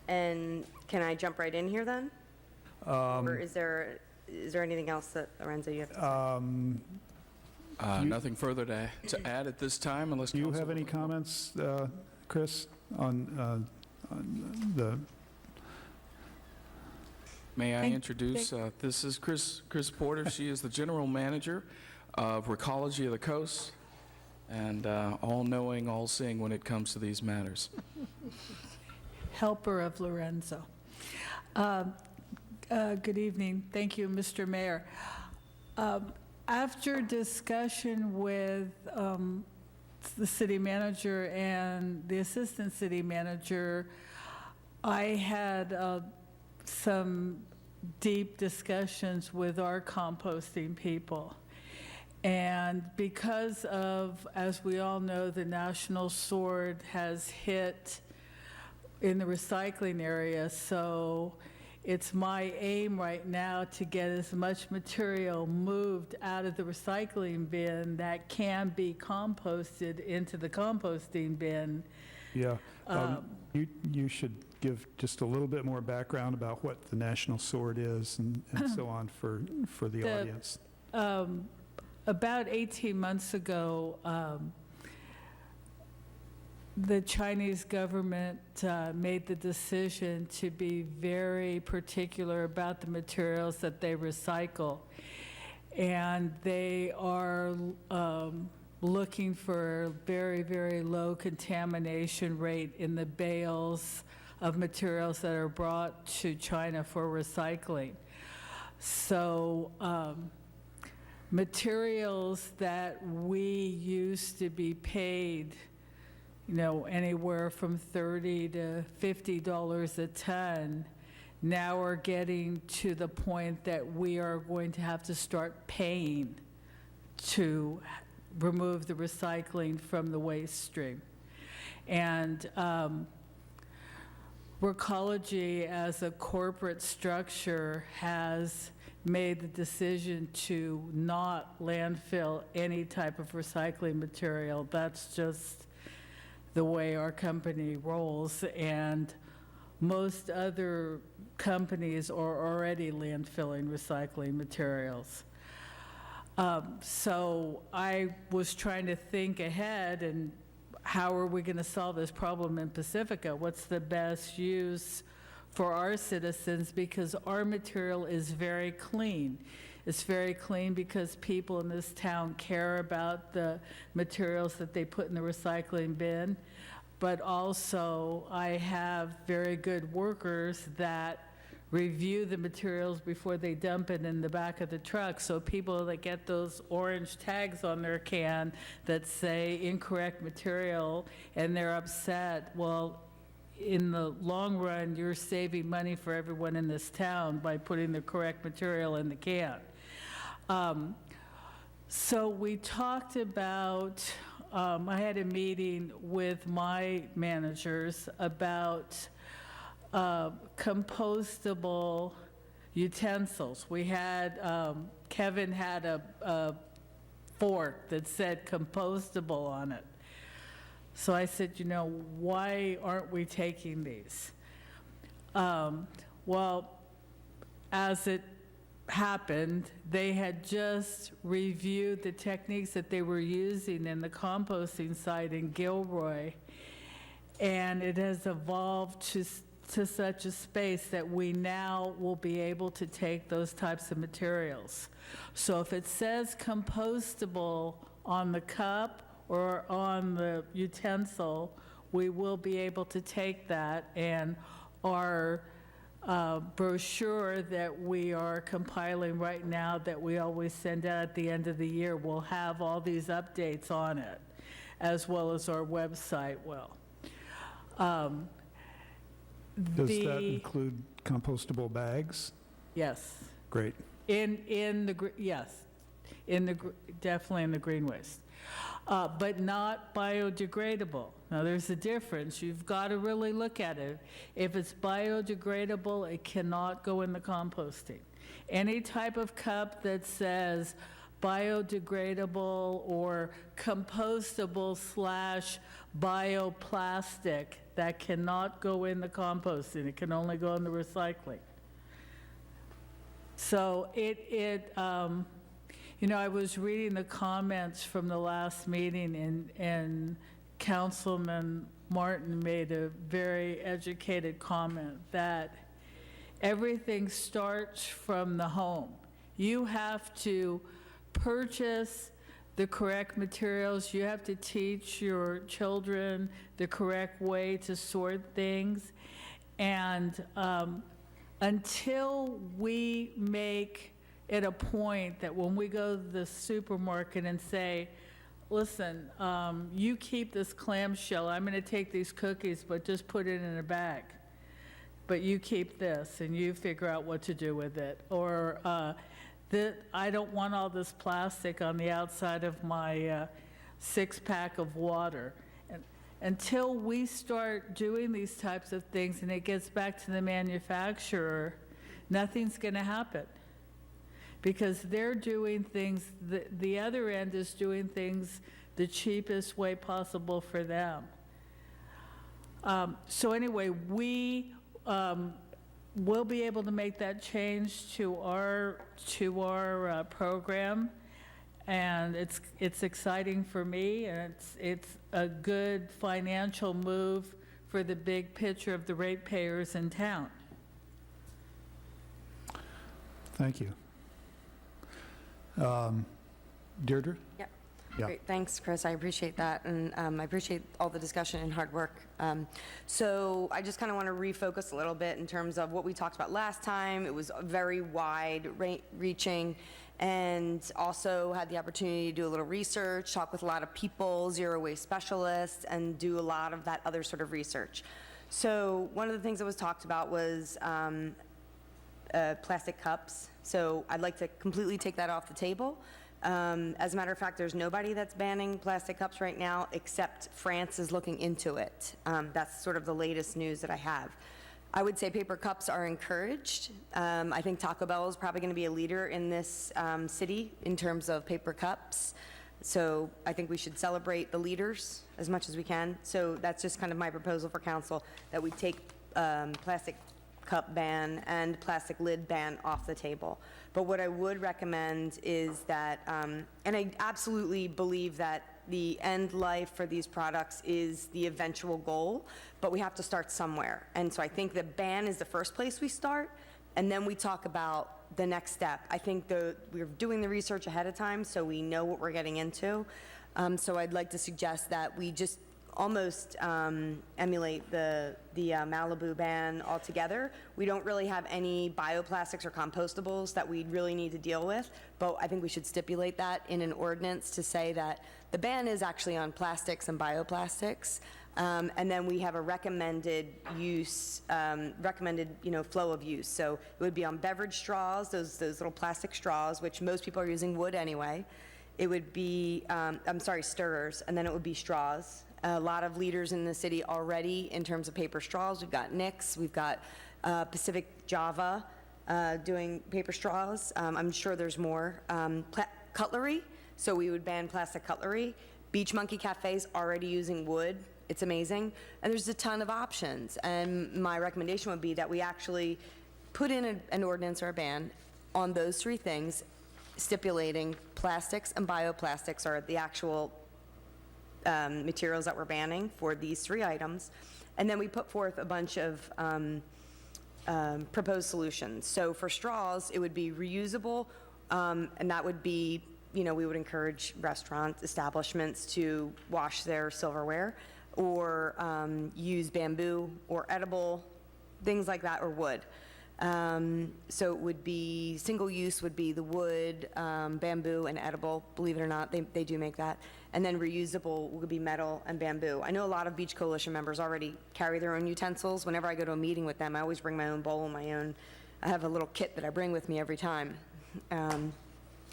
And can I jump right in here then? Or is there anything else that, Lorenzo, you have to say? Nothing further to add at this time, unless Do you have any comments, Chris, on the... May I introduce, this is Chris Porter. She is the General Manager of Recology of the Coast, and all-knowing, all-seeing when it comes to these matters. Helper of Lorenzo. Good evening. Thank you, Mr. Mayor. After discussion with the city manager and the assistant city manager, I had some deep discussions with our composting people. And because of, as we all know, the national sword has hit in the recycling area, so it's my aim right now to get as much material moved out of the recycling bin that can be composted into the composting bin. Yeah. You should give just a little bit more background about what the National Sword is and so on for the audience. About 18 months ago, the Chinese government made the decision to be very particular about the materials that they recycle. And they are looking for a very, very low contamination rate in the bales of materials that are brought to China for recycling. So materials that we used to be paid, you know, anywhere from $30 to $50 a ton, now are getting to the point that we are going to have to start paying to remove the recycling from the waste stream. And Recology, as a corporate structure, has made the decision to not landfill any type of recycling material. That's just the way our company rolls, and most other companies are already landfilling recycling materials. So I was trying to think ahead, and how are we going to solve this problem in Pacifica? What's the best use for our citizens? Because our material is very clean. It's very clean because people in this town care about the materials that they put in the recycling bin. But also, I have very good workers that review the materials before they dump it in the back of the truck. So people that get those orange tags on their can that say incorrect material and they're upset, well, in the long run, you're saving money for everyone in this town by putting the correct material in the can. So we talked about, I had a meeting with my managers about compostable utensils. We had, Kevin had a fork that said compostable on it. So I said, you know, why aren't we taking these? Well, as it happened, they had just reviewed the techniques that they were using in the composting site in Gilroy, and it has evolved to such a space that we now will be able to take those types of materials. So if it says compostable on the cup or on the utensil, we will be able to take that, and our brochure that we are compiling right now that we always send out at the end of the year will have all these updates on it, as well as our website will. Does that include compostable bags? Yes. Great. Yes, definitely in the green waste. But not biodegradable. Now, there's a difference. You've got to really look at it. If it's biodegradable, it cannot go in the composting. Any type of cup that says biodegradable or compostable / bioplastic, that cannot go in the composting. It can only go in the recycling. So you know, I was reading the comments from the last meeting, and Councilman Martin made a very educated comment that everything starts from the home. You have to purchase the correct materials. You have to teach your children the correct way to sort things. And until we make it a point that when we go to the supermarket and say, listen, you keep this clamshell, I'm going to take these cookies, but just put it in a bag. but you keep this and you figure out what to do with it. Or that I don't want all this plastic on the outside of my six-pack of water. And until we start doing these types of things and it gets back to the manufacturer, nothing's going to happen. Because they're doing things, the other end is doing things the cheapest way possible for them. So anyway, we will be able to make that change to our program, and it's exciting for me, and it's a good financial move for the big picture of the ratepayers in town. Thank you. Deirdre? Yep. Yeah. Great, thanks, Chris. I appreciate that, and I appreciate all the discussion and hard work. So I just kind of want to refocus a little bit in terms of what we talked about last time. It was very wide-reaching, and also had the opportunity to do a little research, talk with a lot of people, zero waste specialists, and do a lot of that other sort of research. So one of the things that was talked about was plastic cups. So I'd like to completely take that off the table. As a matter of fact, there's nobody that's banning plastic cups right now, except France is looking into it. That's sort of the latest news that I have. I would say paper cups are encouraged. I think Taco Bell is probably going to be a leader in this city in terms of paper cups. So I think we should celebrate the leaders as much as we can. So that's just kind of my proposal for council, that we take plastic cup ban and plastic lid ban off the table. But what I would recommend is that, and I absolutely believe that the end life for these products is the eventual goal, but we have to start somewhere. And so I think the ban is the first place we start, and then we talk about the next step. I think we're doing the research ahead of time, so we know what we're getting into. So I'd like to suggest that we just almost emulate the Malibu ban altogether. We don't really have any bioplastics or compostables that we really need to deal with, but I think we should stipulate that in an ordinance to say that the ban is actually on plastics and bioplastics, and then we have a recommended use, flow of use. So it would be on beverage straws, those little plastic straws, which most people are using wood anyway. It would be, stirrers, and then it would be straws. A lot of leaders in the city already in terms of paper straws. We've got Nix, we've got Pacific Java doing paper straws. I'm sure there's more. Cutlery, so we would ban plastic cutlery. Beach Monkey Cafe's already using wood. It's amazing. And there's a ton of options. And my recommendation would be that we actually put in an ordinance or a ban on those three things, stipulating plastics and bioplastics are the actual materials that we're banning for these three items, and then we put forth a bunch of proposed solutions. So for straws, it would be reusable, and that would be, we would encourage restaurant establishments to wash their silverware, or use bamboo or edible, things like that, or wood. So it would be, single use would be the wood, bamboo, and edible. Believe it or not, they do make that. And then reusable would be metal and bamboo. I know a lot of Beach Coalition members already carry their own utensils. Whenever I go to a meeting with them, I always bring my own bowl and I have a little kit that I bring with me every time. I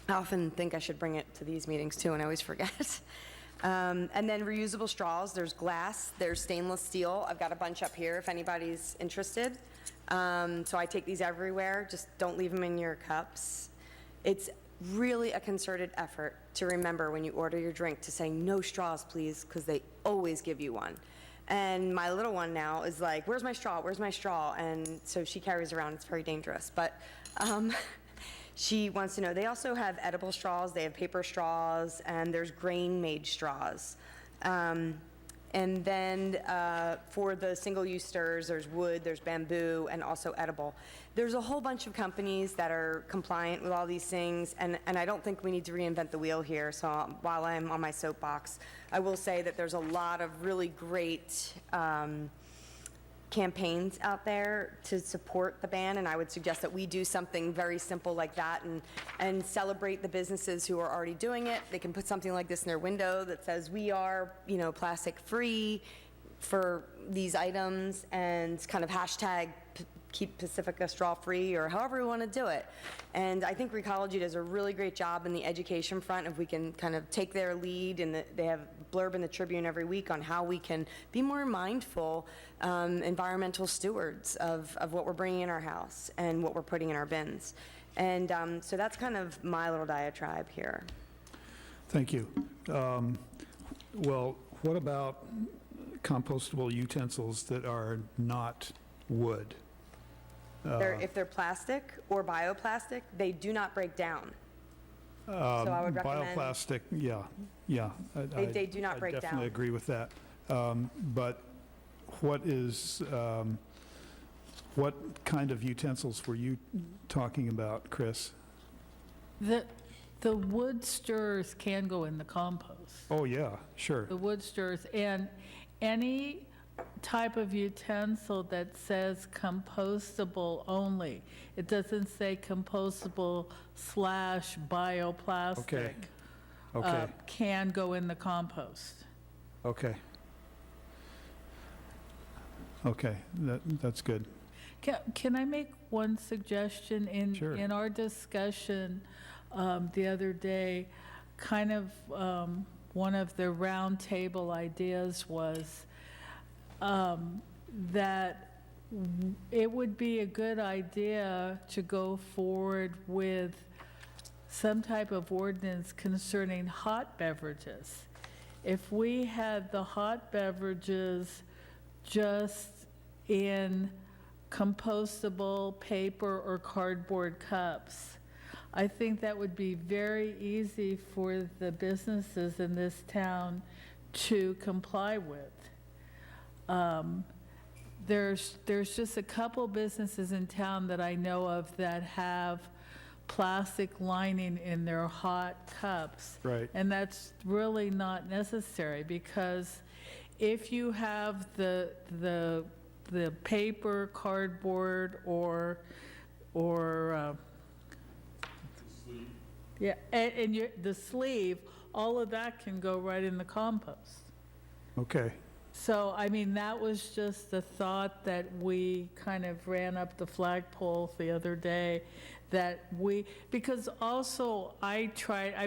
often think I should bring it to these meetings too, and I always forget. And then reusable straws, there's glass, there's stainless steel. I've got a bunch up here if anybody's interested. So I take these everywhere, just don't leave them in your cups. It's really a concerted effort to remember when you order your drink to say no straws, please, because they always give you one. And my little one now is like, where's my straw, where's my straw? And so she carries around, it's very dangerous. But she wants to know, they also have edible straws, they have paper straws, and there's grain-made straws. And then for the single-use stirrers, there's wood, there's bamboo, and also edible. There's a whole bunch of companies that are compliant with all these things, and I don't think we need to reinvent the wheel here. So while I'm on my soapbox, I will say that there's a lot of really great campaigns out there to support the ban, and I would suggest that we do something very simple like that and celebrate the businesses who are already doing it. They can put something like this in their window that says we are, plastic free for these items, and kind of hashtag keep Pacifica straw-free, or however we want to do it. And I think Recology does a really great job in the education front, if we can kind of take their lead, and they have a blurb in the Tribune every week on how we can be more mindful environmental stewards of what we're bringing in our house and what we're putting in our bins. And so that's kind of my little diatribe here. Thank you. Well, what about compostable utensils that are not wood? If they're plastic or bioplastic, they do not break down. So I would recommend... Bioplastic, yeah. They do not break I down. definitely agree with that. But what kind of utensils were you talking about, Chris? The wood stirrers can go in the compost. Oh, yeah, sure. The wood stirrers, and any type of utensil that says compostable only. It doesn't say compostable / bioplastic. Okay. Can go in the compost. Okay. Okay, that's good. Can I make one suggestion? Sure. In our discussion the other day, kind of one of the roundtable ideas was that it would be a good idea to go forward with some type of ordinance concerning hot beverages. If we had the hot beverages just in compostable paper or cardboard cups, I think that would be very easy for the businesses in this town to comply with. There's just a couple businesses in town that I know of that have plastic lining in their hot cups. Right. And that's really not necessary, because if you have the paper, cardboard, or yeah, and the sleeve, all of that can go right in the compost. Okay. So, I mean, that was just the thought that we kind of ran up the flagpole the other day, because also I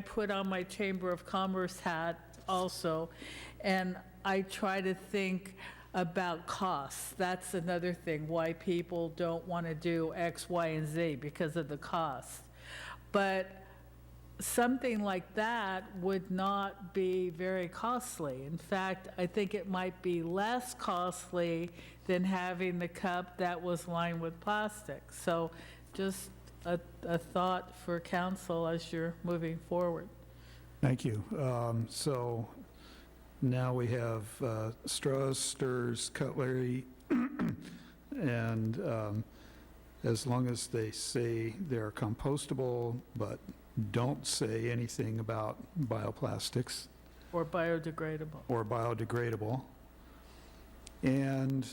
put on my Chamber of Commerce hat also, and I try to think about costs. That's another thing, why people don't want to do X, Y, and Z, because of the cost. But something like that would not be very costly. In fact, I think it might be less costly than having the cup that was lined with plastic. So just a thought for council as you're moving forward. Thank you. So now we have straws, stirrers, cutlery, and as long as they say they're compostable, but don't say anything about bioplastics Or biodegradable. or biodegradable. And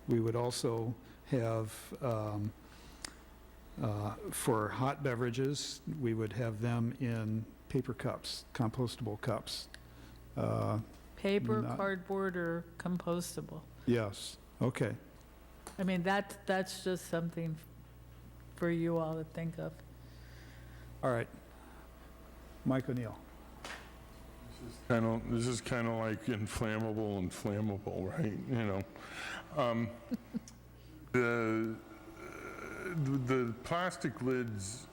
we would also have, for hot beverages, we would have them in paper cups, compostable cups. Paper, not- cardboard, or compostable. Yes, okay. I mean, that's just something for you all to think of. All right. Mike O'Neill. This is kind of like inflammable and flammable, right? You know, the plastic lids.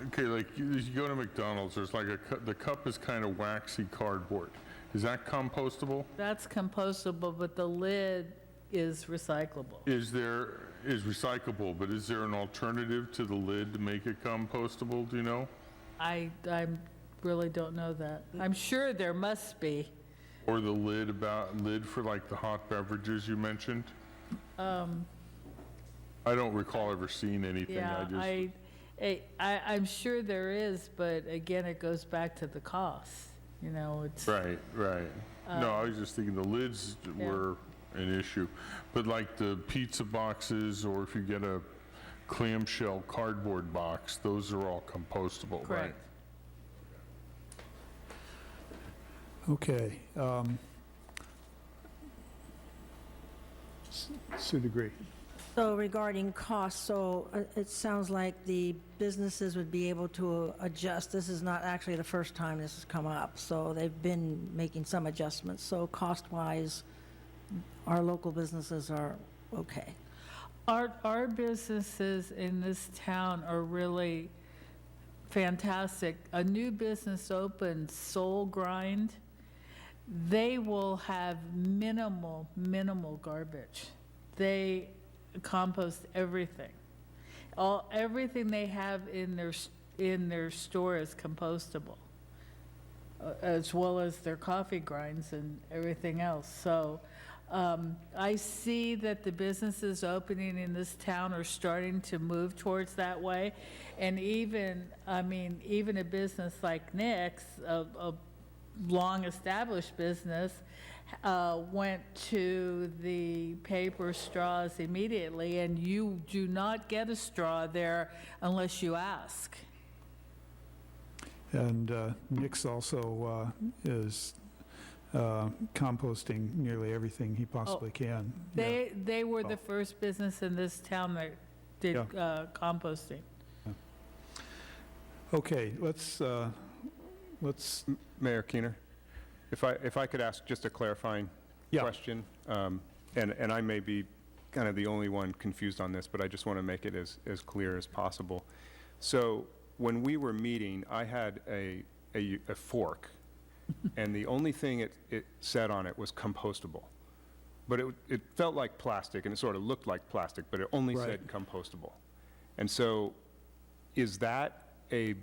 Okay, like you go to McDonald's, there's like the cup is kind of waxy cardboard. Is that compostable? That's compostable, but the lid is recyclable. Is recyclable, but is there an alternative to the lid to make it compostable? Do you know? I really don't know that. I'm sure there must be. Or the lid for like the hot beverages you mentioned? I don't recall ever seeing anything. Yeah, I'm sure there is, but again, it goes back to the cost. You know, it's... Right. No, I was just thinking the lids were an issue. But like the pizza boxes, or if you get a clamshell cardboard box, those are all compostable, right? Correct. Okay. Sue DeGree. So regarding costs, so it sounds like the businesses would be able to adjust. This is not actually the first time this has come up, so they've been making some adjustments. So cost-wise, our local businesses are okay. Our businesses in this town are really fantastic. A new business opens, Soul Grind, they will have minimal garbage. They compost everything. Everything they have in their store is compostable, as well as their coffee grinds and everything else. So I see that the businesses opening in this town are starting to move towards that way. And even a business like Nick's, a long-established business, went to the paper straws immediately, and you do not get a straw there unless you ask. And Nick's also is composting nearly everything he possibly can. They were the first business in this town that did composting. Okay, let's Mayor Keener, if I could ask just a clarifying question, and I may be kind of the only one confused on this, but I just want to make it as clear as possible. So when we were meeting, I had a fork, and the only thing it said on it was compostable. But it felt like plastic, and it sort of looked like plastic, but it only said compostable. And so is that a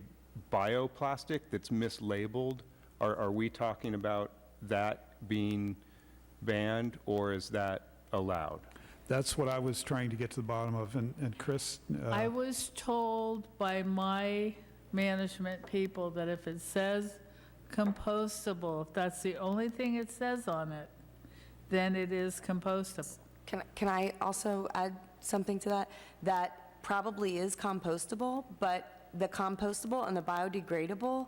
bioplastic that's mislabeled? Are we talking about that being banned, or is that allowed? That's what I was trying to get to the bottom of, and Chris? I was told by my management people that if it says compostable, if that's the only thing it says on it, then it is compostable. Can I also add something to that? That probably is compostable, but the compostable and the biodegradable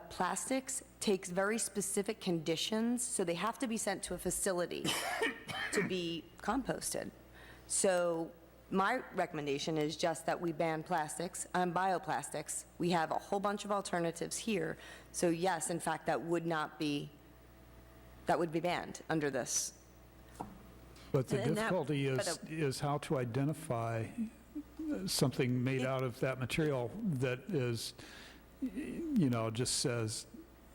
plastics takes very specific conditions, so they have to be sent to a facility to be composted. So my recommendation is just that we ban plastics and bioplastics. We have a whole bunch of alternatives here. So yes, in fact, that would be banned under this. But the difficulty is how to identify something made out of that material that is, just says,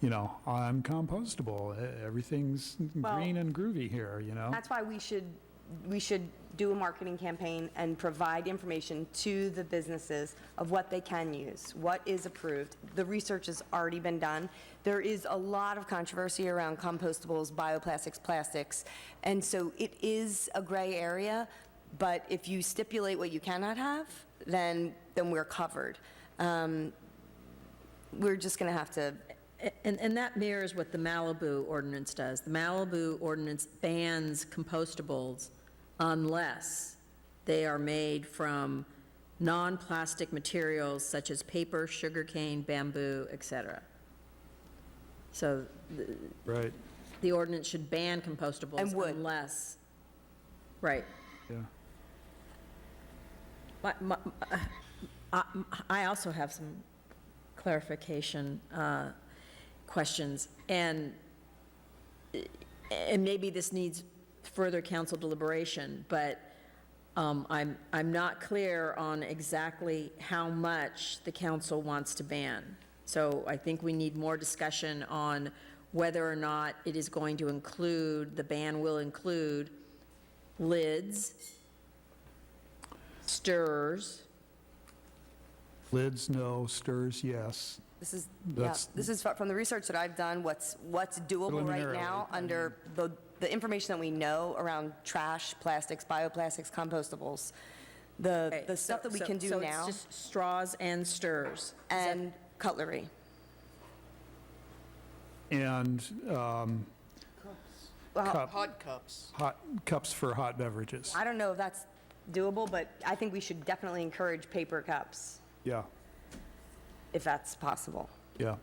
I'm compostable. Everything's green and groovy here, That's why we should do a marketing campaign and provide information to the businesses of what they can use, what is approved. The research has already been done. There is a lot of controversy around compostables, bioplastics, plastics, and so it is a gray area, but if you stipulate what you cannot have, then we're covered. We're just going to have to... And that mirrors what the Malibu ordinance does. The Malibu ordinance bans compostables unless they are made from non-plastic materials such as paper, sugarcane, bamboo, etc. So the ordinance should ban compostables and wood. Unless, right. Yeah. I also have some clarification questions, and maybe this needs further council deliberation, but I'm not clear on exactly how much the council wants to ban. So I think we need more discussion on whether or not it is going to include, the ban will include lids, stirrers. Lids, no. Stirrs, yes. This is from the research that I've done, what's doable right now under the information that we know around trash, plastics, bioplastics, compostables. The stuff that we can do now. So it's just straws and stirs. And cutlery. And Hot cups. hot cups for hot beverages. I don't know if that's doable, but I think we should definitely encourage paper cups, Yeah, if that's possible. yeah.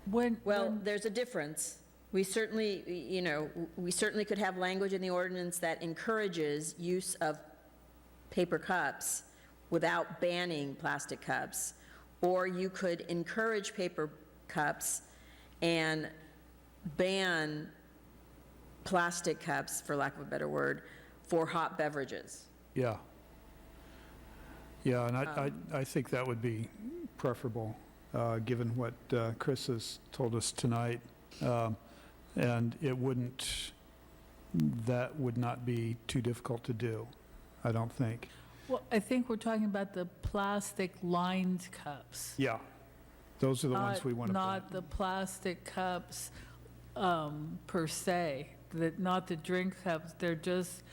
Well, there's a difference. We certainly, we certainly could have language in the ordinance that encourages use of paper cups without banning plastic cups, or you could encourage paper cups and ban plastic cups, for lack of a better word, for hot beverages. Yeah. Yeah, and I think that would be preferable, given what Chris has told us tonight. And that would not be too difficult to do, I don't think. Well, I think we're talking about the plastic-lined cups. Yeah, those are the ones we want to ban. Not the plastic cups per se, not the drink cups. They're just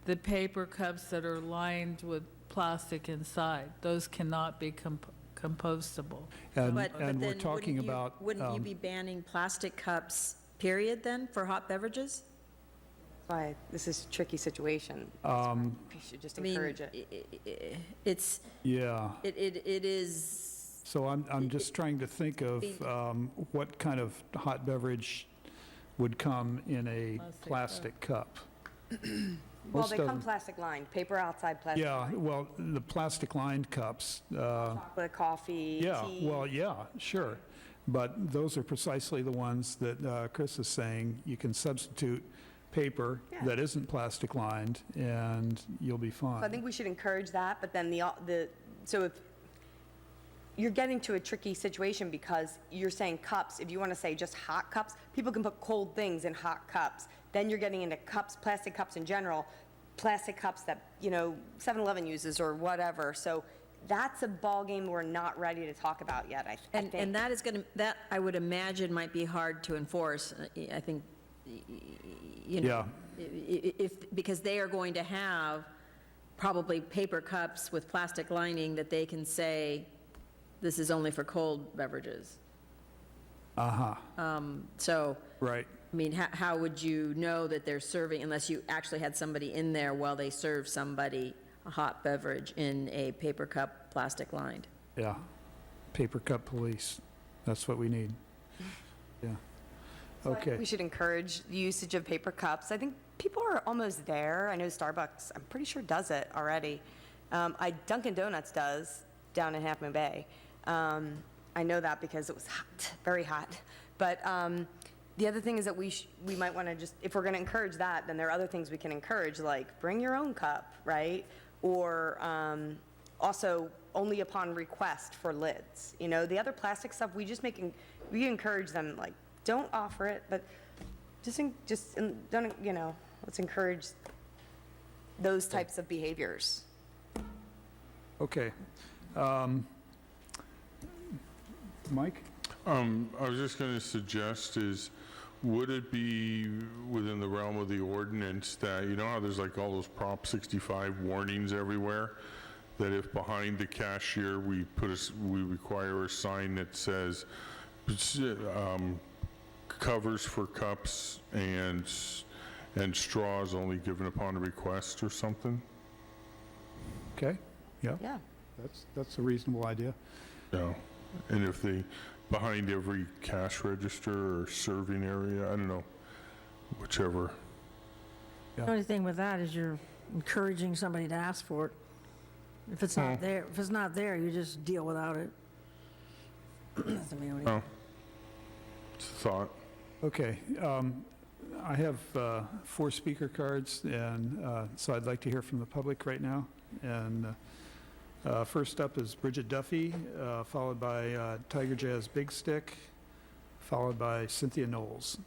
the paper cups that are lined with plastic inside. Those cannot be compostable. And But we're then talking about... Wouldn't you be banning plastic cups, period, then, for hot beverages? Why, this is a tricky situation. We should just I mean, encourage it. It's, Yeah. it is, So I'm just trying to think of what kind of hot beverage would come in a plastic cup. Well, Most they of come them- plastic lined, paper outside, plastic. Yeah, well, the plastic lined cups, Chocolate, coffee, yeah, tea. well, yeah, sure. But those are precisely the ones that Chris is saying, you can substitute paper that isn't plastic lined, and you'll be fine. So I think we should encourage that, but then so if, you're getting to a tricky situation because you're saying cups, if you want to say just hot cups, people can put cold things in hot cups. Then you're getting into cups, plastic cups in general, plastic cups that, 7-Eleven uses or whatever. So that's a ballgame we're not ready to talk about yet, I think. and that is going to, that I would imagine might be hard to enforce. I think, because they are going to have probably paper cups with plastic lining that they can say, this is only for cold beverages. So, Right. I mean, how would you know that they're serving, unless you actually had somebody in there while they serve somebody a hot beverage in a paper cup, plastic lined? Yeah. Paper cup police. That's what we need. Yeah. So I think Okay. we should encourage the usage of paper cups. I think people are almost there. I know Starbucks, I'm pretty sure, does it already. Dunkin' Donuts does down in Half Moon Bay. I know that because it was hot, very hot. But the other thing is that we might want to just, if we're going to encourage that, then there are other things we can encourage, like bring your own cup, right? Or also only upon request for lids. The other plastic stuff, we encourage them, like, don't offer it, but don't, let's encourage those types of behaviors. Okay. Mike? I was just going to suggest would it be within the realm of the ordinance that, how there's like all those Prop 65 warnings everywhere, that if behind the cashier we require a sign that says covers for cups and straws only given upon request or something? Okay. Yeah. Yeah. That's a reasonable idea. Yeah. And if behind every cash register or serving area, I don't know, whichever. The only thing with that is you're encouraging somebody to ask for it. If it's not there, you just deal without it. That's the only- Oh, it's a thought. Okay. I have 4 speaker cards, and so I'd like to hear from the public right now. And first up is Bridget Duffy, followed by Tiger Jazz Big Stick, followed by Cynthia Knowles.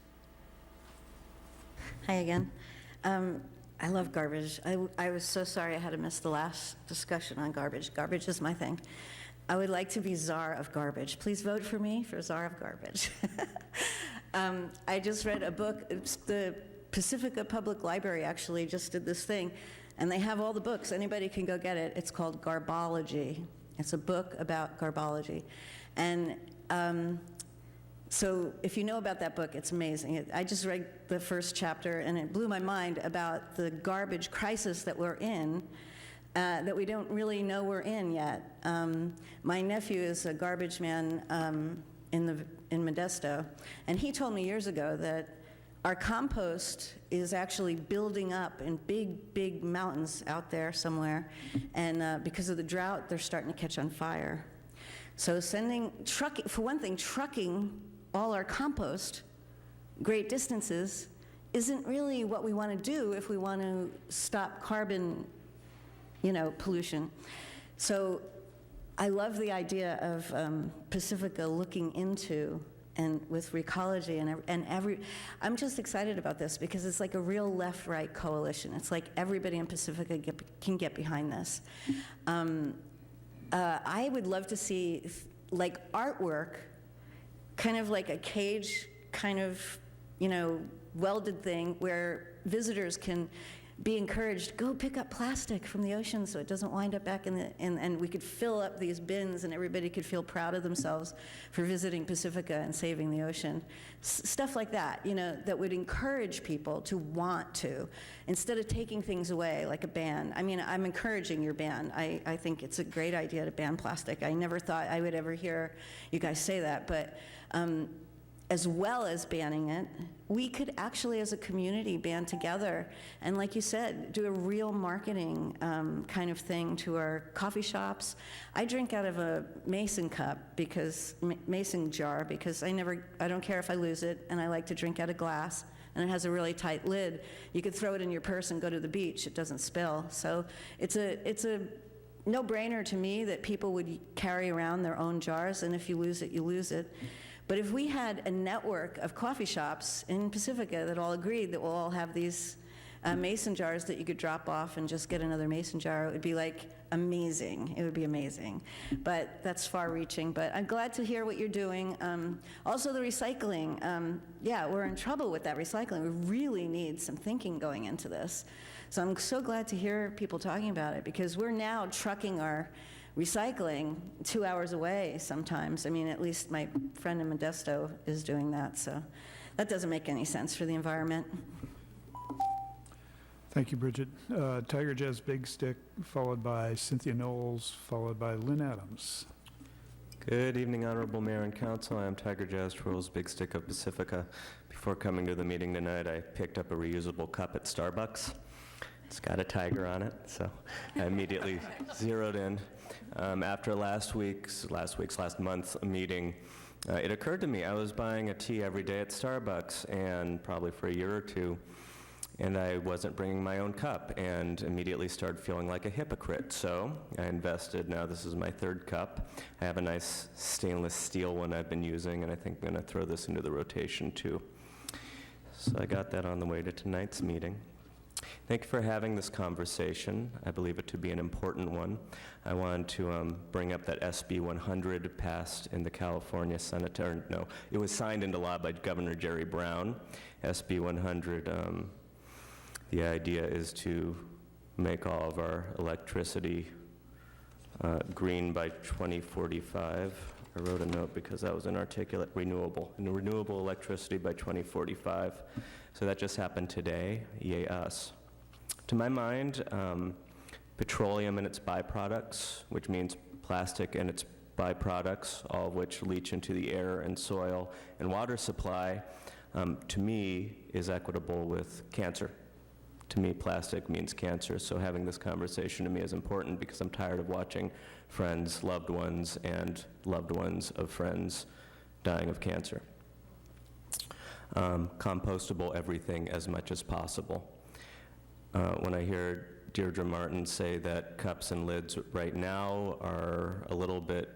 Hi again. I love garbage. I was so sorry I had to miss the last discussion on garbage. Garbage is my thing. I would like to be czar of garbage. Please vote for me for czar of garbage. I just read a book. The Pacifica Public Library actually just did this thing, and they have all the books. Anybody can go get it. It's called Garbology. It's a book about garbology. And so if you know about that book, it's amazing. I just read the first chapter, and it blew my mind about the garbage crisis that we're in, that we don't really know we're in yet. My nephew is a garbage man in Modesto, and he told me years ago that our compost is actually building up in big, big mountains out there somewhere, and because of the drought, they're starting to catch on fire. So for one thing, trucking all our compost great distances isn't really what we want to do if we want to stop carbon, pollution. So I love the idea of Pacifica looking into, and with Recology I'm just excited about this because it's like a real left-right coalition. It's like everybody in Pacifica can get behind this. I would love to see like artwork, kind of like a cage, kind of, welded thing where visitors can be encouraged, go pick up plastic from the ocean so it doesn't wind up back and we could fill up these bins and everybody could feel proud of themselves for visiting Pacifica and saving the ocean. Stuff like that, that would encourage people to want to, instead of taking things away like a ban. I mean, I'm encouraging your ban. I think it's a great idea to ban plastic. I never thought I would ever hear you guys say that, but as well as banning it, we could actually, as a community, band together and, like you said, do a real marketing kind of thing to our coffee shops. I drink out of a mason cup mason jar because I don't care if I lose it, and I like to drink out of glass, and it has a really tight lid. You could throw it in your purse and go to the beach; it doesn't spill. So it's a no-brainer to me that people would carry around their own jars, and if you lose it, you lose it. But if we had a network of coffee shops in Pacifica that all agreed that we'll all have these mason jars that you could drop off and just get another mason jar, it would be like amazing. It would be amazing. But that's far-reaching. But I'm glad to hear what you're doing. Also, the recycling. Yeah, we're in trouble with that recycling. We really need some thinking going into this. So I'm so glad to hear people talking about it because we're now trucking our recycling 2 hours away sometimes. I mean, at least my friend in Modesto is doing that, so that doesn't make any sense for the environment. Thank you, Bridget. Tiger Jazz Big Stick, followed by Cynthia Knowles, followed by Lynn Adams. Good evening, Honorable Mayor and Council. I'm Tiger Jazz Twirls Big Stick of Pacifica. Before coming to the meeting tonight, I picked up a reusable cup at Starbucks. It's got a tiger on it, so I immediately zeroed in. After last month's meeting, it occurred to me I was buying a tea every day at Starbucks, and probably for a year or two, and I wasn't bringing my own cup, and immediately started feeling like a hypocrite. So I invested. Now this is my third cup. I have a nice stainless steel one I've been using, and I think I'm going to throw this into the rotation too. So I got that on the way to tonight's meeting. Thank you for having this conversation. I believe it to be an important one. I wanted to bring up that SB 100 passed in the California Senate, or no, it was signed into law by Governor Jerry Brown. SB 100, the idea is to make all of our electricity green by 2045. I wrote a note because that was inarticulate. Renewable electricity by 2045. So that just happened today, yay us. To my mind, petroleum and its byproducts, which means plastic and its byproducts, all of which leach into the air and soil and water supply, to me is equitable with cancer. To me, plastic means cancer, so having this conversation to me is important because I'm tired of watching friends, loved ones, and loved ones of friends dying of cancer. Compostable everything as much as possible. When I hear Deirdre Martin say that cups and lids right now are a little bit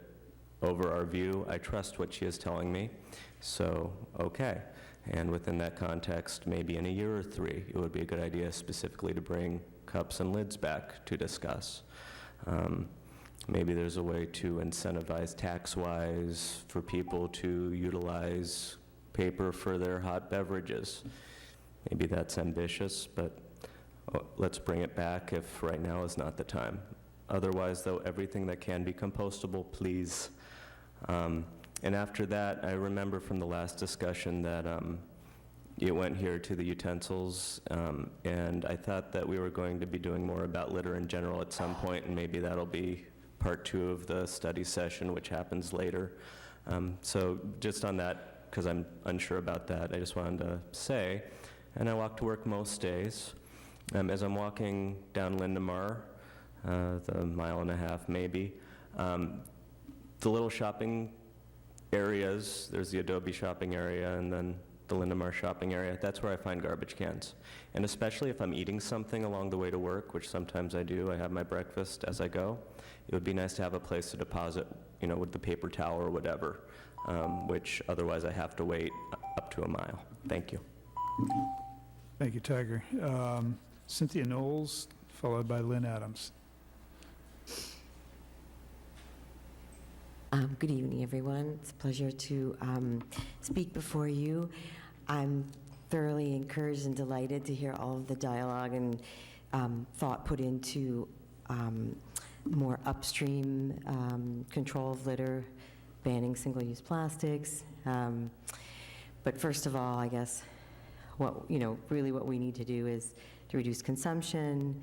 over our view, I trust what she is telling me, so okay. And within that context, maybe in a year or 3, it would be a good idea specifically to bring cups and lids back to discuss. Maybe there's a way to incentivize tax-wise for people to utilize paper for their hot beverages. Maybe that's ambitious, but let's bring it back if right now is not the time. Otherwise, though, everything that can be compostable, please. And after that, I remember from the last discussion that it went here to the utensils, and I thought that we were going to be doing more about litter in general at some point, and maybe that'll be part 2 of the study session, which happens later. So just on that because I'm unsure about that, I just wanted to say, and I walk to work most days. As I'm walking down Lindemar, the mile and a half maybe, the little shopping areas, there's the Adobe shopping area and then the Lindemar shopping area, that's where I find garbage cans. And especially if I'm eating something along the way to work, which sometimes I do, I have my breakfast as I go, it would be nice to have a place to deposit, with the paper towel or whatever, which otherwise I have to wait up to a mile. Thank you. Thank you, Tiger. Cynthia Knowles, followed by Lynn Adams. Good evening, everyone. It's a pleasure to speak before you. I'm thoroughly encouraged and delighted to hear all of the dialogue and thought put into more upstream control of litter, banning single-use plastics. But first of all, I guess, really what we need to do is to reduce consumption,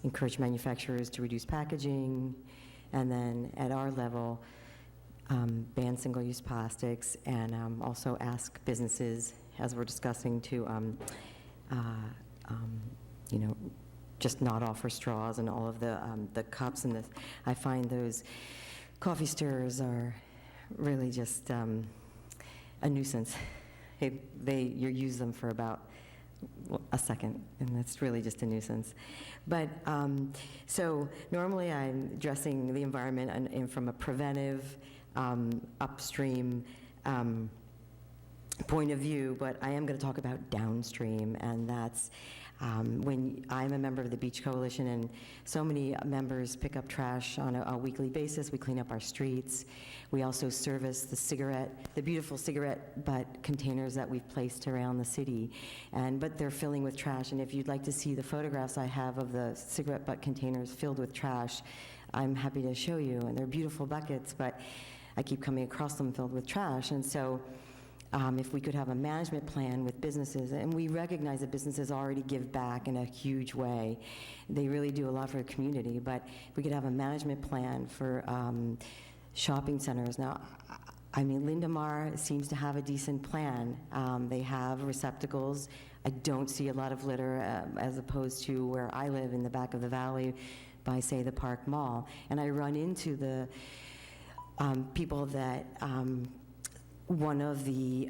encourage manufacturers to reduce packaging, and then at our level, ban single-use plastics, and also ask businesses, as we're discussing, to, just not offer straws and all of the cups. And I find those coffee stirrers are really just a nuisance. You use them for about a second, and that's really just a nuisance. But so normally I'm addressing the environment and from a preventive, upstream point of view, but I am going to talk about downstream, and that's when I'm a member of the Beach Coalition, and so many members pick up trash on a weekly basis. We clean up our streets. We also service the beautiful cigarette butt containers that we've placed around the city, but they're filling with trash. And if you'd like to see the photographs I have of the cigarette butt containers filled with trash, I'm happy to show you. And they're beautiful buckets, but I keep coming across them filled with trash. And so if we could have a management plan with businesses, and we recognize that businesses already give back in a huge way. They really do a lot for the community, but if we could have a management plan for shopping centers. Now, I mean, Lindemar seems to have a decent plan. They have receptacles. I don't see a lot of litter as opposed to where I live in the back of the valley by, say, the Park Mall. And I run into the people that one of the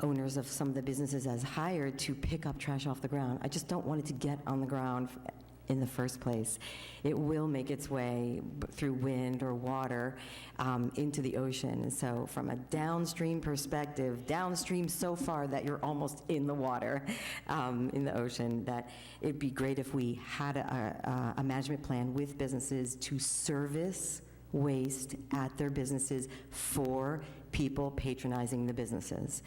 owners of some of the businesses has hired to pick up trash off the ground. I just don't want it to get on the ground in the first place. It will make its way through wind or water into the ocean. And so from a downstream perspective, downstream so far that you're almost in the water, in the ocean, that it'd be great if we had a management plan with businesses to service waste at their businesses for people patronizing the businesses.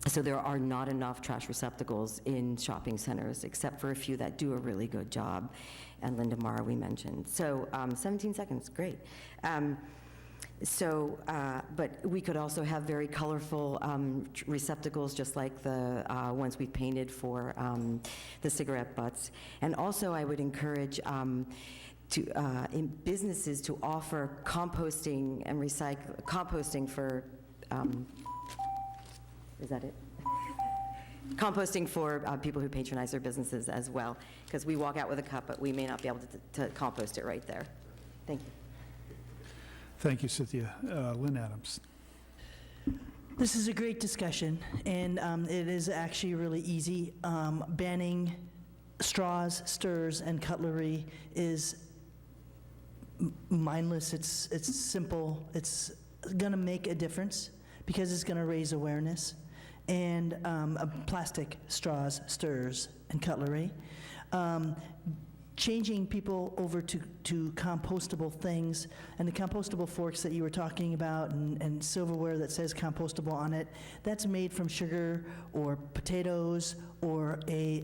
So there are not enough trash receptacles in shopping centers, except for a few that do a really good job, and Lindemar we mentioned. So 17 seconds, great. But we could also have very colorful receptacles, just like the ones we've painted for the cigarette butts. And also I would encourage in businesses to offer composting and composting for, is that it? Composting for people who patronize their businesses as well, because we walk out with a cup, but we may not be able to compost it right there. Thank you. Thank you, Cynthia. Lynn Adams. This is a great discussion, and it is actually really easy. Banning straws, stirs, and cutlery is mindless. It's simple. It's going to make a difference because it's going to raise awareness. And plastic straws, stirs, and cutlery. Changing people over to compostable things, and the compostable forks that you were talking about, and silverware that says compostable on it, that's made from sugar or potatoes or a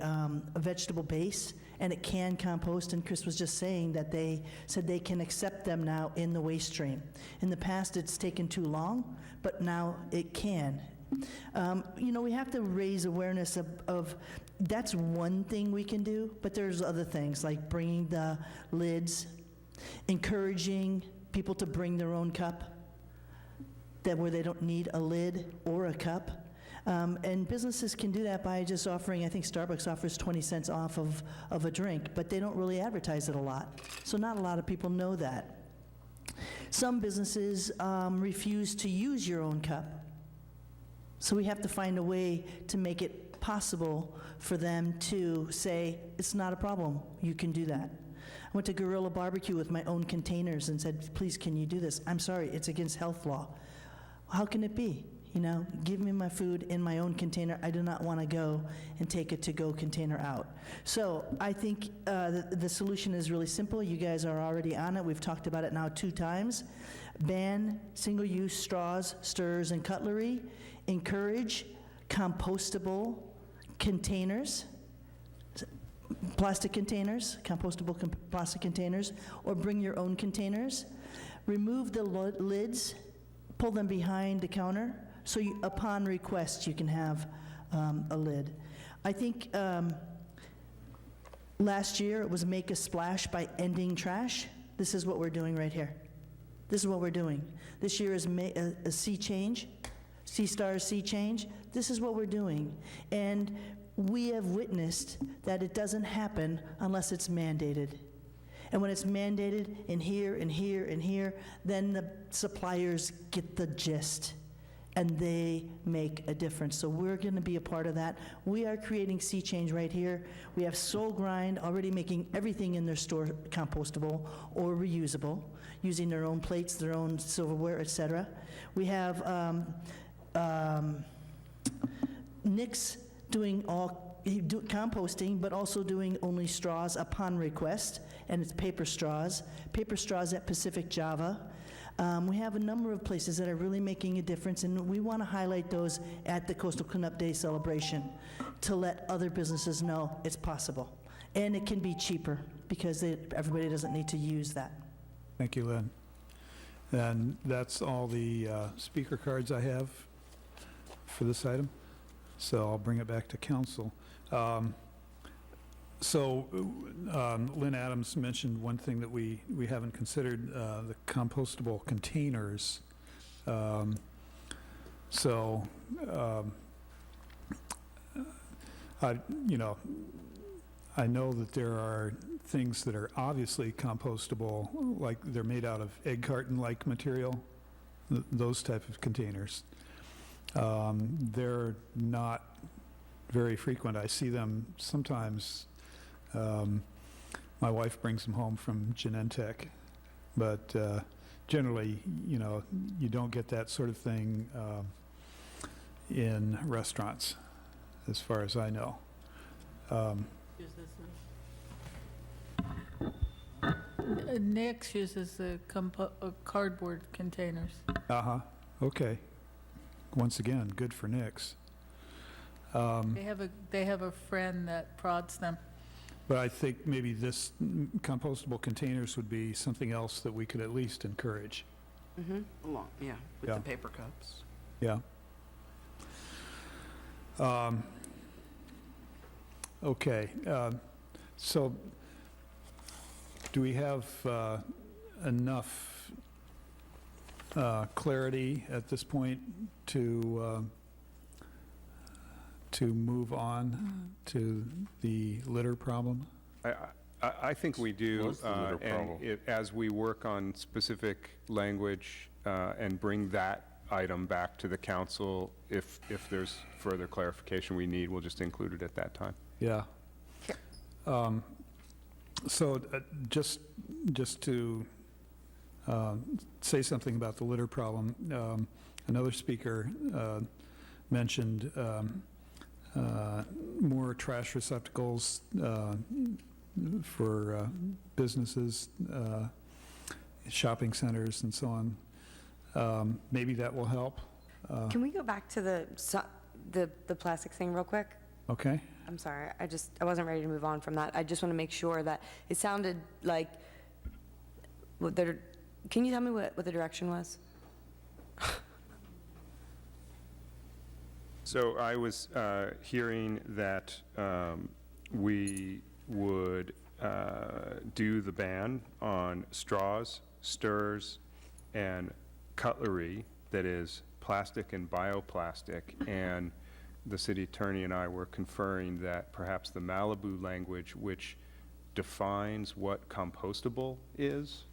vegetable base, and it can compost. And Chris was just saying that they said they can accept them now in the waste stream. In the past, it's taken too long, but now it can. We have to raise awareness of that's one thing we can do, but there's other things like bringing the lids, encouraging people to bring their own cup, that where they don't need a lid or a cup. And businesses can do that by just offering, I think Starbucks offers 20 cents off of a drink, but they don't really advertise it a lot. So not a lot of people know that. Some businesses refuse to use your own cup. So we have to find a way to make it possible for them to say, it's not a problem, you can do that. I went to Gorilla Barbecue with my own containers and said, please, can you do this? I'm sorry, it's against health law. How can it be? You know, give me my food in my own container. I do not want to go and take a to-go container out. So I think the solution is really simple. You guys are already on it. We've talked about it now 2 times. Ban single-use straws, stirrers, and cutlery. Encourage compostable containers, plastic containers, compostable plastic containers, or bring your own containers. Remove the lids, pull them behind the counter, so upon request you can have a lid. I think last year it was make a splash by ending trash. This is what we're doing right here. This is what we're doing. This year is a sea change, C-Star sea change. This is what we're doing. And we have witnessed that it doesn't happen unless it's mandated. And when it's mandated in here and here and here, then the suppliers get the gist and they make a difference. So we're going to be a part of that. We are creating sea change right here. We have Soul Grind already making everything in their store compostable or reusable, using their own plates, their own silverware, etc. We have Nick's doing composting, but also doing only straws upon request, and it's paper straws at Pacific Java. We have a number of places that are really making a difference, and we want to highlight those at the Coastal Cleanup Day celebration to let other businesses know it's possible. And it can be cheaper because everybody doesn't need to use that. Thank you, Lynn. And that's all the speaker cards I have for this item. So I'll bring it back to council. Lynn Adams mentioned one thing that we haven't considered, the compostable containers. I know that there are things that are obviously compostable, like they're made out of egg carton-like material, those type of containers. They're not very frequent. I see them sometimes. My wife brings them home from Genentech, but generally, you don't get that sort of thing in restaurants, as far as I know. Nick's uses the cardboard containers. Okay. Once again, good for Nick's. They have a friend that prods them. But I think maybe this compostable containers would be something else that we could at least encourage. With the paper cups. Yeah. Okay. So do we have enough clarity at this point to move on to the litter problem? I think we do, What's the litter problem? as we work on specific language and bring that item back to the council, if there's further clarification we need, we'll just include it at that time. Yeah. So just to say something about the litter problem, another speaker mentioned more trash receptacles for businesses, shopping centers, and so on. Maybe that will help. Can we go back to the plastic thing real quick? Okay. I'm sorry, I wasn't ready to move on from that. I just want to make sure that it sounded like, can you tell me what the direction was? So I was hearing that we would do the ban on straws, stirrers, and cutlery that is plastic and bioplastic, and the city attorney and I were conferring that perhaps the Malibu language, which defines what compostable is,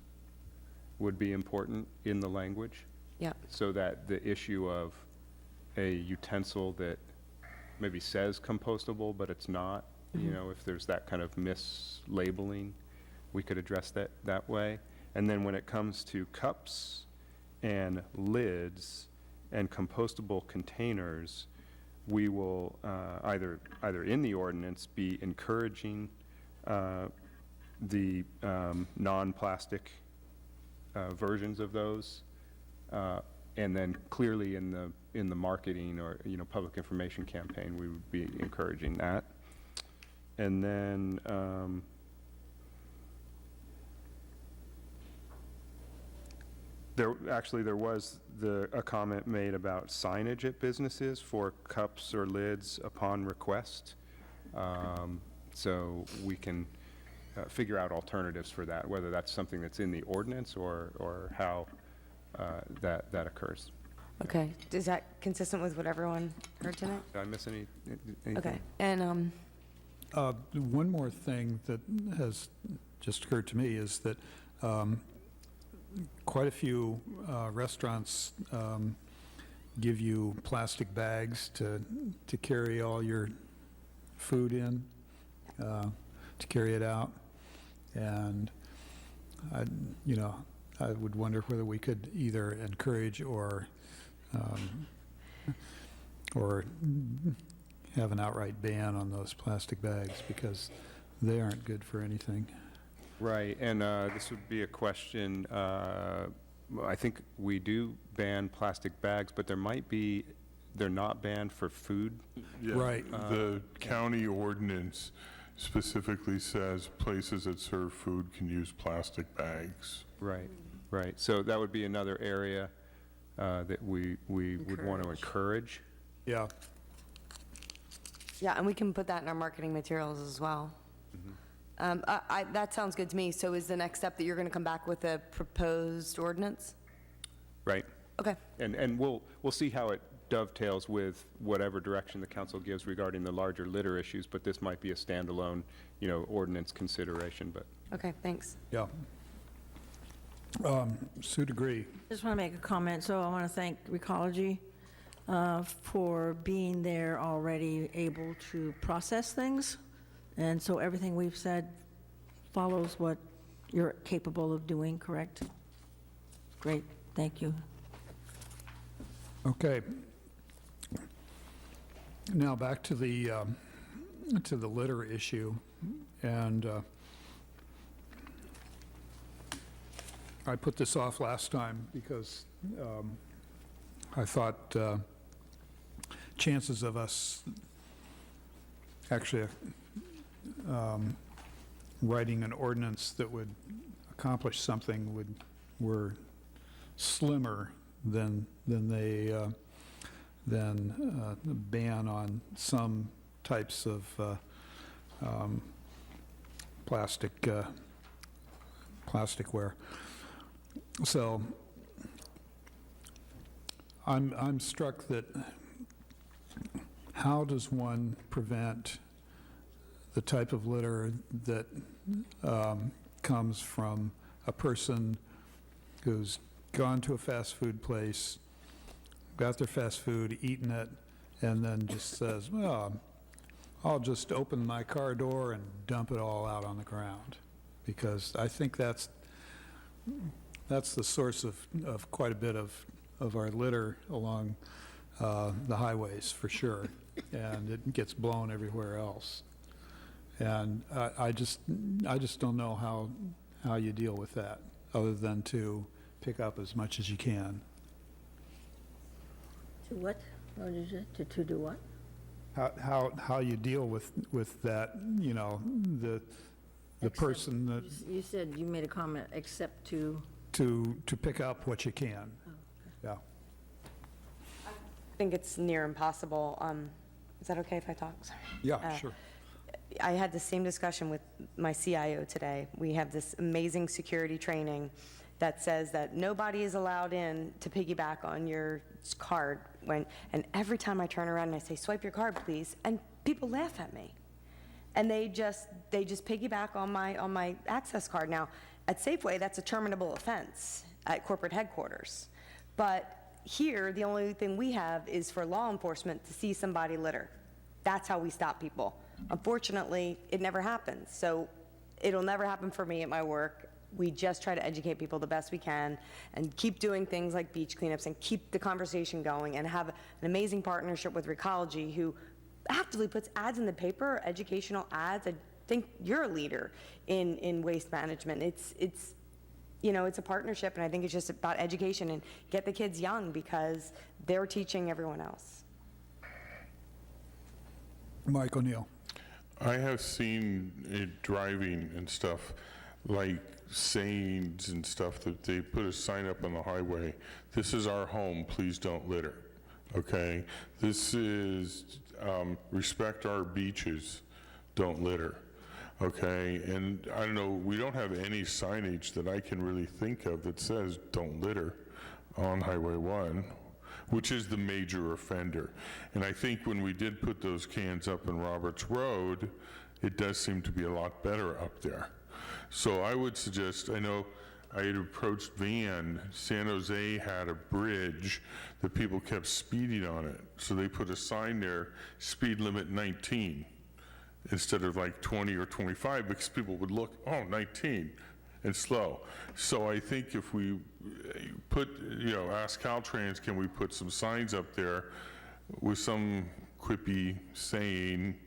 would be important in the language. Yeah. So that the issue of a utensil that maybe says compostable, but it's not, you know, if there's that kind of mislabeling, we could address that way. And then when it comes to cups and lids and compostable containers, we will either in the ordinance be encouraging the non-plastic versions of those, and then clearly in the marketing or, you know, public information campaign, we would be encouraging that. And then there was a comment made about signage at businesses for cups or lids upon request. So we can figure out alternatives for that, whether that's something that's in the ordinance or how that occurs. Okay, is that consistent with what everyone heard tonight? Did I miss anything? Okay, and One more thing that has just occurred to me is that quite a few restaurants give you plastic bags to carry all your food in, to carry it out. And, I would wonder whether we could either encourage or have an outright ban on those plastic bags, because they aren't good for anything. Right, and this would be a question, I think we do ban plastic bags, but they're not banned for food. Yeah, Right. The county ordinance specifically says places that serve food can use plastic bags. Right. So that would be another area that we would want to encourage. Yeah. yeah, and we can put that in our marketing materials as well. That sounds good to me. So is the next step that you're going to come back with a proposed ordinance? Right. Okay. And we'll see how it dovetails with whatever direction the council gives regarding the larger litter issues, but this might be a standalone, ordinance consideration, but. Okay, thanks. Yeah. Sue DeGree. Just want to make a comment. So I want to thank Recology for being there already able to process things. And so everything we've said follows what you're capable of doing, correct? Great, thank you. Okay. Now back to the litter issue, and I put this off last time because I thought chances of us actually writing an ordinance that would accomplish something were slimmer than the ban on some types of plasticware. So I'm struck that how does one prevent the type of litter that comes from a person who's gone to a fast food place, got their fast food, eaten it, and then just says, well, I'll just open my car door and dump it all out on the ground? Because I think that's the source of quite a bit of our litter along the highways, for sure, and it gets blown everywhere else. And I just don't know how you deal with that, other than to pick up as much as you can. To what? What is it? To do what? How you deal with that, the person that You said, you made a comment, except to... to pick up what you can. Yeah. I think it's near impossible. Is that okay if I talk? Sorry. Yeah, sure. I had the same discussion with my CIO today. We have this amazing security training, that says that nobody is allowed in to piggyback on your card and every time I turn around and I say, swipe your card, please, and people laugh at me. And they just piggyback on my access card. Now, at Safeway, that's a terminable offense at corporate headquarters. But here, the only thing we have is for law enforcement to see somebody litter. That's how we stop people. Unfortunately, it never happens. So it'll never happen for me at my work. We just try to educate people the best we can and keep doing things like beach cleanups and keep the conversation going and have an amazing partnership with Recology, who actively puts ads in the paper, educational ads. I think you're a leader in waste management. It's you know, it's a partnership, and I think it's just about education and get the kids young because they're teaching everyone else. Mike O'Neill. I have seen it driving and stuff, like sayings and stuff, that they put a sign up on the highway, "This is our home, please don't litter." Okay? This is respect our beaches, don't litter. Okay? And I don't know, we don't have any signage that I can really think of that says don't litter on Highway 1, which is the major offender. And I think when we did put those cans up in Roberts Road, it does seem to be a lot better up there. So I would suggest, I know I had approached Van, San Jose had a bridge that people kept speeding on it. So they put a sign there, speed limit 19, instead of like 20 or 25, because people would look, oh, 19, and slow. So I think if we put, you know, ask Caltrans, can we put some signs up there with some quippy saying,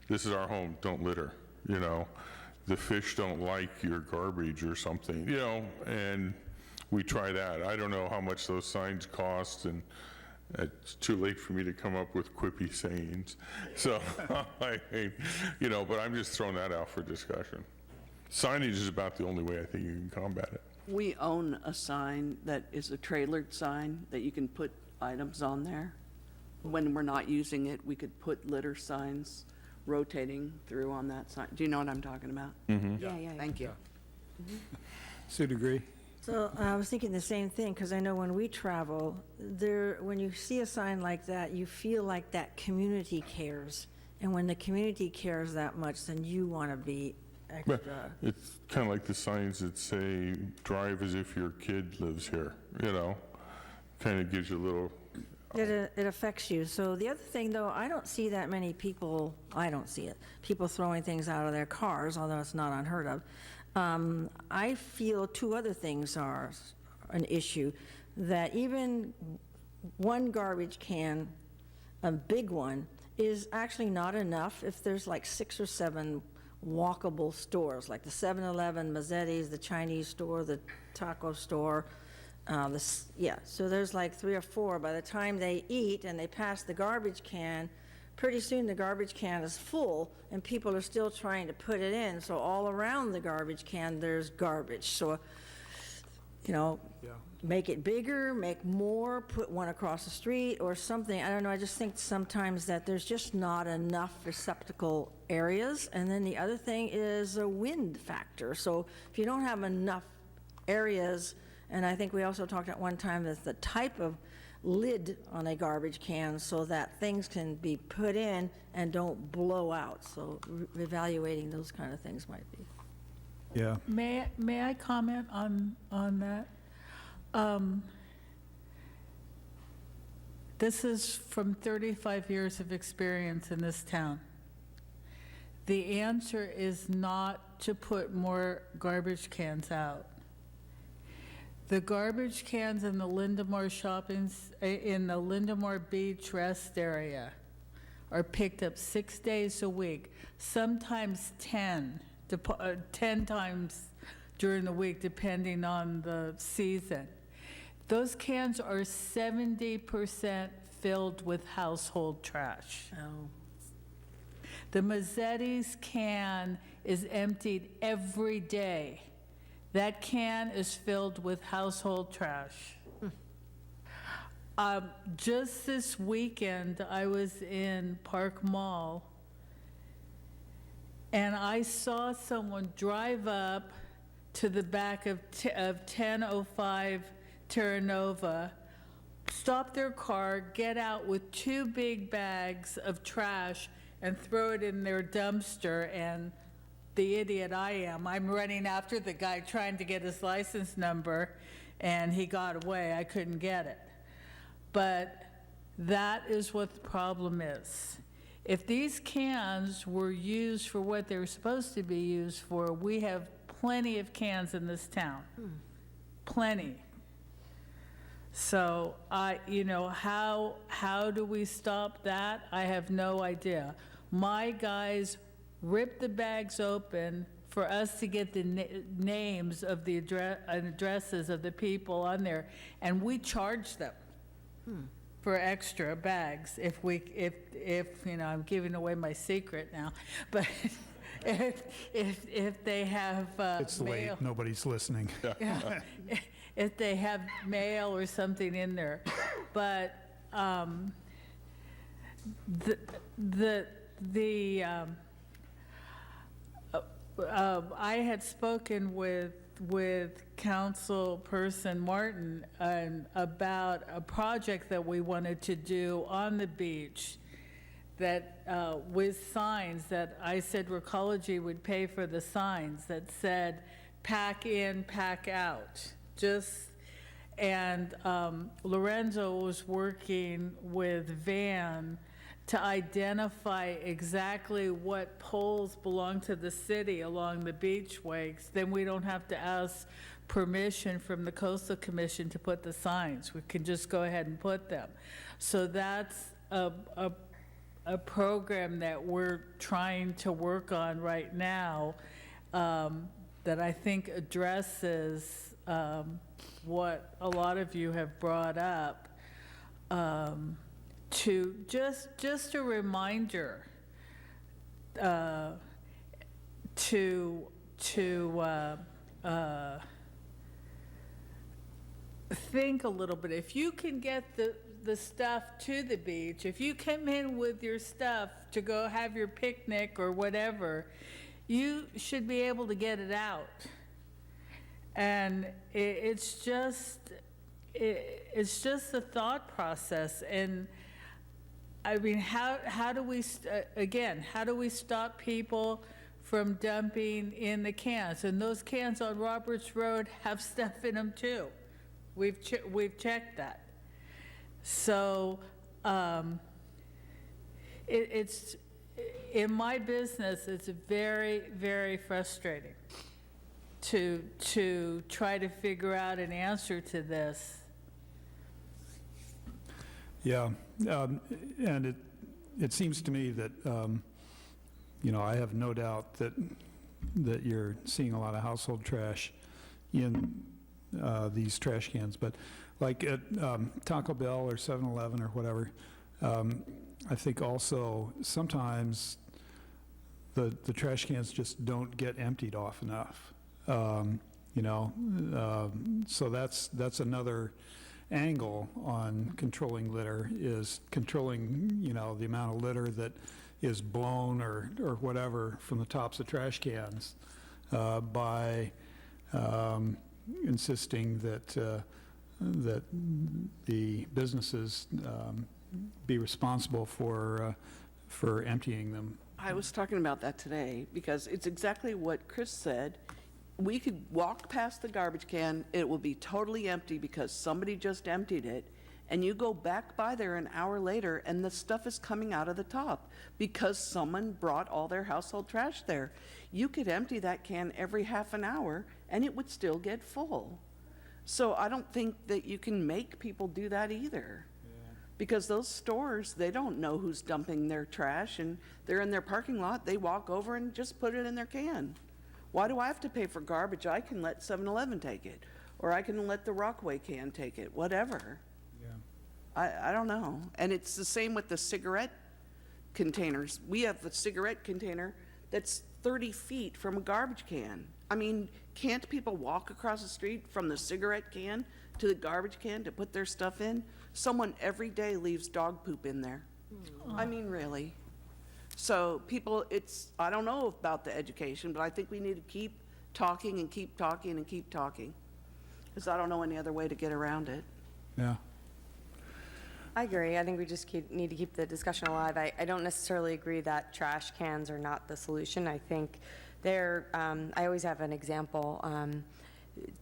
"This is our home, don't litter," you know, "The fish don't like your garbage," or something, you know, and we try that. I don't know how much those signs cost, and it's too late for me to come up with quippy sayings. So, you know, but I'm just throwing that out for discussion. Signage is about the only way I think you can combat it. We own a sign that is a trailered sign that you can put items on there. When we're not using it, we could put litter signs rotating through on that sign. Do you know what I'm talking about? Mm-hmm. Yeah. Thank you. Sue DeGree. So I was thinking the same thing, because I know when we travel, when you see a sign like that, you feel like that community cares. And when the community cares that much, then you want to be extra. It's kind of like the signs that say, "Drive as if your kid lives here," you know? Kind of gives you a little... It affects you. So the other thing, though, I don't see that many people, I don't see it, people throwing things out of their cars, although it's not unheard of. I feel two other things are an issue, that even one garbage can, a big one, is actually not enough if there's like 6 or 7 walkable stores, like the 7-Eleven, Mazzetti's, the Chinese store, the taco store. So there's like 3 or 4. By the time they eat and they pass the garbage can, pretty soon the garbage can is full and people are still trying to put it in. So all around the garbage can, there's garbage. So, you know, make it bigger, make more, put one across the street or something. I don't know, I just think sometimes that there's just not enough receptacle areas. And then the other thing is a wind factor. So if you don't have enough areas, and I think we also talked at one time that the type of lid on a garbage can so that things can be put in and don't blow out. So evaluating those kind of things might be. Yeah. May I comment on that? This is from 35 years of experience in this town. The answer is not to put more garbage cans out. The garbage cans in the Lindemore in the Lindemore Beach rest area are picked up 6 days a week, sometimes 10 times during the week, depending on the season. Those cans are 70% filled with household trash. Oh. The Mazzetti's can is emptied every day. That can is filled with household trash. Just this weekend, I was in Park Mall, and I saw someone drive up to the back of 1005 Terra Nova, stop their car, get out with 2 big bags of trash and throw it in their dumpster, and the idiot I am, I'm running after the guy trying to get his license number, and he got away. I couldn't get it. But that is what the problem is. If these cans were used for what they were supposed to be used for, we have plenty of cans in this town. Plenty. So, how do we stop that? I have no idea. My guys ripped the bags open for us to get the names of the addresses of the people on there, and we charged them for extra bags if I'm giving away my secret now, but if they have It's late, mail, nobody's listening. yeah, if they have mail or something in there, but I had spoken with Councilperson Martin about a project that we wanted to do on the beach that with signs that I said Recology would pay for the signs that said pack in, pack out. And Lorenzo was working with Van to identify exactly what poles belong to the city along the beachways. Then we don't have to ask permission from the Coastal Commission to put the signs. We can just go ahead and put them. So that's a program that we're trying to work on right now that I think addresses what a lot of you have brought up. To just a reminder to think a little bit. If you can get the stuff to the beach, if you come in with your stuff to go have your picnic or whatever, you should be able to get it out. And it's just a thought process. And I mean, how do we stop people from dumping in the cans? And those cans on Roberts Road have stuff in them too. We've checked that. So it's in my business, it's very, very frustrating to try to figure out an answer to this. Yeah, and it seems to me that, I have no doubt that you're seeing a lot of household trash in these trash cans. But like at Taco Bell or 7-Eleven or whatever, I think also sometimes the trash cans just don't get emptied off enough. So that's another angle on controlling litter, is controlling, the amount of litter that is blown or whatever from the tops of trash cans by insisting that the businesses be responsible for emptying them. I was talking about that today because it's exactly what Chris said. We could walk past the garbage can, it will be totally empty because somebody just emptied it, and you go back by there an hour later and the stuff is coming out of the top because someone brought all their household trash there. You could empty that can every half an hour and it would still get full. So I don't think that you can make people do that either. Because those stores, they don't know who's dumping their trash, and they're in their parking lot, they walk over and just put it in their can. Why do I have to pay for garbage? I can let 7-Eleven take it, or I can let the Rockaway can take it, whatever. Yeah. I don't know. And it's the same with the cigarette containers. We have a cigarette container that's 30 feet from a garbage can. I mean, can't people walk across the street from the cigarette can to the garbage can to put their stuff in? Someone every day leaves dog poop in there. I mean, really. So people, I don't know about the education, but I think we need to keep talking and keep talking and keep talking, because I don't know any other way to get around it. Yeah. I agree. I think we just need to keep the discussion alive. I don't necessarily agree that trash cans are not the solution. I think they're, I always have an example.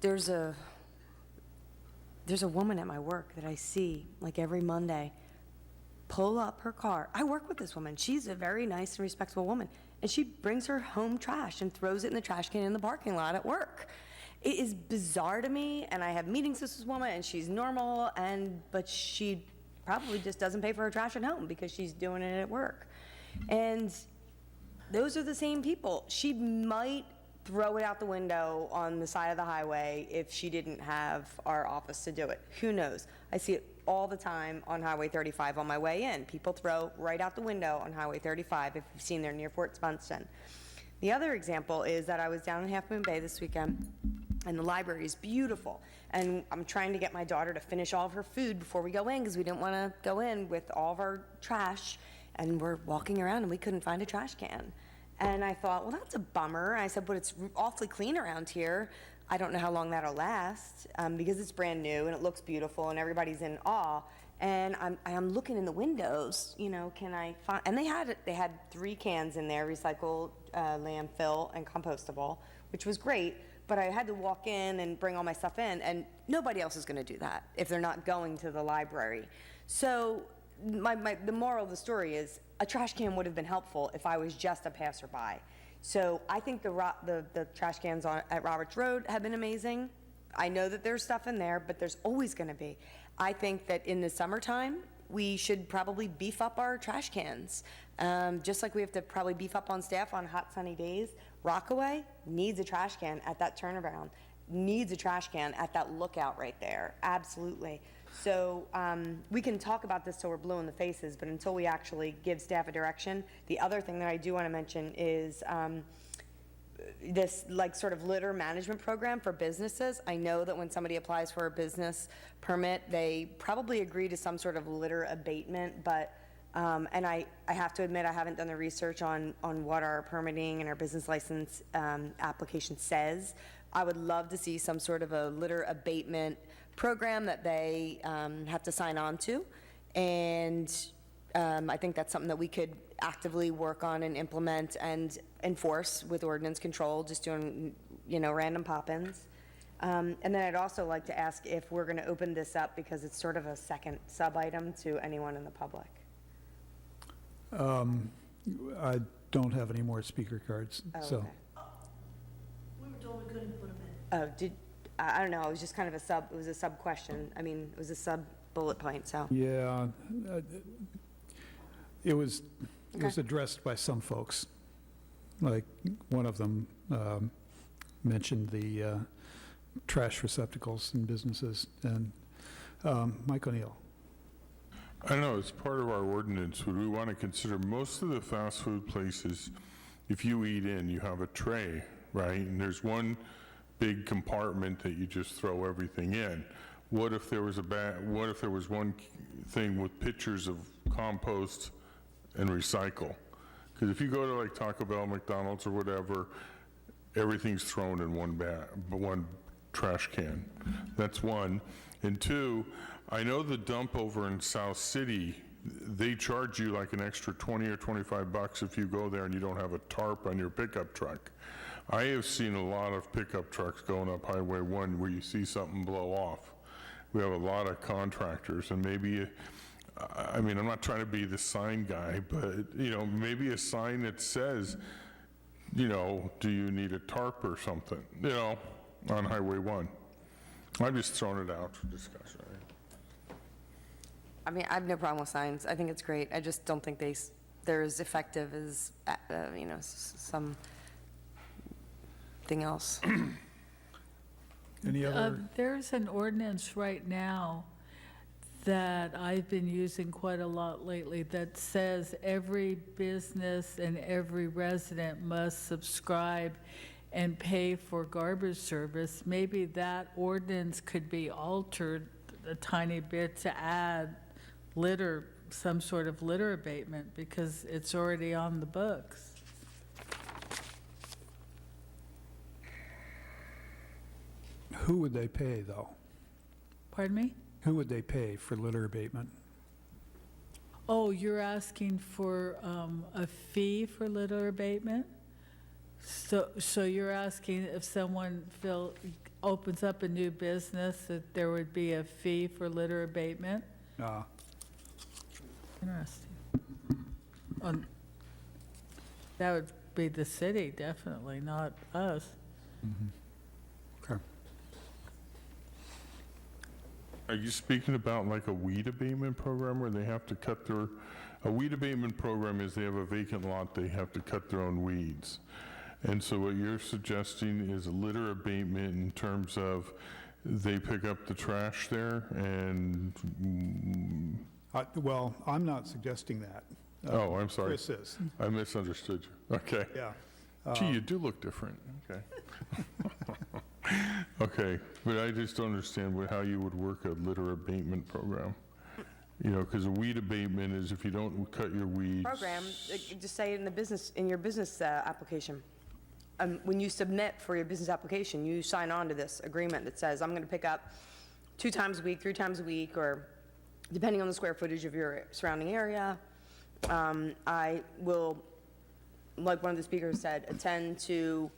There's a woman at my work that I see like every Monday pull up her car. I work with this woman. She's a very nice and respectable woman. And she brings her home trash and throws it in the trash can in the parking lot at work. It is bizarre to me, and I have meetings with this woman, and she's normal, but she probably just doesn't pay for her trash at home because she's doing it at work. And those are the same people. She might throw it out the window on the side of the highway if she didn't have our office to do it. Who knows? I see it all the time on Highway 35 on my way in. People throw right out the window on Highway 35 if you've seen there near Fort Spunston. The other example is that I was down in Half Moon Bay this weekend, and the library is beautiful. And I'm trying to get my daughter to finish all of her food before we go in because we didn't want to go in with all of our trash. And we're walking around and we couldn't find a trash can. And I thought, well, that's a bummer. And I said, but it's awfully clean around here. I don't know how long that'll last because it's brand new and it looks beautiful and everybody's in awe. And I'm looking in the windows, you know, can I find, and they had 3 cans in there, recycled, landfill, and compostable, which was great. But I had to walk in and bring all my stuff in, and nobody else is going to do that if they're not going to the library. So the moral of the story is a trash can would have been helpful if I was just a passerby. So I think the trash cans at Roberts Road have been amazing. I know that there's stuff in there, but there's always going to be. I think that in the summertime, we should probably beef up our trash cans. Just like we have to probably beef up on staff on hot sunny days. Rockaway needs a trash can at that turnaround, needs a trash can at that lookout right there, absolutely. So we can talk about this till we're blue in the faces, but until we actually give staff a direction. The other thing that I do want to mention is this like sort of litter management program for businesses. I know that when somebody applies for a business permit, they probably agree to some sort of litter abatement, but and I have to admit I haven't done the research on what our permitting and our business license application says. I would love to see some sort of a litter abatement program that they have to sign on to, and I think that's something that we could actively work on and implement and enforce with ordinance control, just doing, you know, random pop-ins. And then I'd also like to ask if we're going to open this up because it's sort of a second sub-item to anyone in the public. I don't have any more speaker cards, so. Okay. We were told we couldn't put them in. I don't know, it was just kind of it was a sub-question. I mean, it was a sub-bullet point, so. Yeah, it was addressed by some folks. Like, one of them mentioned the trash receptacles in businesses, and Mike O'Neill. I know, it's part of our ordinance. Would we want to consider most of the fast food places, if you eat in, you have a tray, right? And there's one big compartment that you just throw everything in. What if there was one thing with pictures of compost and recycle? Because if you go to like Taco Bell, McDonald's, or whatever, everything's thrown in one trash can. That's one. And 2, I know the dump over in South City, they charge you like an extra 20 or 25 bucks if you go there and you don't have a tarp on your pickup truck. I have seen a lot of pickup trucks going up Highway 1 where you see something blow off. We have a lot of contractors, and maybe, I mean, I'm not trying to be the sign guy, but, you know, maybe a sign that says, you know, do you need a tarp or something, you know, on Highway 1. I've just thrown it out for discussion. I mean, I have no problem with signs. I think it's great. I just don't think they're as effective as, you know, something else. Any other? There's an ordinance right now that I've been using quite a lot lately that says every business and every resident must subscribe and pay for garbage service. Maybe that ordinance could be altered a tiny bit to add some sort of litter abatement, because it's already on the books. Who would they pay, though? Pardon me? Who would they pay for litter abatement? Oh, you're asking for a fee for litter abatement? So you're asking if someone opens up a new business, that there would be a fee for litter abatement? Interesting. That would be the city, definitely, not us. Okay. Are you speaking about like a weed abatement program where they have to cut their, a weed abatement program is they have a vacant lot, they have to cut their own weeds. And so what you're suggesting is a litter abatement in terms of they pick up the trash there and, Well, I'm not suggesting that. oh, I'm sorry. Chris is. I misunderstood you. Okay. Yeah. Gee, you do look different. Okay. Okay, but I just don't understand how you would work a litter abatement program. You know, because a weed abatement is if you don't cut your weeds. Program, just say it in your business application. When you submit for your business application, you sign on to this agreement that says, I'm going to pick up 2 times a week, 3 times a week, or depending on the square footage of your surrounding area. I will, like one of the speakers said, attend to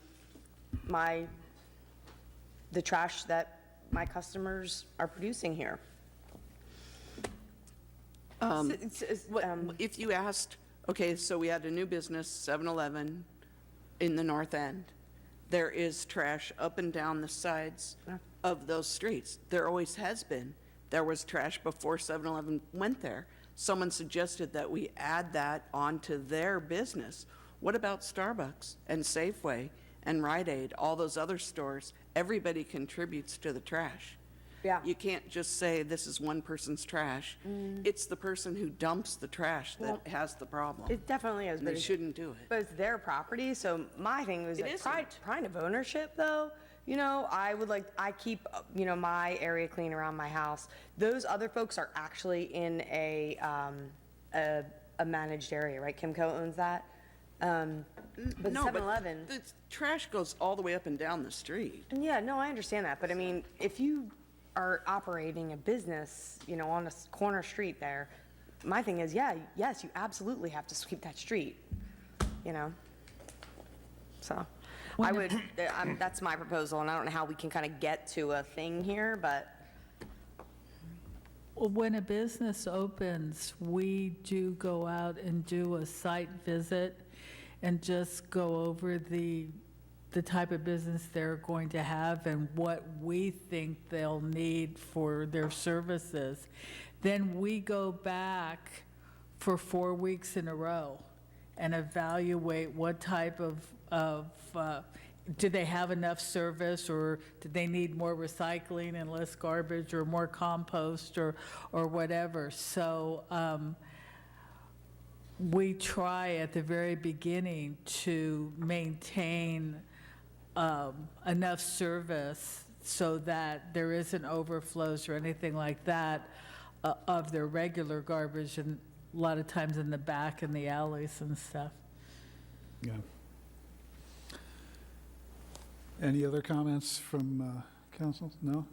the trash that my customers are producing here. If you asked, okay, so we had a new business, 7-Eleven, in the north end. There is trash up and down the sides of those streets. There always has been. There was trash before 7-Eleven went there. Someone suggested that we add that onto their business. What about Starbucks and Safeway and Rite Aid, all those other stores? Everybody contributes to the trash. Yeah. You can't just say this is one person's trash. It's the person who dumps the trash that has the problem. It definitely is. And they shouldn't do it. But it's their property, so my thing was It like pride of ownership, though. You know, I keep, my area clean around my house. Those other folks are actually in a managed area, right? Kimco owns that. But No, 7-Eleven. the trash goes all the way up and down the street. Yeah, no, I understand that. But I mean, if you are operating a business, on a corner street there, my thing is, yes, you absolutely have to sweep that street, So I would, that's my proposal, and I don't know how we can kind of get to a thing here, but. Well, when a business opens, we do go out and do a site visit and just go over the type of business they're going to have and what we think they'll need for their services. Then we go back for 4 weeks in a row and evaluate what type of do they have enough service, or do they need more recycling and less garbage, or more compost, or whatever. So we try at the very beginning to maintain enough service so that there isn't overflows or anything like that of their regular garbage, and a lot of times in the back and the alleys and stuff. Yeah. Any other comments from council? No?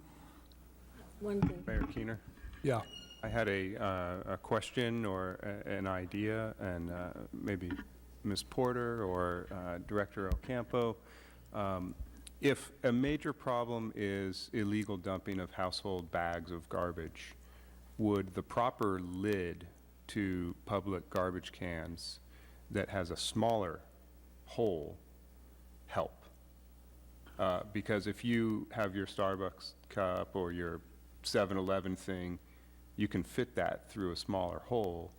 One thing. Mayor Keener? Yeah. I had a question or an idea, and maybe Ms. Porter or Director Ocampo. If a major problem is illegal dumping of household bags of garbage, would the proper lid to public garbage cans that has a smaller hole help? Because if you have your Starbucks cup or your 7-Eleven thing, you can fit that through a smaller hole.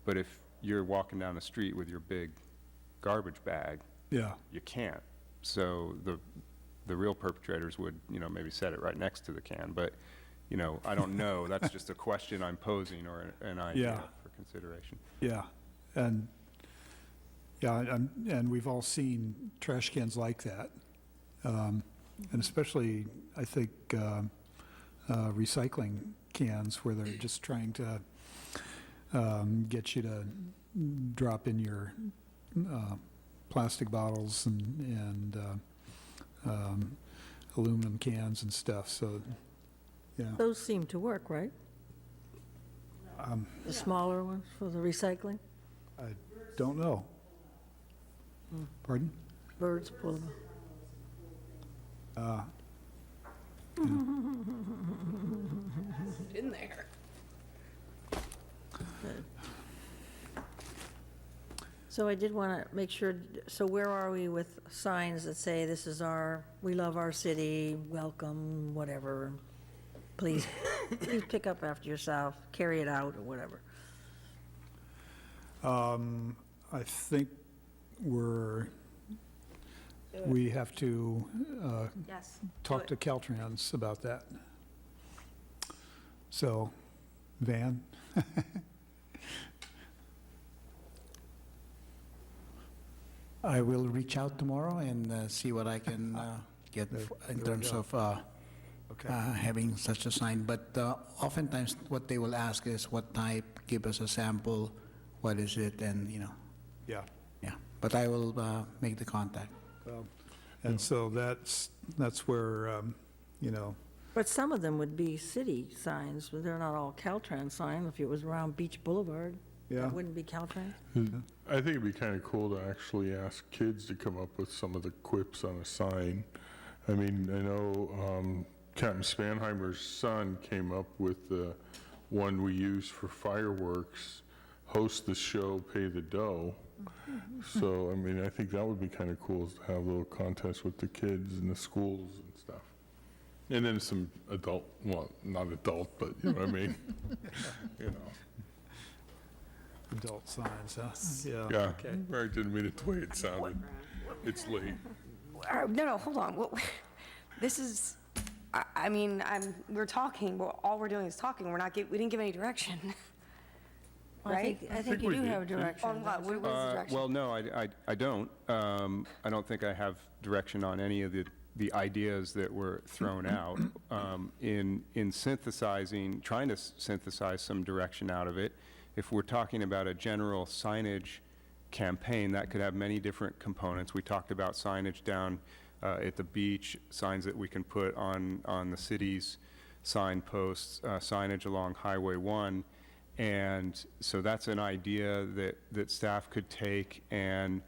But if you're walking down the street with your big garbage bag, Yeah. you can't. So the real perpetrators would, maybe set it right next to the can. But, I don't know. That's just a question I'm posing or an idea for consideration. Yeah. And we've all seen trash cans like that. And especially, I think, recycling cans where they're just trying to get you to drop in your plastic bottles and aluminum cans and stuff, so, yeah. Those seem to work, right? The smaller ones for the recycling? I don't know. Pardon? Birds pull them. In there. So I did want to make sure, so where are we with signs that say, this is our, we love our city, welcome, whatever? Please, please pick up after yourself, carry it out, or whatever. I think we have to Yes. talk to Caltrans about that. So, Van? I will reach out tomorrow and see what I can get in terms of having such a sign. But oftentimes what they will ask is what type, give us a sample, what is it, and, you know. Yeah. Yeah, but I will make the contact. And so that's where, you know, But some of them would be city signs, but they're not all Caltrans signs. If it was around Beach Boulevard, Yeah. that wouldn't be Caltrans. I think it'd be kind of cool to actually ask kids to come up with some of the quips on a sign. I mean, I know Captain Spanheimer's son came up with the one we use for fireworks, host the show, pay the dough. So, I mean, I think that would be kind of cool, is to have a little contest with the kids in the schools and stuff. And then some adult, well, not adult, but you know what I mean? You know. adult signs, huh? Yeah, I didn't mean it the way it sounded. It's late. No, hold on. This is, I mean, we're talking, but all we're doing is talking. We didn't give any direction. Right? I think you do have a direction. On what? What is the direction? Well, no, I don't. I don't think I have direction on any of the ideas that were thrown out. In synthesizing, trying to synthesize some direction out of it, if we're talking about a general signage campaign, that could have many different components. We talked about signage down at the beach, signs that we can put on the city's signposts, signage along Highway 1. And so that's an idea that staff could take and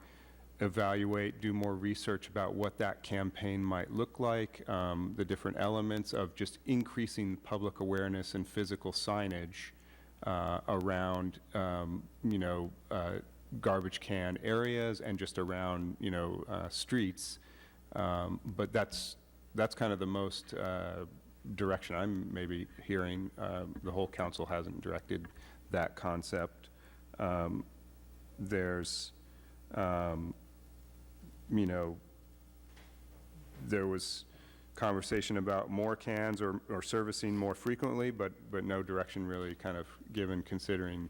evaluate, do more research about what that campaign might look like, the different elements of just increasing public awareness and physical signage around, garbage can areas and just around, streets. But that's kind of the most direction I'm maybe hearing. The whole council hasn't directed that concept. There's, there was conversation about more cans or servicing more frequently, but no direction really kind of given considering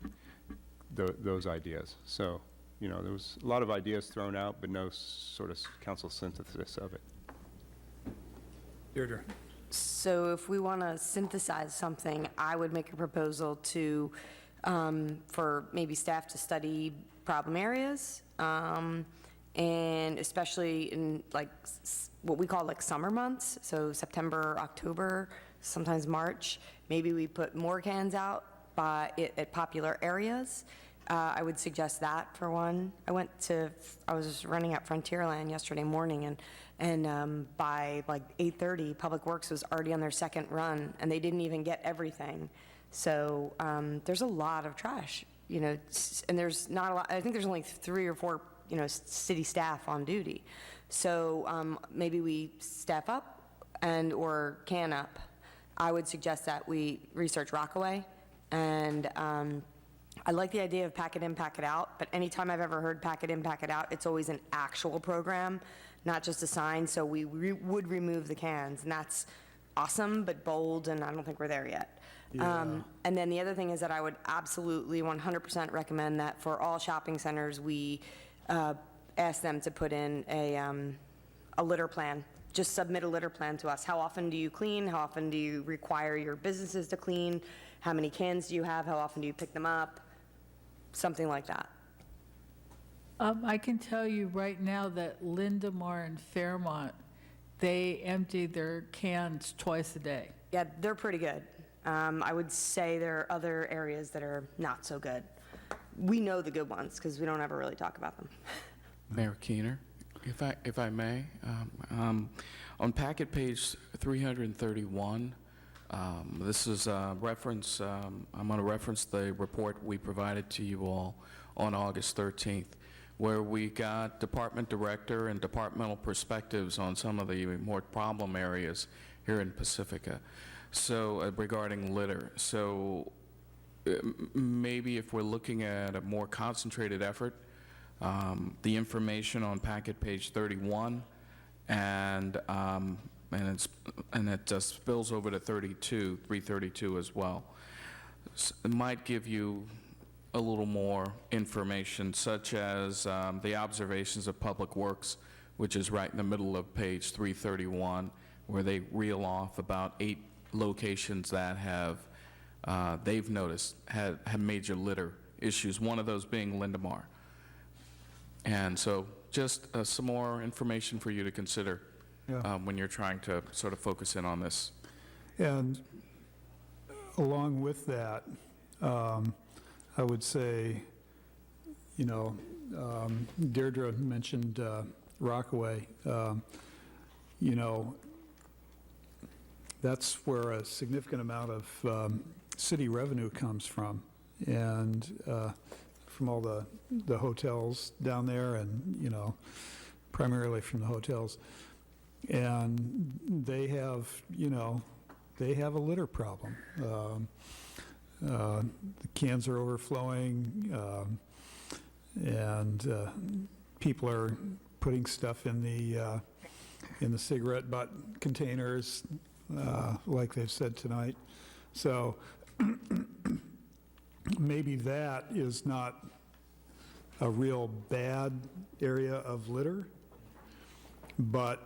those ideas. So, there was a lot of ideas thrown out, but no sort of council synthesis of it. Deirdre. So if we want to synthesize something, I would make a proposal to, for maybe staff to study problem areas, and especially in like what we call like summer months, so September, October, sometimes March, maybe we put more cans out at popular areas. I would suggest that for one. I was just running at Frontierland yesterday morning, and by like 8:30, Public Works was already on their second run, and they didn't even get everything. So there's a lot of trash, and there's not a lot. I think there's only 3 or 4, city staff on duty. So maybe we staff up or can up. I would suggest that we research Rockaway, and I like the idea of pack it in, pack it out, but anytime I've ever heard pack it in, pack it out, it's always an actual program, not just a sign, so we would remove the cans, and that's awesome, but bold, and I don't think we're there yet. Yeah. And then the other thing is that I would absolutely 100% recommend that for all shopping centers, we ask them to put in a litter plan. Just submit a litter plan to us. How often do you clean? How often do you require your businesses to clean? How many cans do you have? How often do you pick them up? Something like that. I can tell you right now that Lindemar and Fairmont they empty their cans twice a day. Yeah, they're pretty good. I would say there are other areas that are not so good. We know the good ones because we don't ever really talk about them. Mayor Keener, if I may, on packet page 331, this is a reference, I'm going to reference the report we provided to you all on August 13th, where we got department director and departmental perspectives on some of the more problem areas here in Pacifica. So regarding litter. So maybe if we're looking at a more concentrated effort, the information on packet page 31 and it just spills over to 332 as well. It might give you a little more information, such as the observations of Public Works, which is right in the middle of page 331, where they reel off about 8 locations that have, they've noticed, have major litter issues, one of those being Lindemar. And so just some more information for you to consider when you're trying to sort of focus in on this. And along with that, I would say, you know, Deirdre mentioned Rockaway. You know, that's where a significant amount of city revenue comes from, and from all the hotels down there, and, you know, primarily from the hotels. And they have, you know, they have a litter problem. The cans are overflowing, and people are putting stuff in the cigarette butt containers, like they've said tonight. So maybe that is not a real bad area of litter, but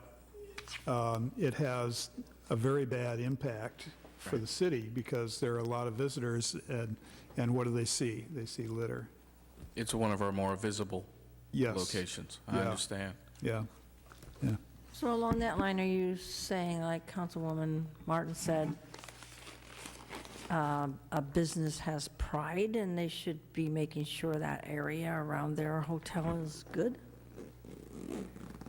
it has a very bad impact for the city because there are a lot of visitors, and what do they see? They see litter. It's one of our more visible Yes. locations. I Yeah. understand. Yeah, yeah. So along that line, are you saying, like Councilwoman Martin said, a business has pride and they should be making sure that area around their hotel is good?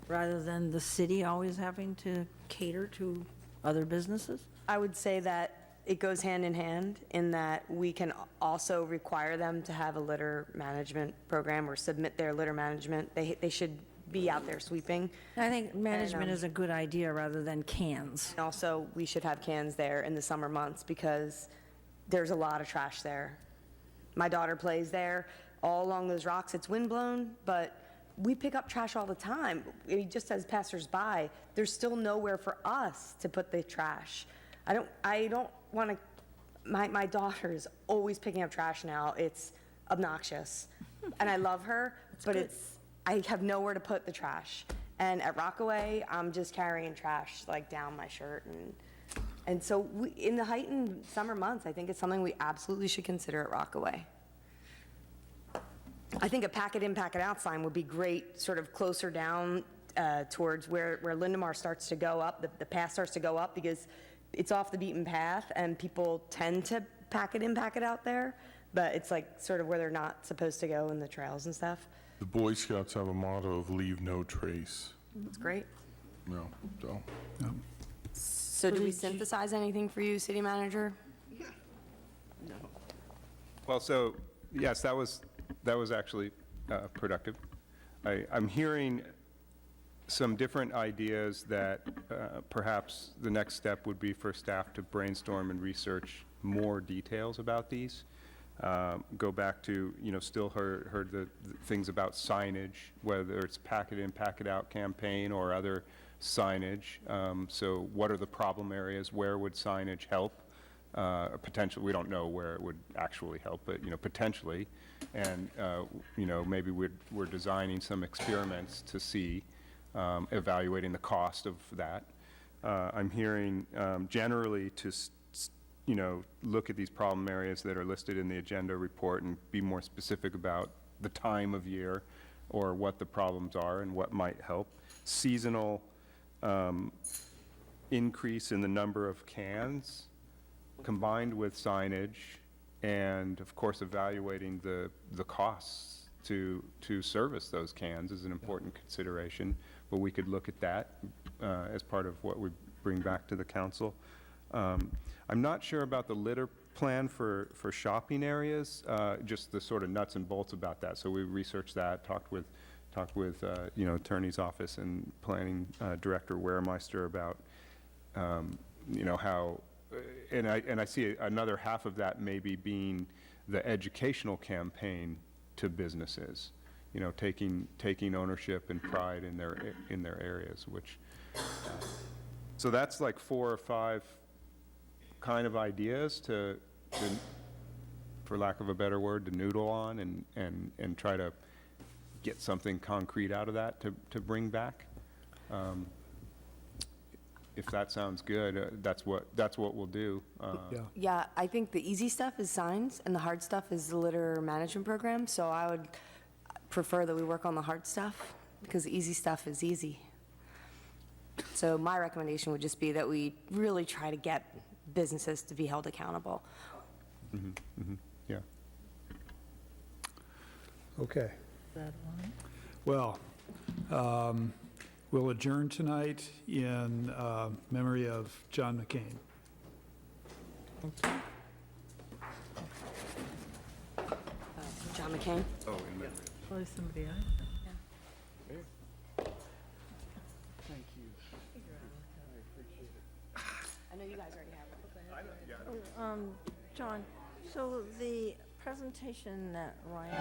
Rather than the city always having to cater to other businesses? I would say that it goes hand in hand in that we can also require them to have a litter management program or submit their litter management. They should be out there sweeping. I think management is a good idea rather than cans. And also, we should have cans there in the summer months because there's a lot of trash there. My daughter plays there all along those rocks. It's windblown, but we pick up trash all the time. I mean, just as passersby, there's still nowhere for us to put the trash. I don't want to, my daughter is always picking up trash now. It's obnoxious. And I love her, but I have nowhere to put the trash. And at Rockaway, I'm just carrying trash like down my shirt. And so in the heightened summer months, I think it's something we absolutely should consider at Rockaway. I think a packet in, packet out sign would be great, sort of closer down towards where Lindemar starts to go up, the path starts to go up, because it's off the beaten path and people tend to pack it in, pack it out there, but it's like sort of where they're not supposed to go in the trails and stuff. The Boy Scouts have a motto of leave no trace. That's great. No, so. So do we synthesize anything for you, city manager? Well, so, yes, that was actually productive. I'm hearing some different ideas that perhaps the next step would be for staff to brainstorm and research more details about these. Go back to, still heard the things about signage, whether it's packet in, packet out campaign or other signage. So what are the problem areas? Where would signage help? Potentially, we don't know where it would actually help, but, potentially. And, maybe we're designing some experiments to see, evaluating the cost of that. I'm hearing generally to look at these problem areas that are listed in the agenda report and be more specific about the time of year or what the problems are and what might help. Seasonal increase in the number of cans combined with signage and, of course, evaluating the costs to service those cans is an important consideration, but we could look at that as part of what we bring back to the council. I'm not sure about the litter plan for shopping areas, just the sort of nuts and bolts about that. So we researched that, talked with attorney's office and planning director Waremeister about how, and I see another half of that maybe being the educational campaign to businesses, taking ownership and pride in their areas, which, so that's like 4 or 5 kind of ideas to, for lack of a better word, to noodle on and try to get something concrete out of that to bring back. If that sounds good, that's what we'll do. Yeah, I think the easy stuff is signs, and the hard stuff is the litter management program, so I would prefer that we work on the hard stuff, because the easy stuff is easy. So my recommendation would just be that we really try to get businesses to be held accountable. Yeah. Okay. Well, we'll adjourn tonight in memory of John McCain. John McCain? Oh, in memory. Probably somebody else. Thank you. I know you guys already have it. John, so the presentation that Ryan